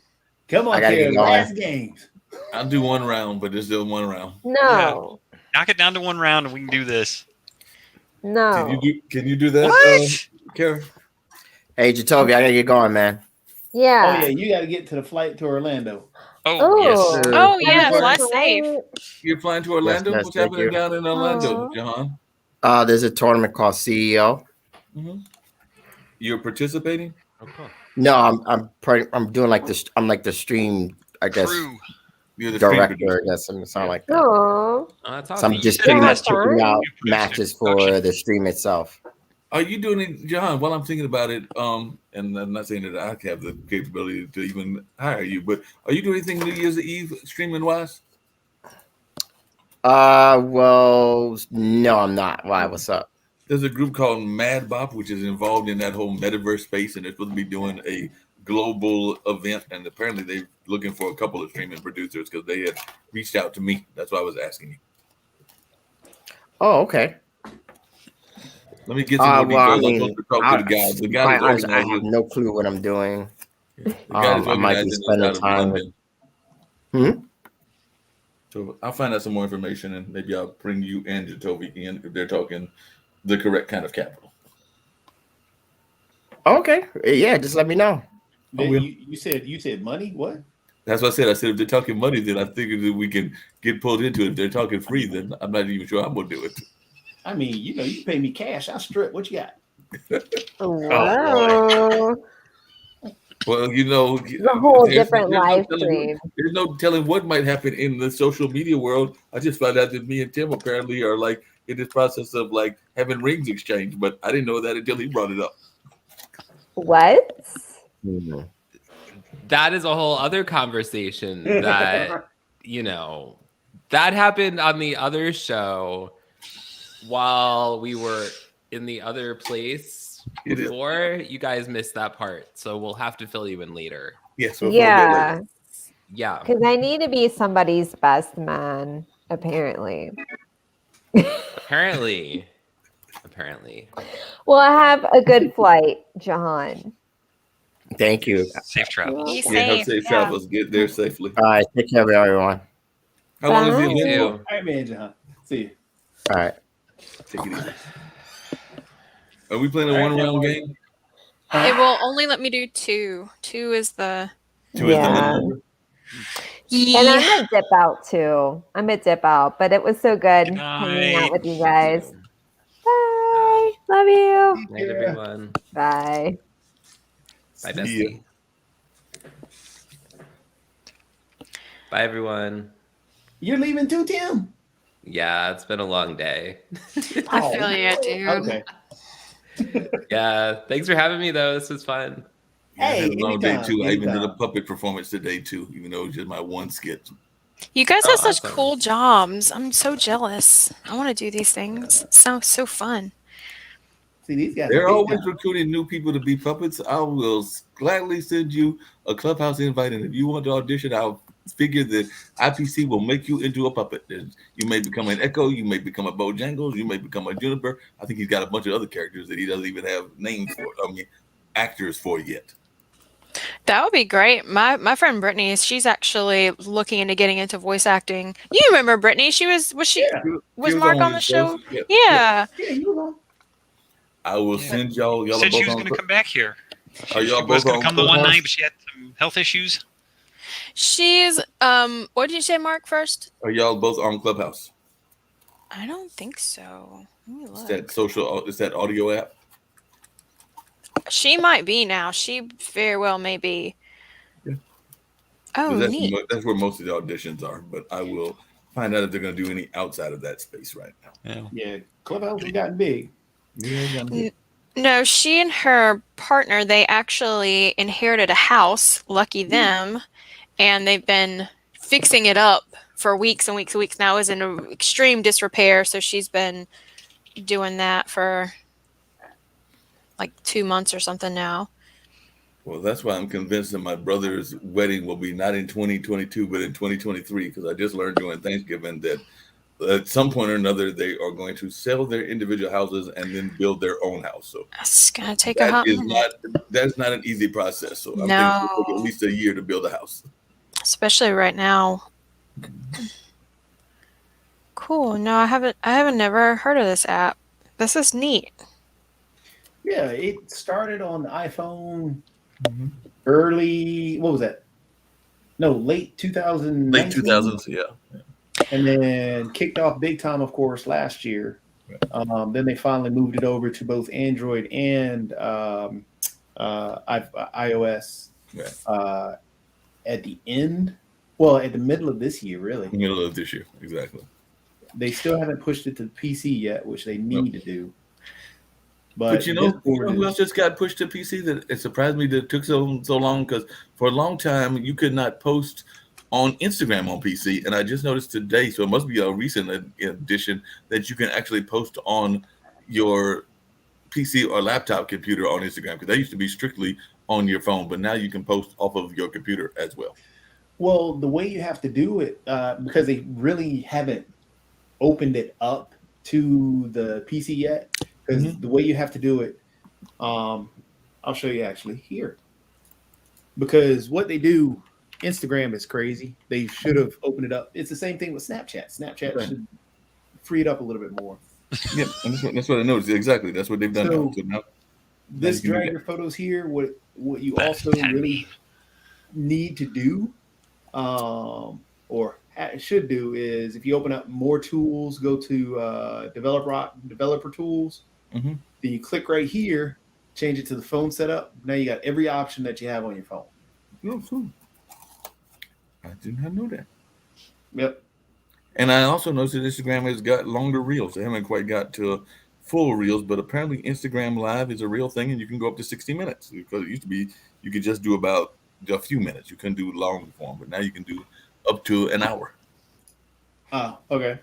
Come on, I gotta get Karen. going. Last games. I'll do one round, but there's still one round. No. Knock it down to one round and we can do this. No. Can you do that, What? Karen? Hey, Jacoby, I gotta get going, man. Oh yeah, Yeah. you got to get to the flight to Orlando. Oh, yes. Oh yeah, Everybody- fly safe. You're flying to Orlando? yes, What's thank happening you. down in Orlando, Aw. Jahan? There's a tournament called CEO. You're participating? Oh, cool. No, I'm doing like this. I'm like the stream, I guess, Crew. You're the stream director. producer. I guess something like that. Oh, that's So awesome. I'm just said pretty you much had to- picking out you produced it. matches for Production. the stream itself. Are you doing it, John? While I'm thinking about it, and I'm not saying that I have the capability to even hire you, but are you doing anything New Year's Eve streaming wise? Well, no, I'm not. Why? What's up? There's a group called Mad Bop, which is involved in that whole metaverse space, and they're supposed to be doing a global event. And apparently, they're looking for a couple of streaming producers because they had reached out to me. That's why I was asking you. Oh, okay. Let me get some more Well, I details. I'm mean, supposed to talk to the guy. The guy is I organizing. have no clue what I'm doing. The guy is I might be organizing spending out of time London. with. So I'll find out some more information, and maybe I'll bring you and Jacoby in if they're talking the correct kind of capital. Okay. Yeah, just let me know. You said money? What? That's what I said. I said if they're talking money, then I figured that we can get pulled into it. If they're talking free, then I'm not even sure I'm gonna do it. I mean, you pay me cash, I'll strip. What you got? wow. Well, It's a whole different live stream. There's no telling what might happen in the social media world. I just found out that me and Tim apparently are like in this process of like having rings exchanged, but I didn't know that until he brought it up. What? That is a whole other conversation that, that happened on the other show while we were in the other place before. You guys missed that part. So we'll have to fill you in later. Yes. Yeah. Yeah. Because I need to be somebody's best man, apparently. Apparently. Well, have a good flight, John. Thank you. Safe travels. Be Yeah, safe. have safe travels. Get there safely. All right. Take care of everyone. How long is Bye. the event for? All right, man, John. See you. All right. Take it easy. Are we playing a one-round game? It will only let me do 2. 2 is the. Two is the Yeah. minimum. And I'm gonna dip out too. I'm gonna dip out, but it was so good hanging out with you guys. Bye. Love you. Night, everyone. Bye. Bye, Bestie. Bye, everyone. You're leaving too, Tim? Yeah, it's been a long day. I feel you, dude. Okay. Yeah, thanks for having me, though. This was fun. Hey, I had a long day anytime, too. I even did a anytime. puppet performance today too, even though it was just my one skit. You guys have such awesome. cool jobs. I'm so jealous. I want to do these things. It sounds so fun. See, these guys. They're are big always time. recruiting new people to be puppets. I will gladly send you a Clubhouse invite, and if you want to audition, I'll figure that IPC will make you into a puppet. You may become an Echo, you may become a Bojangles, you may become a Juniper. I think he's got a bunch of other characters that he doesn't even have names for. Actors for yet. That would be great. My friend Brittany, she's actually looking into getting into voice acting. You remember Brittany? Was Mark on the show? Yeah. Yeah. Yeah, you know. I will send y'all. Y'all are Said she both was on. going to come back here. Are She y'all was both going on to come the one Clubhouse? night, but she had some health issues. She's what did you say, Mark, first? Are y'all both on Clubhouse? I don't think so. Let me It's look. that social. It's that audio app. She might be now. She very well may be. Yeah. Oh, That's, neat. that's where most of the auditions are. But I will find out if they're going to do any outside of that space right now. Yeah, Clubhouse has gotten big. Yeah, No, she and her partner, they actually inherited a house, lucky them, and they've been fixing it up for weeks and weeks and weeks now. It was in extreme disrepair, so she's been doing that for like 2 months or something now. Well, that's why I'm convinced that my brother's wedding will be not in 2022, but in 2023, because I just learned during Thanksgiving that at some point or another, they are going to sell their individual houses and then build their own house. So It's gonna take a hot minute, that's not an easy process. So I'm thinking No. it'll take at least a year to build a house. especially right now. Cool. No, I haven't never heard of this app. This is neat. Yeah, it started on the iPhone early. What was that? No, late 2000. Late 2000s, yeah. And then kicked off big time, of course, last year. Then they finally moved it over to both Android and iOS Right. at the end. Well, at the middle of this year, really. Middle of this year, exactly. They still haven't pushed it to the PC yet, which they need to do. But you know Discord who is- else just got pushed to PC? That it surprised me that it took so long, because for a long time you could not post on Instagram on PC, and I just noticed today, so it must be a recent addition, that you can actually post on your PC or laptop computer on Instagram, because that used to be strictly on your phone, but now you can post off of your computer as well. Well, the way you have to do it, because they really haven't opened it up to the PC yet, because the way you have to do it, I'll show you actually here. Because what they do, Instagram is crazy. They should have opened it up. It's the same thing with Snapchat. Snapchat should free it up a little bit more. Yeah, and that's what I noticed. Exactly, that's what they've done. So, now. So now this you can do drag that. your photos here. What you also really need to do, or should do, is if you open up more tools, go to developer tools. Mhm. Then you click right here, change it to the phone setup. Now you got every option that you have on your phone. Oh, cool. I did not know that. Yep. And I also noticed that Instagram has got longer reels. They haven't quite got to full reels, but apparently Instagram Live is a real thing, and you can go up to 60 minutes. Because it used to be you could just do about a few minutes. You couldn't do long form, but now you can do up to an hour. Oh, okay.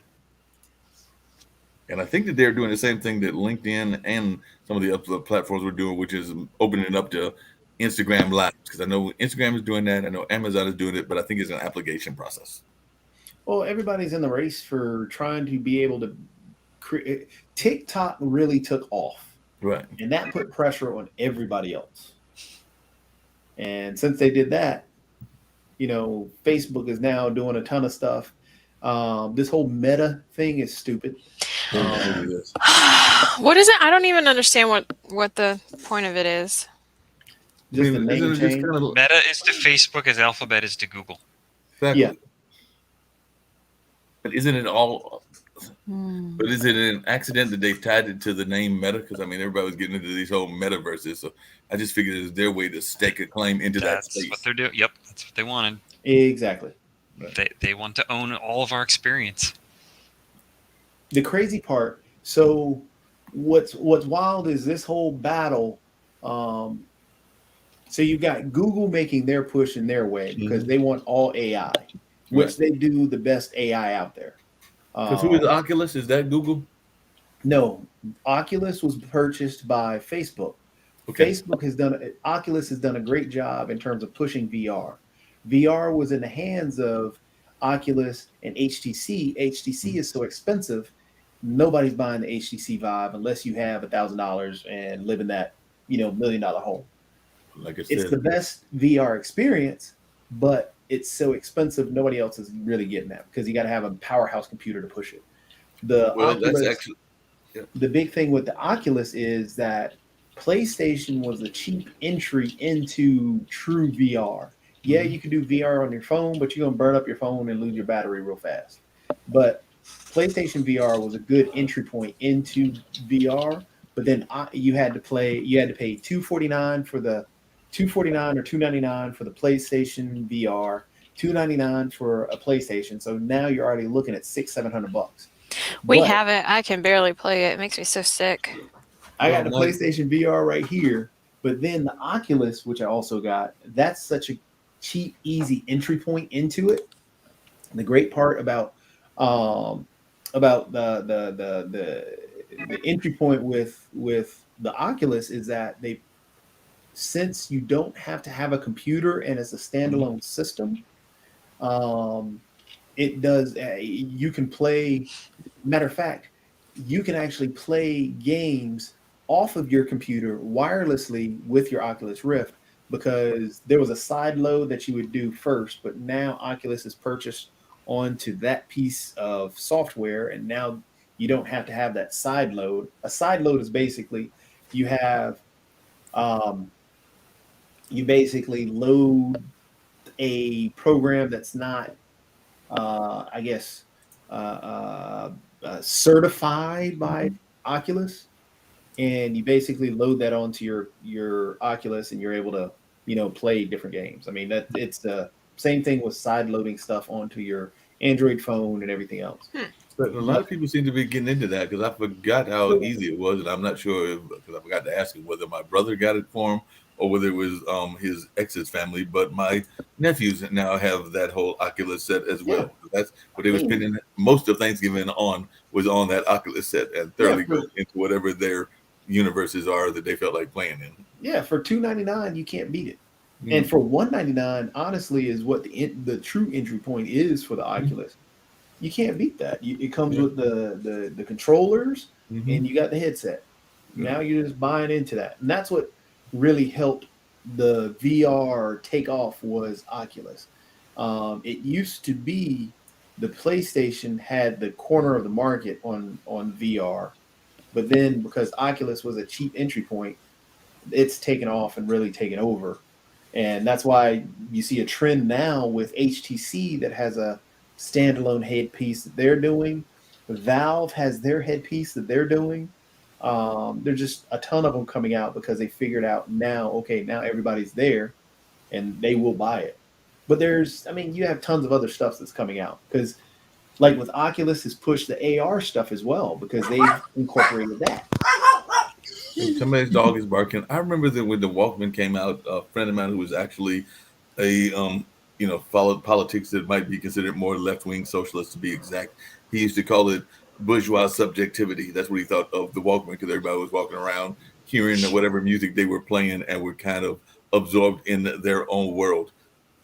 And I think that they're doing the same thing that LinkedIn and some of the other platforms were doing, which is opening it up to Instagram Live. Because I know Instagram is doing that. I know Amazon is doing it, but I think it's an application process. Well, everybody's in the race for trying to be able to create. TikTok really took off, Right. and that put pressure on everybody else. And since they did that, Facebook is now doing a ton of stuff. This whole Meta thing is stupid. What is it? I don't even understand what the point of it is. Just the name change. Meta is to Facebook as Alphabet is to Google. Exactly. Yeah. But isn't it all? But is it an accident that they've tied it to the name Meta? Because I mean, everybody was getting into these whole metaverses, so I just figured it was their way to stake a claim into that space. That's what they're doing. Yep, that's what they wanted. Exactly. They want to own all of our experience. The crazy part. So, what's wild is this whole battle. So you've got Google making their push in their way because they want all AI, which they do the best AI out there. Because who is Oculus? Is that Google? No, Oculus was purchased by Facebook. Okay. Oculus has done a great job in terms of pushing VR. VR was in the hands of Oculus and HTC. HTC is so expensive, nobody's buying the HTC Vive unless you have $1,000 and live in that $1 million home. Like I said, It's the best VR experience, but it's so expensive, nobody else is really getting that because you got to have a powerhouse computer to push it. The big thing with the Oculus is that PlayStation was a cheap entry into true VR. Yeah, you can do VR on your phone, but you're gonna burn up your phone and lose your battery real fast. But PlayStation VR was a good entry point into VR. But then you had to pay $249 for the $249 or $299 for the PlayStation VR, $299 for a PlayStation. So now you're already looking at $600-700. We have it. I can barely play it. It makes me so sick. I got the PlayStation VR right here, but then the Oculus, which I also got, that's such a cheap, easy entry point into it. And the great part about the entry point with the Oculus is that since you don't have to have a computer and it's a standalone system, it does. You can play. Matter of fact, you can actually play games off of your computer wirelessly with your Oculus Rift because there was a side load that you would do first, but now Oculus is purchased onto that piece of software, and now you don't have to have that side load. A side load is basically you have you basically load a program that's not certified by Oculus, and you basically load that onto your Oculus, and you're able to play different games. I mean, that it's the same thing with side loading stuff onto your Android phone and everything else. But a lot of people seem to be getting into that because I forgot how So- easy it was, and I'm not sure because I forgot to ask him whether my brother got it for him or whether it was his ex's family. But my nephews now have that whole Oculus set as well. That's what they were spending most of Thanksgiving on, was on that Oculus set and thoroughly go into whatever their universes are that they felt like playing in. Yeah, for $299 you can't beat it. And for $199, honestly, is what the true entry point is for the Oculus. You can't beat that. It comes with the controllers, and you got the headset. Now you're just buying into that, and that's what really helped the VR take off was Oculus. It used to be the PlayStation had the corner of the market on VR, but then because Oculus was a cheap entry point, it's taken off and really taken over. And that's why you see a trend now with HTC that has a standalone headpiece that they're doing. Valve has their headpiece that they're doing. There's just a ton of them coming out because they figured out now everybody's there and they will buy it. But you have tons of other stuff that's coming out because, like with Oculus, has pushed the AR stuff as well because they've incorporated that. Somebody's dog is barking. I remember that when the Walkman came out, a friend of mine who was actually a followed politics that might be considered more left-wing socialist to be exact. He used to call it bourgeois subjectivity. That's what he thought of the Walkman, because everybody was walking around hearing whatever music they were playing and were kind of absorbed in their own world.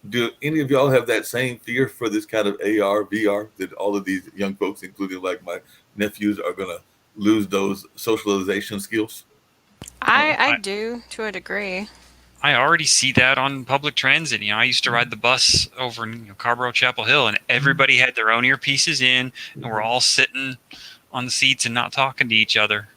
Do any of y'all have that same fear for this kind of AR, VR, that all of these young folks, including like my nephews, are going to lose those socialization skills? I do to a degree. I already see that on public transit. I used to ride the bus over in Carborough Chapel Hill, and everybody had their own earpieces in, and we're all sitting on the seats and not talking to each other.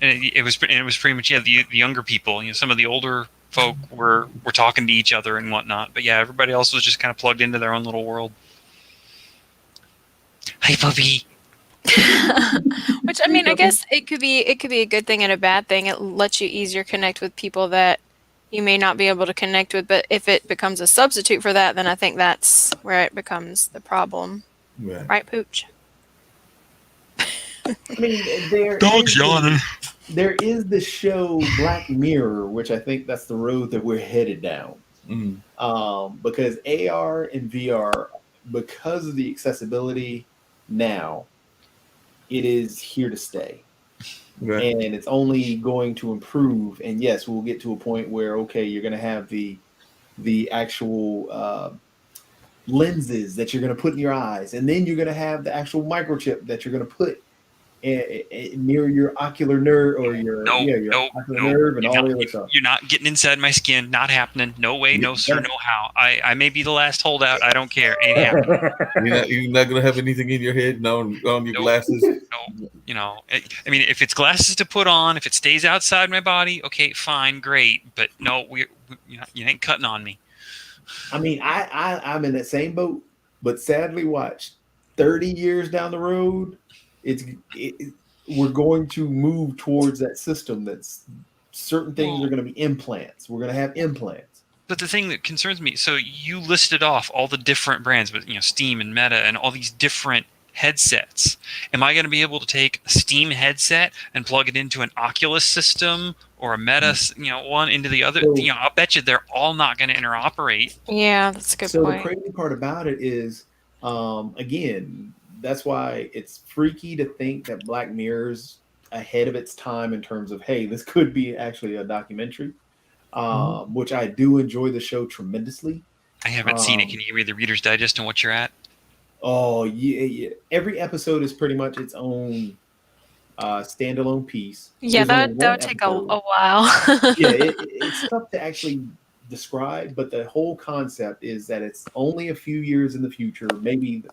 And it was pretty much the younger people. Some of the older folk were talking to each other and whatnot, but everybody else was just kind of plugged into their own little world. Hi, puppy. Which I guess it could be a good thing and a bad thing. It lets you easier connect with people that you may not be able to connect with, but if it becomes a substitute for that, then I think that's where it becomes the problem. Right, Pooch? Dog's yawning. There is the show Black Mirror, which I think that's the road that we're headed down. Because AR and VR, because of the accessibility now, it is here to stay. And it's only going to improve. And yes, we'll get to a point where, you're going to have the actual lenses that you're going to put in your eyes. And then you're going to have the actual microchip that you're going to put near your ocular nerve or your ocular nerve and all the other stuff. You're not getting inside my skin. Not happening. No way, no sir, no how. I may be the last holdout. I don't care. Ain't happening. You're not going to have anything in your head, on your glasses? No. I mean, if it's glasses to put on, if it stays outside my body, okay, fine, great. But no, you ain't cutting on me. I mean, I'm in that same boat, but sadly, watch 30 years down the road, we're going to move towards that system. That's certain things are going to be implants. We're going to have implants. But the thing that concerns me, so you listed off all the different brands, but Steam and Meta and all these different headsets. Am I going to be able to take a Steam headset and plug it into an Oculus system or a Meta, one into the other? I'll bet you they're all not going to interoperate. Yeah, that's a good point. So the crazy part about it is, again, that's why it's freaky to think that Black Mirror's ahead of its time in terms of, hey, this could be actually a documentary, which I do enjoy the show tremendously. I haven't seen it. Can you give me the Reader's Digest on what you're at? Oh, yeah. Every episode is pretty much its own standalone piece. Yeah, that would take a while. It's tough to actually describe, but the whole concept is that it's only a few years in the future, maybe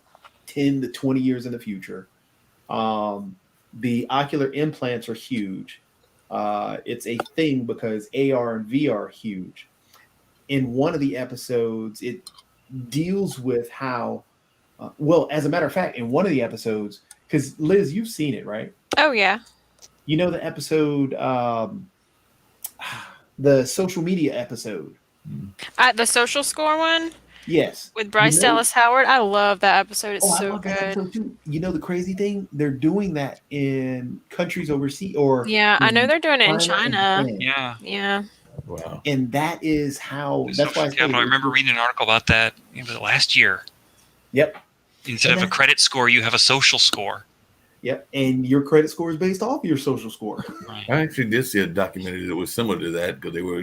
10 to 20 years in the future. The ocular implants are huge. It's a thing because AR and VR are huge. In one of the episodes, it deals with how, as a matter of fact, in one of the episodes, because Liz, you've seen it, right? Oh, yeah. You know the episode, the social media episode. The social score one? Yes. With Bryce Dallas Howard. I love that episode. It's I so love good. that episode too. You know the crazy thing? They're doing that in countries overseas, or I know they're doing it in China. Yeah. Yeah. Wow. And that is how. That's why I remember reading an article about that last year. Yep. Instead of a credit score, you have a social score. Yep, and your credit score is based off your social score. I actually did see a documentary that was similar to that because they were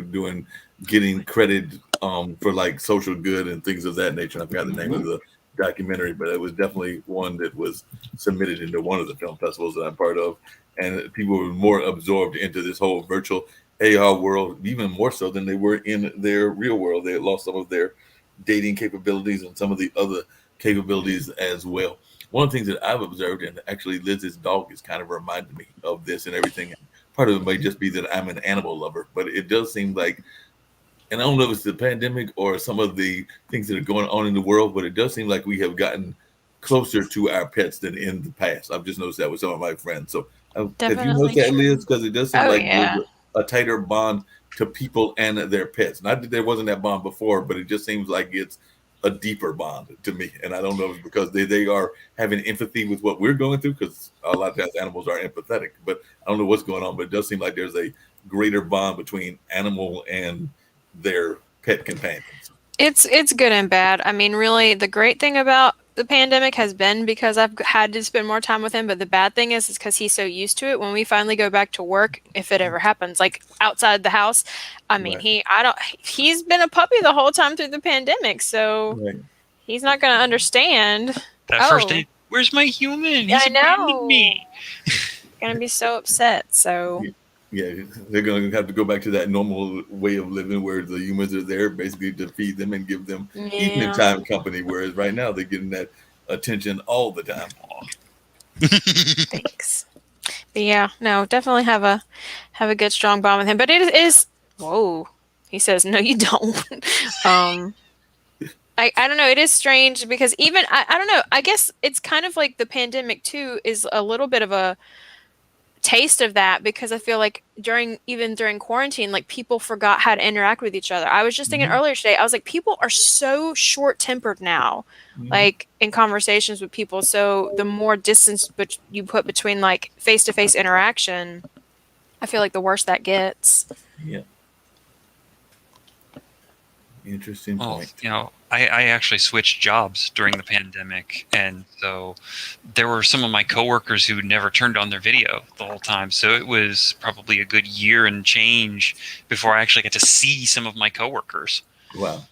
getting credit for like social good and things of that nature. I forgot the name of the documentary, but it was definitely one that was submitted into one of the film festivals that I'm part of, and people were more absorbed into this whole virtual AR world, even more so than they were in their real world. They had lost some of their dating capabilities and some of the other capabilities as well. One of the things that I've observed, and actually Liz's dog is kind of reminded me of this and everything. Part of it may just be that I'm an animal lover, but it does seem like, and I don't know if it's the pandemic or some of the things that are going on in the world, but it does seem like we have gotten closer to our pets than in the past. I've just noticed that with some of my friends. So have you noticed that, Liz? Because it does seem there's a tighter bond to people and their pets. Not that there wasn't that bond before, but it just seems like it's a deeper bond to me. And I don't know if it's because they are having empathy with what we're going through, because a lot of times animals are empathetic, but I don't know what's going on, but it does seem like there's a greater bond between animal and their pet companions. It's good and bad. I mean, really, the great thing about the pandemic has been because I've had to spend more time with him, but the bad thing is because he's so used to it. When we finally go back to work, if it ever happens, like outside the house, I mean, he's been a puppy the whole time through the pandemic, so he's not going to understand. That first day, where's my human? He's abandoned me. Going to be so upset. So yeah, they're going to have to go back to that normal way of living where the humans are there basically to feed them and give them evening time company, whereas right now they're getting that attention all the time. Thanks. But yeah, no, definitely have a good strong bond with him. But it is whoa. He says, no, you don't. I don't know. It is strange because even I don't know. I guess it's kind of like the pandemic too is a little bit of a taste of that, because I feel like during quarantine, like people forgot how to interact with each other. I was just thinking earlier today, I was like, people are so short-tempered now, like in conversations with people. So the more distance you put between like face-to-face interaction, I feel like the worse that gets. Yeah. Interesting point. I actually switched jobs during the pandemic, and so there were some of my coworkers who never turned on their video the whole time. So it was probably a good year and change before I actually got to see some of my coworkers. Wow.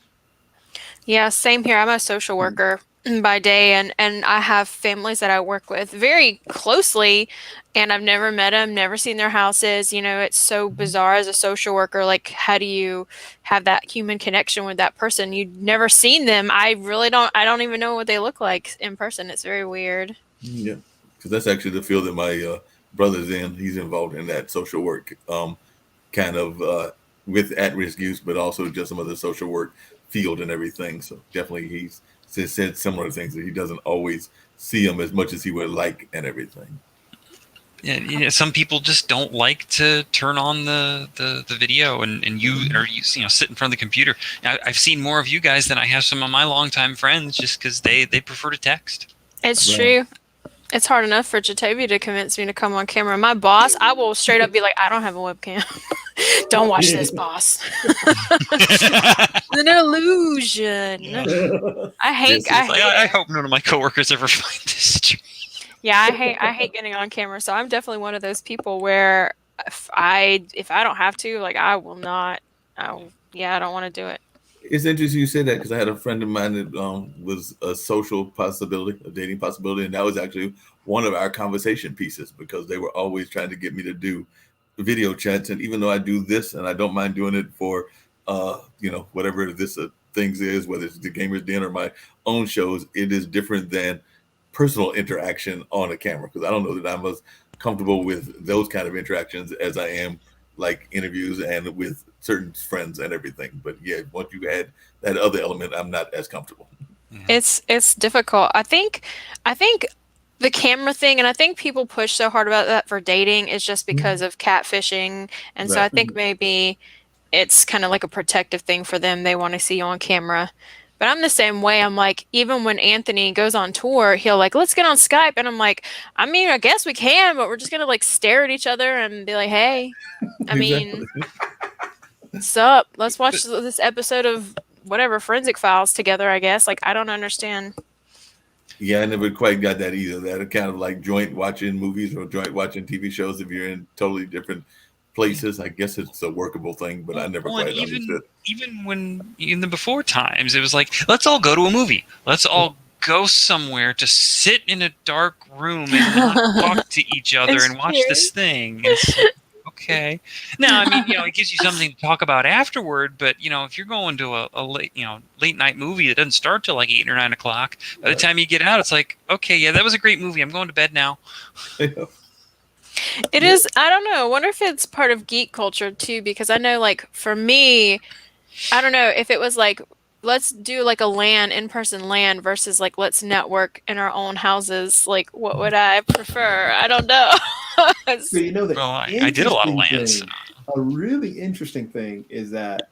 Yeah, same here. I'm a social worker by day, and I have families that I work with very closely, and I've never met them, never seen their houses. It's so bizarre as a social worker. Like, how do you have that human connection with that person? You've never seen them. I don't even know what they look like in person. It's very weird. Yeah, because that's actually the field that my brother's in. He's involved in that social work, kind of with at-risk youth, but also just some of the social work field and everything. So definitely he's said similar things, that he doesn't always see them as much as he would like and everything. Yeah, some people just don't like to turn on the video, and you sit in front of the computer. Now, I've seen more of you guys than I have some of my longtime friends, just because they prefer to text. It's true. It's hard enough for Jatobi to convince me to come on camera. My boss, I will straight up be like, I don't have a webcam. Don't watch this, boss. It's an illusion. I hope none of my coworkers ever find this stream. Yeah, I hate getting on camera. So I'm definitely one of those people where if I don't have to, like, I will not. I don't want to do it. It's interesting you said that, because I had a friend of mine that was a social possibility, a dating possibility, and that was actually one of our conversation pieces, because they were always trying to get me to do video chats. And even though I do this, and I don't mind doing it for whatever this things is, whether it's the Gamers Den or my own shows, it is different than personal interaction on a camera, because I don't know that I'm as comfortable with those kind of interactions as I am like interviews and with certain friends and everything. But yeah, once you add that other element, I'm not as comfortable. It's difficult. I think the camera thing, and I think people push so hard about that for dating is just because of catfishing, and so I think maybe it's kind of like a protective thing for them. They want to see you on camera. But I'm the same way. I'm like, even when Anthony goes on tour, he'll like, let's get on Skype. And I'm like, I mean, I guess we can, but we're just going to like stare at each other and be like, hey, I mean, what's up? Let's watch this episode of whatever, Forensic Files together, I guess. Like, I don't understand. Yeah, I never quite got that either. That kind of like joint watching movies or joint watching TV shows if you're in totally different places. I guess it's a workable thing, but I never quite understood. Even when in the before times, it was like, let's all go to a movie. Let's all go somewhere to sit in a dark room and not talk to each other and watch this thing. It's okay. Now, I mean, it gives you something to talk about afterward. But if you're going to a late night movie that doesn't start till like 8 or 9 o'clock, by the time you get out, it's like, okay, yeah, that was a great movie. I'm going to bed now. It is. I don't know. I wonder if it's part of geek culture too, because I know, like, for me, I don't know if it was like, let's do like a in-person LAN versus like, let's network in our own houses. Like, what would I prefer? I don't know. So I did a lot of LANs. A really interesting thing is that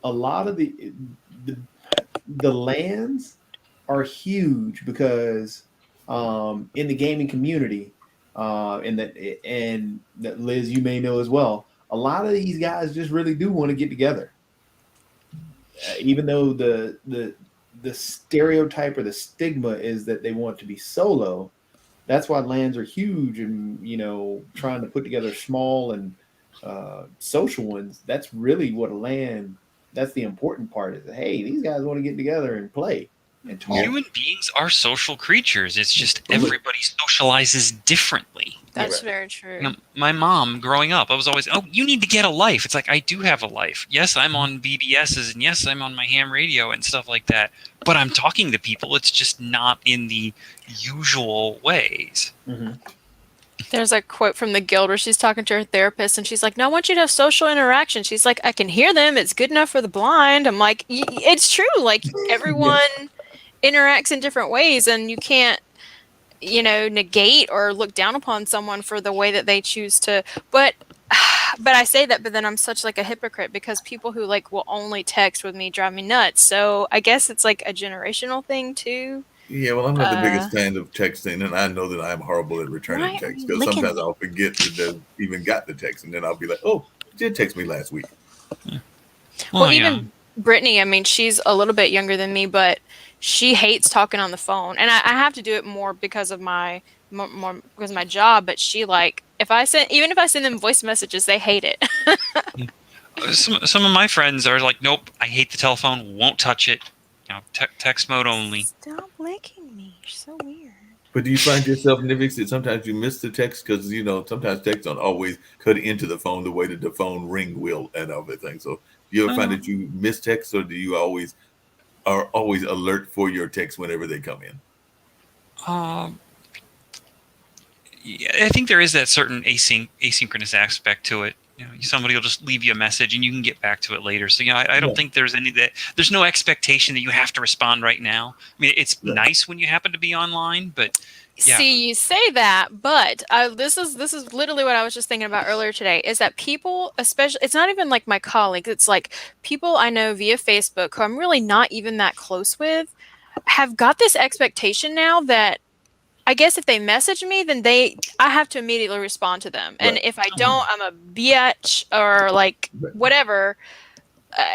a lot of the LANs are huge because in the gaming community, and that Liz, you may know as well, a lot of these guys just really do want to get together. Even though the stereotype or the stigma is that they want to be solo, that's why LANs are huge, and trying to put together small and social ones. That's really what a LAN. That's the important part. Is hey, these guys want to get together and play. Human beings are social creatures. It's just everybody socializes differently. That's very true. My mom, growing up, I was always, you need to get a life. It's like, I do have a life. Yes, I'm on BBSs, and yes, I'm on my ham radio and stuff like that. But I'm talking to people. It's just not in the usual ways. Mm-hmm. There's a quote from the Guild where she's talking to her therapist, and she's like, no, I want you to have social interaction. She's like, I can hear them. It's good enough for the blind. I'm like, it's true. Like, everyone interacts in different ways, and you can't negate or look down upon someone for the way that they choose to. But I say that, but then I'm such like a hypocrite, because people who like will only text with me drive me nuts. So I guess it's like a generational thing too. Yeah, well, I'm not the biggest fan of texting, and I know that I'm horrible at returning texts, because sometimes I'll forget that they even got the text, and then I'll be like, oh, you did text me last week. Yeah. Well, even Brittany, I mean, she's a little bit younger than me, but she hates talking on the phone, and I have to do it more because of my job. But she if I send them voice messages, they hate it. Some of my friends are like, nope, I hate the telephone, won't touch it. Text mode only. Stop licking me. You're so weird. But do you find yourself, Nivix, that sometimes you miss the text because sometimes text don't always cut into the phone the way that the phone ring will and everything. So do you ever find that you miss text, or do you always alert for your text whenever they come in? Yeah, I think there is that certain asynchronous aspect to it. Somebody will just leave you a message and you can get back to it later. So I don't think there's there's no expectation that you have to respond right now. I mean, it's nice when you happen to be online, but yeah. See, you say that, but this is literally what I was just thinking about earlier today, is that people, especially, it's not even like my colleagues, it's like people I know via Facebook who I'm really not even that close with, have got this expectation now that I guess if they message me, then I have to immediately respond to them. And if I don't, I'm a bitch or like whatever.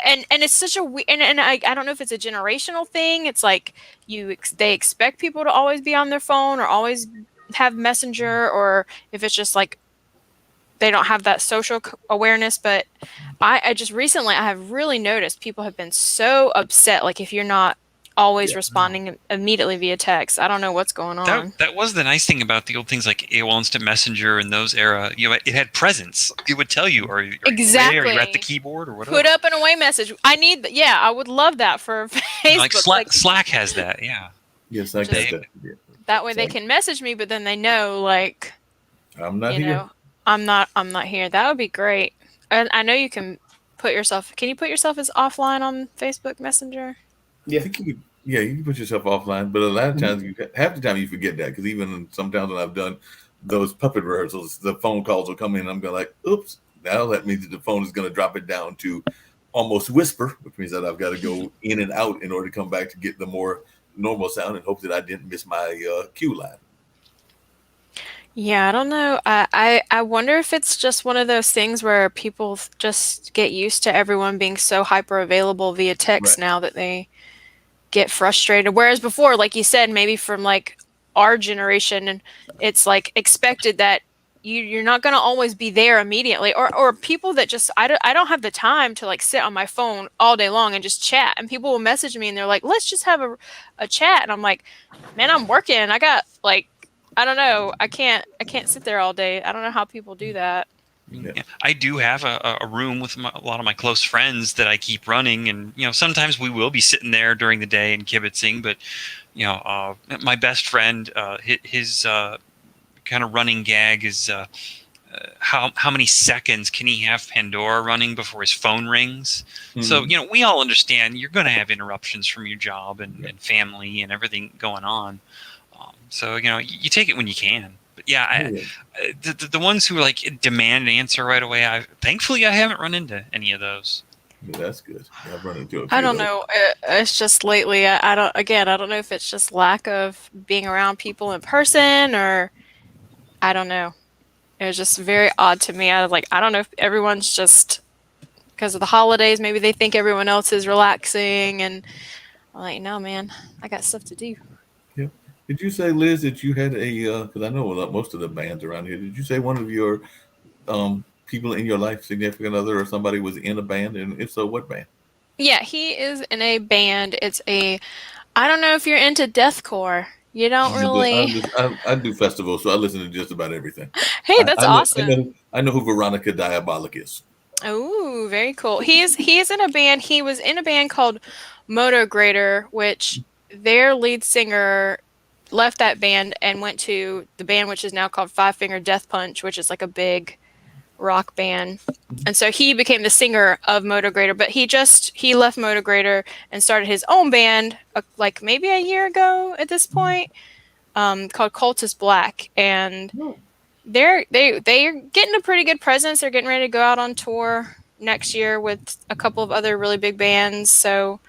And it's such a and I don't know if it's a generational thing. It's like they expect people to always be on their phone or always have Messenger, or if it's just like they don't have that social awareness. But I just recently, I have really noticed people have been so upset. Like if you're not always responding immediately via text. I don't know what's going on. That was the nice thing about the old things like AOL Instant Messenger and those era. It had presence. It would tell you, are you exactly. Are you at the keyboard or whatever? Put up an away message. I would love that for Facebook. Like Slack has that, yeah. Yes, I get that. Yeah. That way they can message me, but then they know, like, I'm not here. I'm not here. That would be great. And I know you can put yourself. Can you put yourself as offline on Facebook Messenger? Yeah, Yeah, you can put yourself offline, but a lot of times, half the time you forget that, because even sometimes when I've done those puppet rehearsals, the phone calls will come in, and I'm going like, oops, now that means that the phone is going to drop it down to almost whisper, which means that I've got to go in and out in order to come back to get the more normal sound and hope that I didn't miss my cue line. Yeah, I don't know. I wonder if it's just one of those things where people just get used to everyone being so hyper available via text now that they get frustrated. Whereas before, like you said, maybe from like our generation, and it's like expected that you're not going to always be there immediately, or people that just I don't have the time to like sit on my phone all day long and just chat. And people will message me and they're like, let's just have a chat, and I'm like, man, I'm working. I got like, I don't know, I can't sit there all day. I don't know how people do that. Yeah, I do have a room with a lot of my close friends that I keep running, and sometimes we will be sitting there during the day and kibitzing. But my best friend, his kind of running gag is how many seconds can he have Pandora running before his phone rings? Mm-hmm. So we all understand you're going to have interruptions from your job and family and everything going on. So you take it when you can. But yeah, the ones who like demand an answer right away, thankfully I haven't run into any of those. Yeah, that's good. I've run into a few I don't know. It's just lately, I don't know if it's just lack of being around people in person, or I don't know. It was just very odd to me. I don't know if everyone's just because of the holidays, maybe they think everyone else is relaxing, and I'm like, no, man, I got stuff to do. Yeah. Did you say, Liz, that you had because I know most of the bands around here, did you say one of your people in your life, significant other or somebody, was in a band? And if so, what band? Yeah, he is in a band. I don't know if you're into deathcore. You don't really. I do festivals, so I listen to just about everything. Hey, that's awesome. I know who Veronica Diabolic is. Oh, very cool. He is in a band. He was in a band called Motograder, which their lead singer left that band and went to the band which is now called Five Finger Death Punch, which is like a big rock band. And so he became the singer of Motograder, but he left Motograder and started his own band like maybe a year ago at this point, called Cultist Black. And they're getting a pretty good presence. They're getting ready to go out on tour next year with a couple of other really big bands. So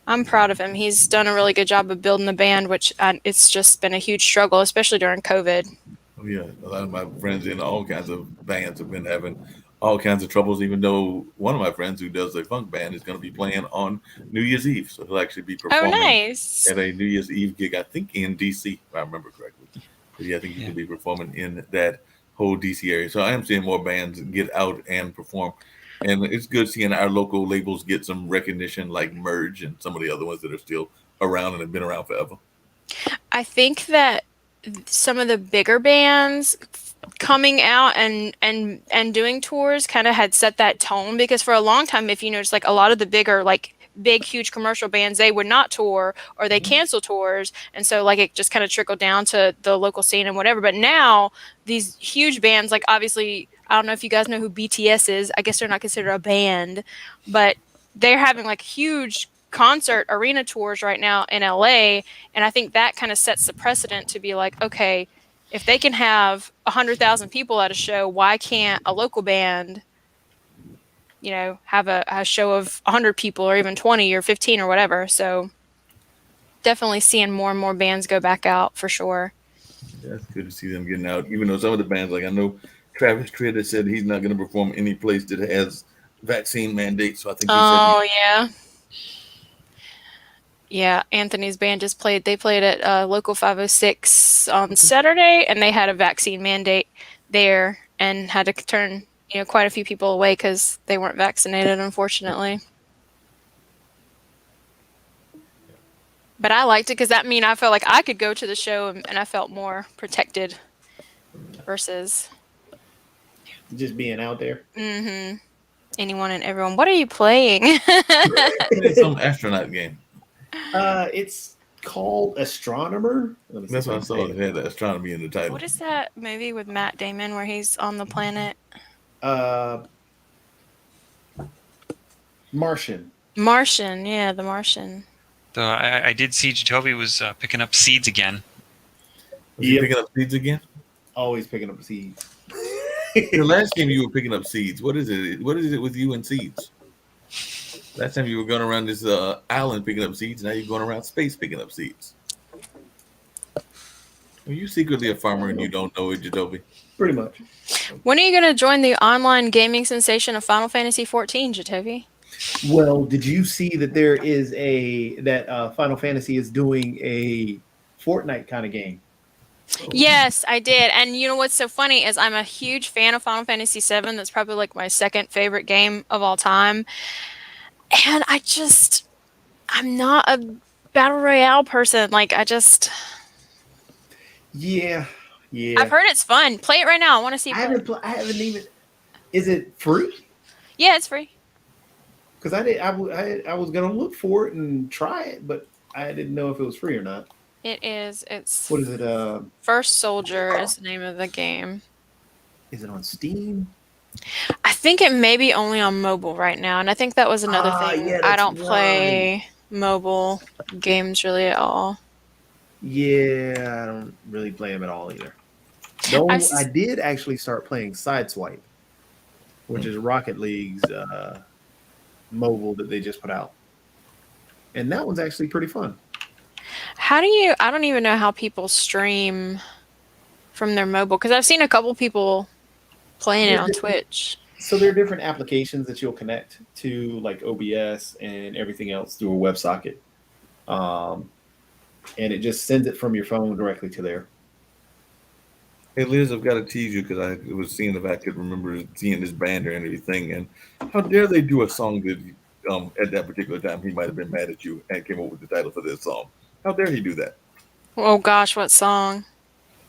I'm proud of him. He's done a really good job of building the band, which it's just been a huge struggle, especially during COVID. Oh, yeah. A lot of my friends in all kinds of bands have been having all kinds of troubles, even though one of my friends who does a funk band is going to be playing on New Year's Eve. So he'll actually be performing at a New Year's Eve gig, I think in D.C., if I remember correctly. But yeah, I think he could be performing in that whole D.C. area. So I am seeing more bands get out and perform. And it's good seeing our local labels get some recognition, like Merge and some of the other ones that are still around and have been around forever. I think that some of the bigger bands coming out and doing tours kind of had set that tone, because for a long time, if you notice, like a lot of the bigger, like big, huge commercial bands, they would not tour or they cancel tours. And so like it just kind of trickled down to the local scene and whatever. But now these huge bands, like obviously, I don't know if you guys know who BTS is. I guess they're not considered a band, but they're having like huge concert arena tours right now in LA. And I think that kind of sets the precedent to be like, okay, if they can have 100,000 people at a show, why can't a local band, have a show of 100 people or even 20 or 15 or whatever? So definitely seeing more and more bands go back out for sure. Yeah, it's good to see them getting out, even though some of the bands, like I know Travis Tritt has said he's not going to perform any place that has vaccine mandates. So I think yeah. Yeah, Anthony's band just played. They played at Local 506 on Saturday, and they had a vaccine mandate there and had to turn quite a few people away because they weren't vaccinated, unfortunately. But I liked it because that mean I felt like I could go to the show and I felt more protected versus just being out there. Mm-hmm. Anyone and everyone. What are you playing? It's some astronaut game. It's called Astronomer. That's what I saw. It had astronomy in the title. What is that movie with Matt Damon where he's on the planet? Martian. Martian, yeah, The Martian. So I did see Jacoby was picking up seeds again. Was he picking up seeds again? Always picking up seeds. The last game you were picking up seeds. What is it? What is it with you and seeds? Last time you were going around this island picking up seeds. Now you're going around space picking up seeds. Are you secretly a farmer and you don't know it, Jacoby? Pretty much. When are you going to join the online gaming sensation of Final Fantasy XIV, Jacoby? Well, did you see that there is Final Fantasy is doing a Fortnite kind of game? Yes, I did. And you know what's so funny is I'm a huge fan of Final Fantasy VII. That's probably like my second favorite game of all time. And I'm not a battle royale person. Yeah. I've heard it's fun. Play it right now. I want to see. I haven't even. Is it free? Yeah, it's free. Because I was gonna look for it and try it, but I didn't know if it was free or not. It is. It's. What is it? First Soldier is the name of the game. Is it on Steam? I think it may be only on mobile right now, and I think that was another thing. Yeah, I don't play mobile games really at all. Yeah, I don't really play them at all either. I did actually start playing Sideswipe, which is Rocket League's mobile that they just put out, and that one's actually pretty fun. I don't even know how people stream from their mobile, because I've seen a couple people playing it on Twitch. So there are different applications that you'll connect to, like OBS and everything else through a WebSocket. And it just sends it from your phone directly to there. Hey Liz, I've got to tease you because I was seeing if I could remember seeing this banner and everything. And how dare they do a song that at that particular time he might have been mad at you and came up with the title for this song. How dare he do that? Oh gosh, what song?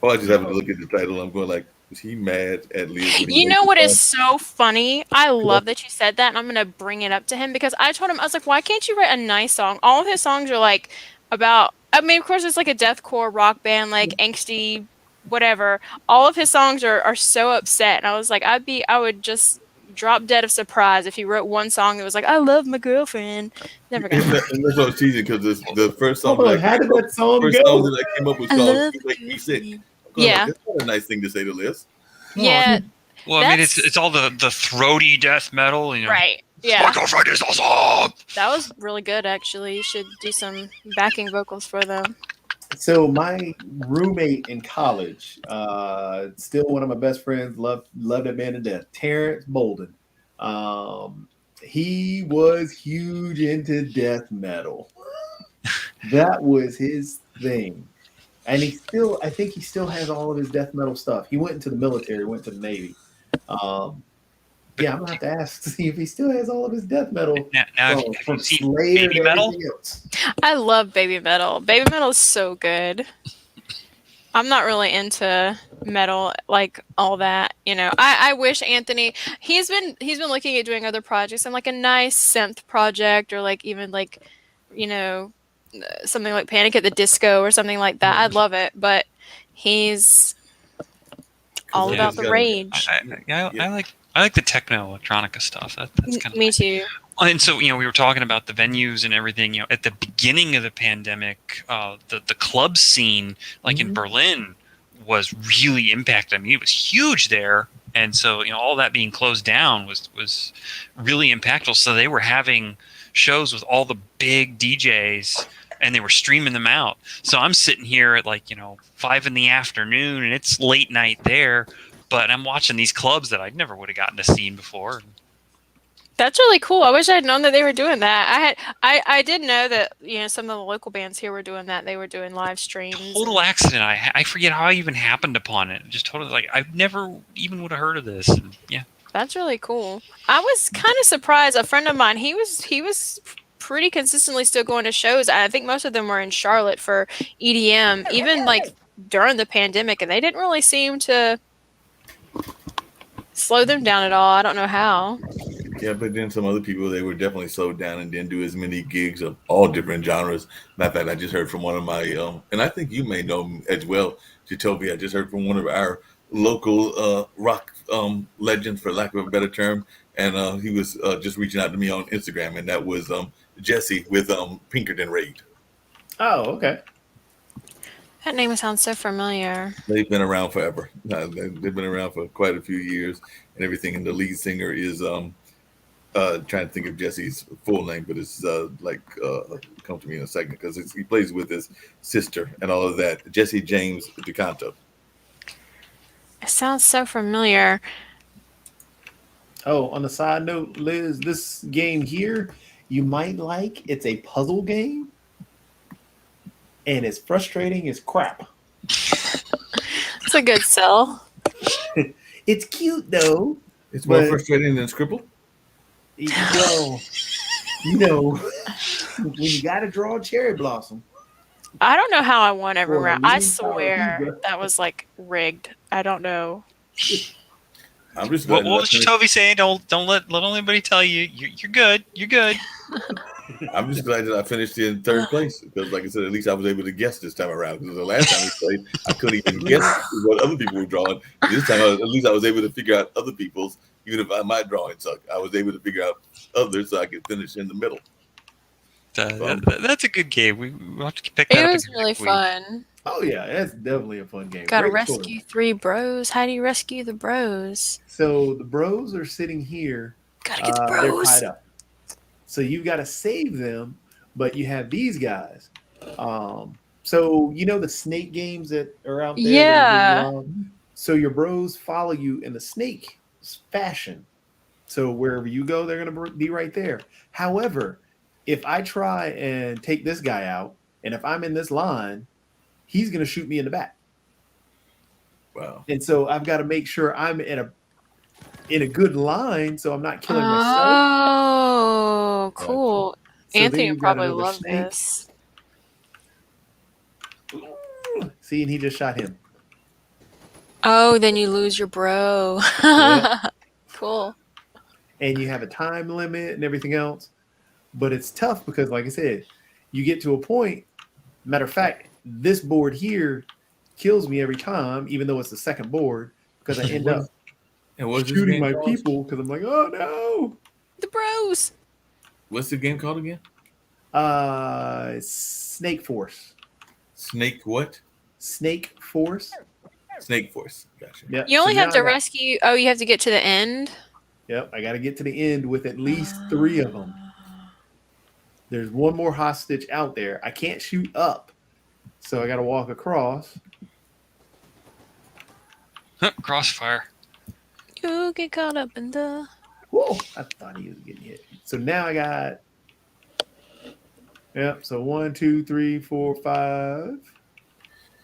Well, I just happened to look at the title. I'm going like, is he mad at Liz? You know what is so funny? I love that you said that, and I'm going to bring it up to him, because I told him, I was like, why can't you write a nice song? All of his songs are like about, I mean, of course it's like a deathcore rock band, like angsty, whatever. All of his songs are so upset, and I was like, I would just drop dead of surprise if he wrote one song that was like, I love my girlfriend. Never gonna happen. And that's what I was teasing, because the first song, how did that song go? First song that I came up with called "You Make Me Sick." Yeah, that's not a nice thing to say to Liz. Yeah. Well, I mean, it's all the throaty death metal, you know. Right. Yeah. My girlfriend is awesome. That was really good, actually. You should do some backing vocals for them. So my roommate in college, still one of my best friends, loved that man to death, Terrence Bolden. He was huge into death metal. That was his thing. And I think he still has all of his death metal stuff. He went into the military, went to the Navy. Yeah, I'm gonna have to ask to see if he still has all of his death metal. Now from Slayer Baby Metal? else. I love Baby Metal. Baby Metal is so good. I'm not really into metal like all that, you know. I wish Anthony, he's been looking at doing other projects, and like a nice synth project, or like even like, you know, something like Panic at the Disco or something like that. I'd love it, but he's all about the rage. I like the techno electronica stuff. That's kind of me too. And so, you know, we were talking about the venues and everything. You know, at the beginning of the pandemic, the club scene, like in Berlin, was really impacted. I mean, it was huge there, and so, you know, all that being closed down was really impactful. So they were having shows with all the big DJs, and they were streaming them out. So I'm sitting here at 5 in the afternoon, and it's late night there, but I'm watching these clubs that I never would have gotten to see before. That's really cool. I wish I had known that they were doing that. I did know that, you know, some of the local bands here were doing that. They were doing live streams. Total accident. I forget how I even happened upon it. Just totally I've never even would have heard of this. And, yeah. That's really cool. I was kind of surprised. A friend of mine, he was pretty consistently still going to shows. I think most of them were in Charlotte for EDM, even like during the pandemic, and they didn't really seem to slow them down at all. I don't know how. Yeah, but then some other people, they were definitely slowed down and didn't do as many gigs of all different genres. Matter of fact, I just heard from one of my, and I think you may know him as well, Jacoby. I just heard from one of our local rock legends, for lack of a better term, and he was just reaching out to me on Instagram, and that was Jesse with Pinkerton Raid. Oh, okay. That name sounds so familiar. They've been around forever. They've been around for quite a few years and everything. And the lead singer is trying to think of Jesse's full name, but it's come to me in a second because he plays with his sister and all of that. Jesse James DeCanto. It sounds so familiar. Oh, on the side note, Liz, this game here you might like. It's a puzzle game, and it's frustrating as crap. It's a good sell. It's cute though. It's more frustrating than Scribble. Well, when you got to draw a cherry blossom. I don't know how I won every Or round. I lean swear power. that was like rigged. I don't know. I'm just What glad was Toby saying? Don't let anybody tell you you're good. You're good. I'm just glad that I finished in third place because, like I said, at least I was able to guess this time around. Because the last time we played, I couldn't even guess what other people were drawing. This time, at least I was able to figure out other people's, even if my drawing sucked. I was able to figure out others so I could finish in the middle. That's a good game. We'll have to pick that up. It was really fun. Oh yeah, that's definitely a fun game. Got to Great story. rescue 3 bros. How do you rescue the bros? So the bros are sitting here. Gotta get the They're bros. tied up. So you got to save them, but you have these guys. So you know the snake games that are out there. Yeah. So your bros follow you in the snake fashion. So wherever you go, they're gonna be right there. However, if I try and take this guy out, and if I'm in this line, he's gonna shoot me in the back. Wow. And so I've got to make sure I'm in a good line, so I'm not killing myself. Oh, cool. So Anthony then you would got probably another love snake. this. See, and he just shot him. Oh, then you lose your bro. Yeah. Cool. And you have a time limit and everything else. But it's tough because, like I said, you get to a point. Matter of fact, this board here kills me every time, even though it's the second board, because I end up shooting my people because I'm like, oh no. The bros. What's the game called again? Snake Force. Snake what? Snake Force. Snake Force. Gotcha. Yeah. You only so have now to I got- rescue. Oh, you have to get to the end. Yep, I got to get to the end with at least 3 of them. There's one more hostage out there. I can't shoot up, so I got to walk across. Crossfire. You get caught up in the. Whoa! I thought he was getting hit. So now I got. Yep. So 1, 2, 3, 4, 5.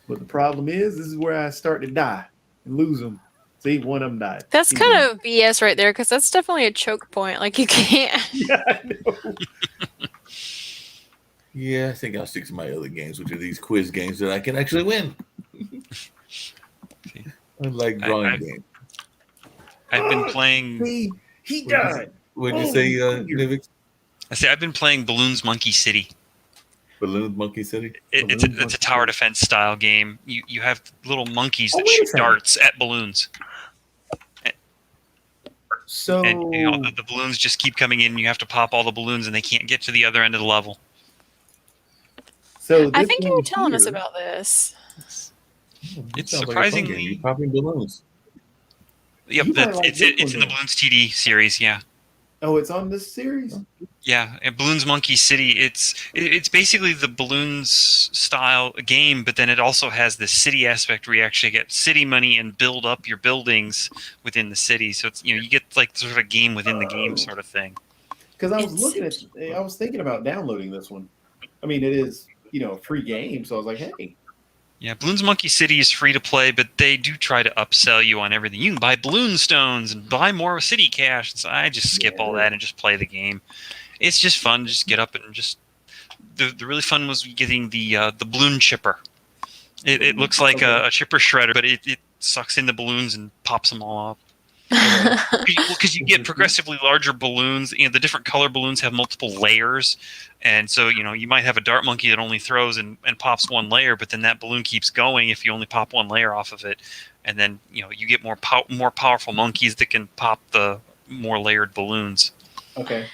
But the problem is, this is where I start to die and lose them. See, one of them died. That's He kind of BS right there because that's definitely a choke point. Like you can't. Yeah, I know. Yeah, I think I'll stick to my other games, which are these quiz games that I can actually win. I like drawing games. I've been playing. See, he died. What'd you say, Nivix? I say I've been playing Bloons Monkey City. Balloon Monkey City? It's a tower defense style game. You have little monkeys that wait a shoot second. darts at balloons. So And the balloons just keep coming in. And you have to pop all the balloons, and they can't get to the other end of the level. So I this think you were one telling us here- about this. It's Sounds like a fun game. surprisingly. You're popping balloons. Yep, You might like it's this in one the then. Bloons TD series. Yeah. Oh, it's on this series. Yeah, and Bloons Monkey City. It's basically the Balloons style game, but then it also has the city aspect where you actually get city money and build up your buildings within the city. So it's you get like sort of a game within the game sort of thing. Because I was thinking about downloading this one. I mean, it is a free game, so I was like, hey. Yeah, Bloons Monkey City is free to play, but they do try to upsell you on everything. You can buy balloon stones and buy more city cash. So I just skip all that and just play the game. It's just fun. Just get up and just. The really fun was getting the balloon chipper. It looks like a chipper shredder, but it sucks in the balloons and pops them all up. Because you get progressively larger balloons. The different color balloons have multiple layers, and so you might have a dart monkey that only throws and pops one layer, but then that balloon keeps going if you only pop one layer off of it, and then you get more powerful monkeys that can pop the more layered balloons. Okay.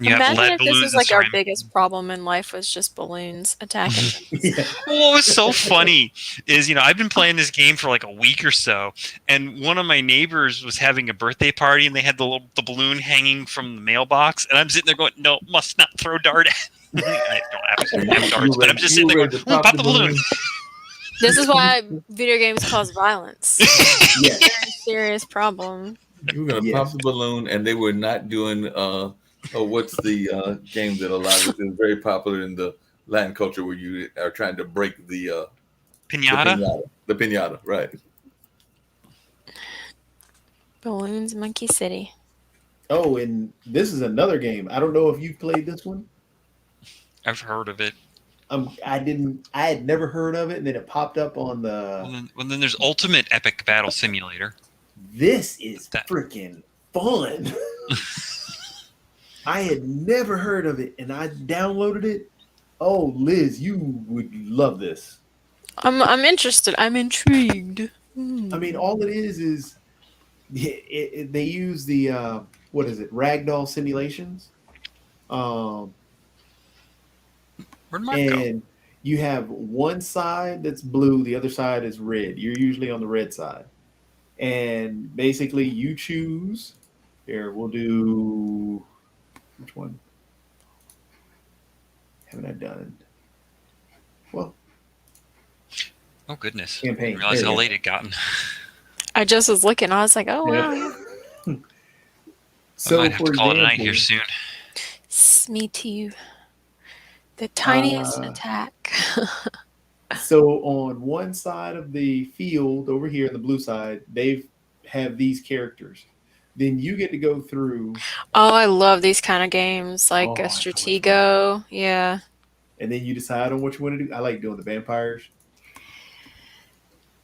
You have Imagine lead if this balloons was and like our ceramic. biggest problem in life was just balloons attacking things. Yeah. Well, what was so funny is, I've been playing this game for like a week or so, and one of my neighbors was having a birthday party, and they had the balloon hanging from the mailbox, and I'm sitting there going, "No, must not throw dart at." I don't have darts, but I'm just sitting there going, "Pop the balloon." This is why video games cause violence. Yeah. Very serious problem. You were gonna pop the balloon, and they were not doing. What's the game that a lot of is very popular in the Latin culture, where you are trying to break the Pinata? The pinata, right? Balloons, Monkey City. Oh, and this is another game. I don't know if you've played this one. I've heard of it. I had never heard of it, and then it popped up on the. Well, then there's Ultimate Epic Battle Simulator. This is freaking fun. I had never heard of it, and I downloaded it. Oh, Liz, you would love this. I'm interested. I'm intrigued. I mean, all it is they use the what is it, ragdoll simulations. Where'd Mark go? And you have one side that's blue, the other side is red. You're usually on the red side. And basically you choose. Here, we'll do which one? Haven't I done? Well. Oh goodness. Campaign. I didn't realize how late it gotten. I just was looking. I was like, oh wow. Yeah. So I might have to call it a night here soon. Me too. The tiniest attack. So on one side of the field over here, the blue side, they have these characters. Then you get to go through. Oh, I love these kind of games, like a Stratego. Yeah. And then you decide on what you want to do. I like doing the vampires.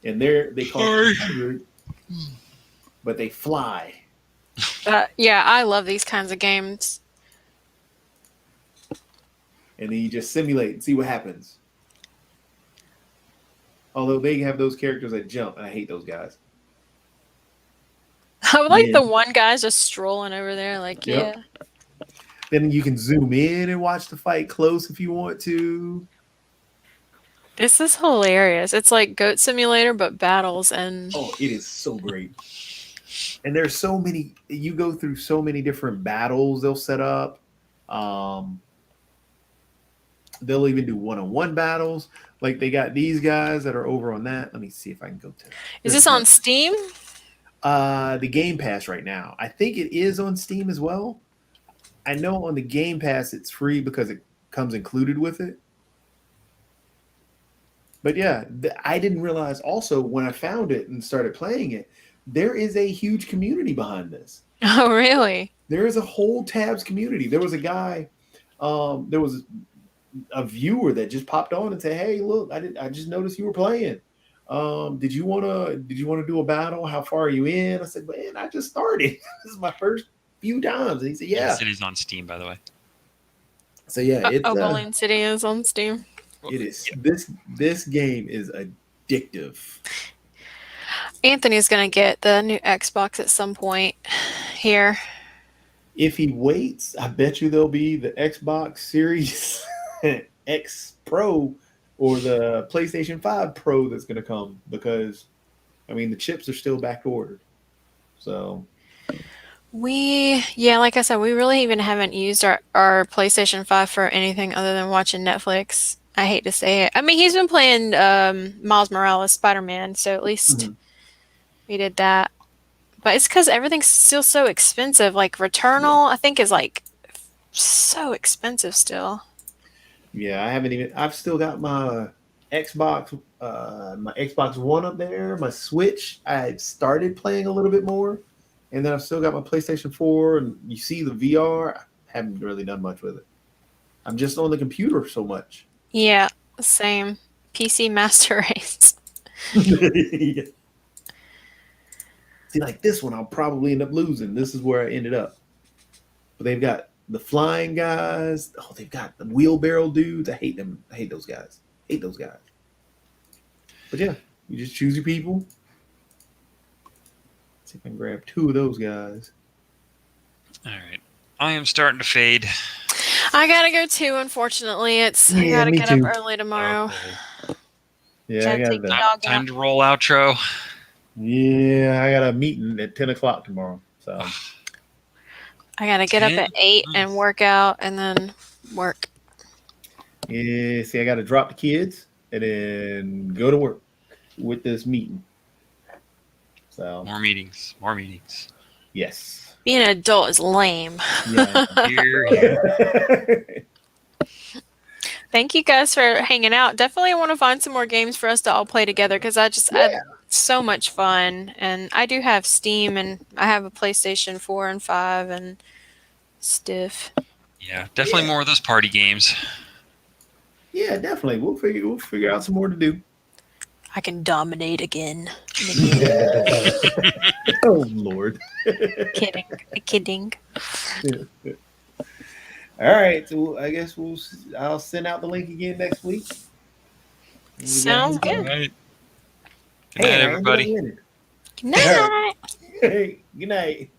And they cost 100, but they fly. Yeah, I love these kinds of games. And then you just simulate and see what happens. Although they have those characters that jump, and I hate those guys. I would like the one guy's just strolling over there, like, Yep. yeah. Then you can zoom in and watch the fight close if you want to. This is hilarious. It's like Goat Simulator, but battles and. Oh, it is so great. And there's so many. You go through so many different battles they'll set up. They'll even do one-on-one battles. Like they got these guys that are over on that. Let me see if I can go to. Is this on Steam? The Game Pass right now. I think it is on Steam as well. I know on the Game Pass it's free because it comes included with it. But yeah, I didn't realize also when I found it and started playing it, there is a huge community behind this. Oh, really? There is a whole Tabs community. There was a guy, there was a viewer that just popped on and said, "Hey, look, I just noticed you were playing. Did you want to do a battle? How far are you in?" I said, "Man, I just started. This is my first few times." And he said, "Yeah." City's on Steam, by the way. So yeah, it's Balloon City is on Steam. It is. This game is addictive. Anthony's gonna get the new Xbox at some point here. If he waits, I bet you there'll be the Xbox Series X Pro or the PlayStation 5 Pro that's going to come because, I mean, the chips are still back ordered. So, like I said, we really even haven't used our PlayStation 5 for anything other than watching Netflix. I hate to say it. I mean, he's been playing Miles Morales, Spider-Man, so at least we did that. But it's because everything's still so expensive. Like Returnal, I think is like so expensive still. Yeah, I've still got my Xbox One up there, my Switch. I started playing a little bit more, and then I've still got my PlayStation 4. And you see the VR, I haven't really done much with it. I'm just on the computer so much. Yeah, same. PC Master Race. Yeah. See, like this one, I'll probably end up losing. This is where I ended up. But they've got the flying guys. Oh, they've got the wheelbarrow dudes. I hate them. I hate those guys. But yeah, you just choose your people. Let's see if I can grab 2 of those guys. All right. I am starting to fade. I gotta go too. Unfortunately, I gotta get up early tomorrow. Yeah, I got time to roll outro. Yeah, I got a meeting at 10 o'clock tomorrow. So I gotta get up at 8 and work out, and then work. yeah, see, I got to drop the kids and then go to work with this meeting. So more meetings. Yes. Being an adult is lame. Yeah. Thank you guys for hanging out. Definitely want to find some more games for us to all play together because I had so much fun. And I do have Steam, and I have a PlayStation 4 and 5 and stuff. Yeah, definitely more of those party games. Yeah, definitely. We'll figure out some more to do. I can dominate again. Oh Lord. Kidding. All right, so I guess I'll send out the link again next week. Sounds good. All right. Good night, everybody. Good night. Hey, good night.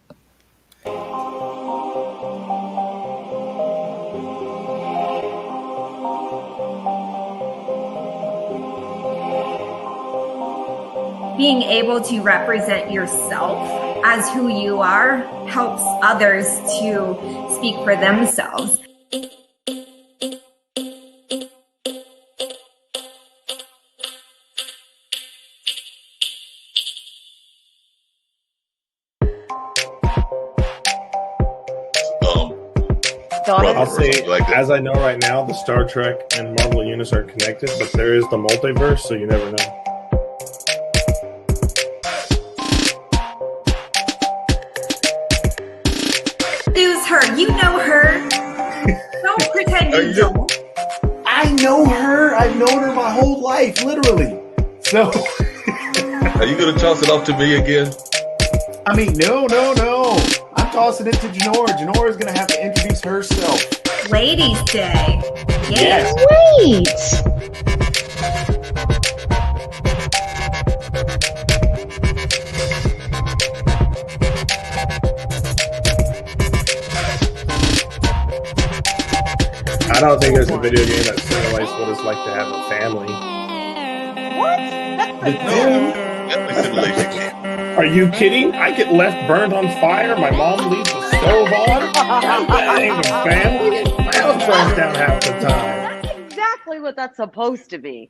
Being able to represent yourself as who you are helps others to speak for themselves. I'll say, as I know right now, the Star Trek and Marvel universe are connected, but there is the multiverse, so you never know. Lose her. You know her. Don't pretend you don't. I know her. I've known her my whole life, literally. So, are you going to toss it off to me again? I mean, no. I'm tossing it to Janora. Janora is going to have to introduce herself. Ladies' Day. Yes. Wait. I don't think there's a video game that simulates what it's like to have a family. Are you kidding? I get left burned on fire. My mom leaves the stove on. That ain't a family. My house burns down half the time. That's exactly what that's supposed to be.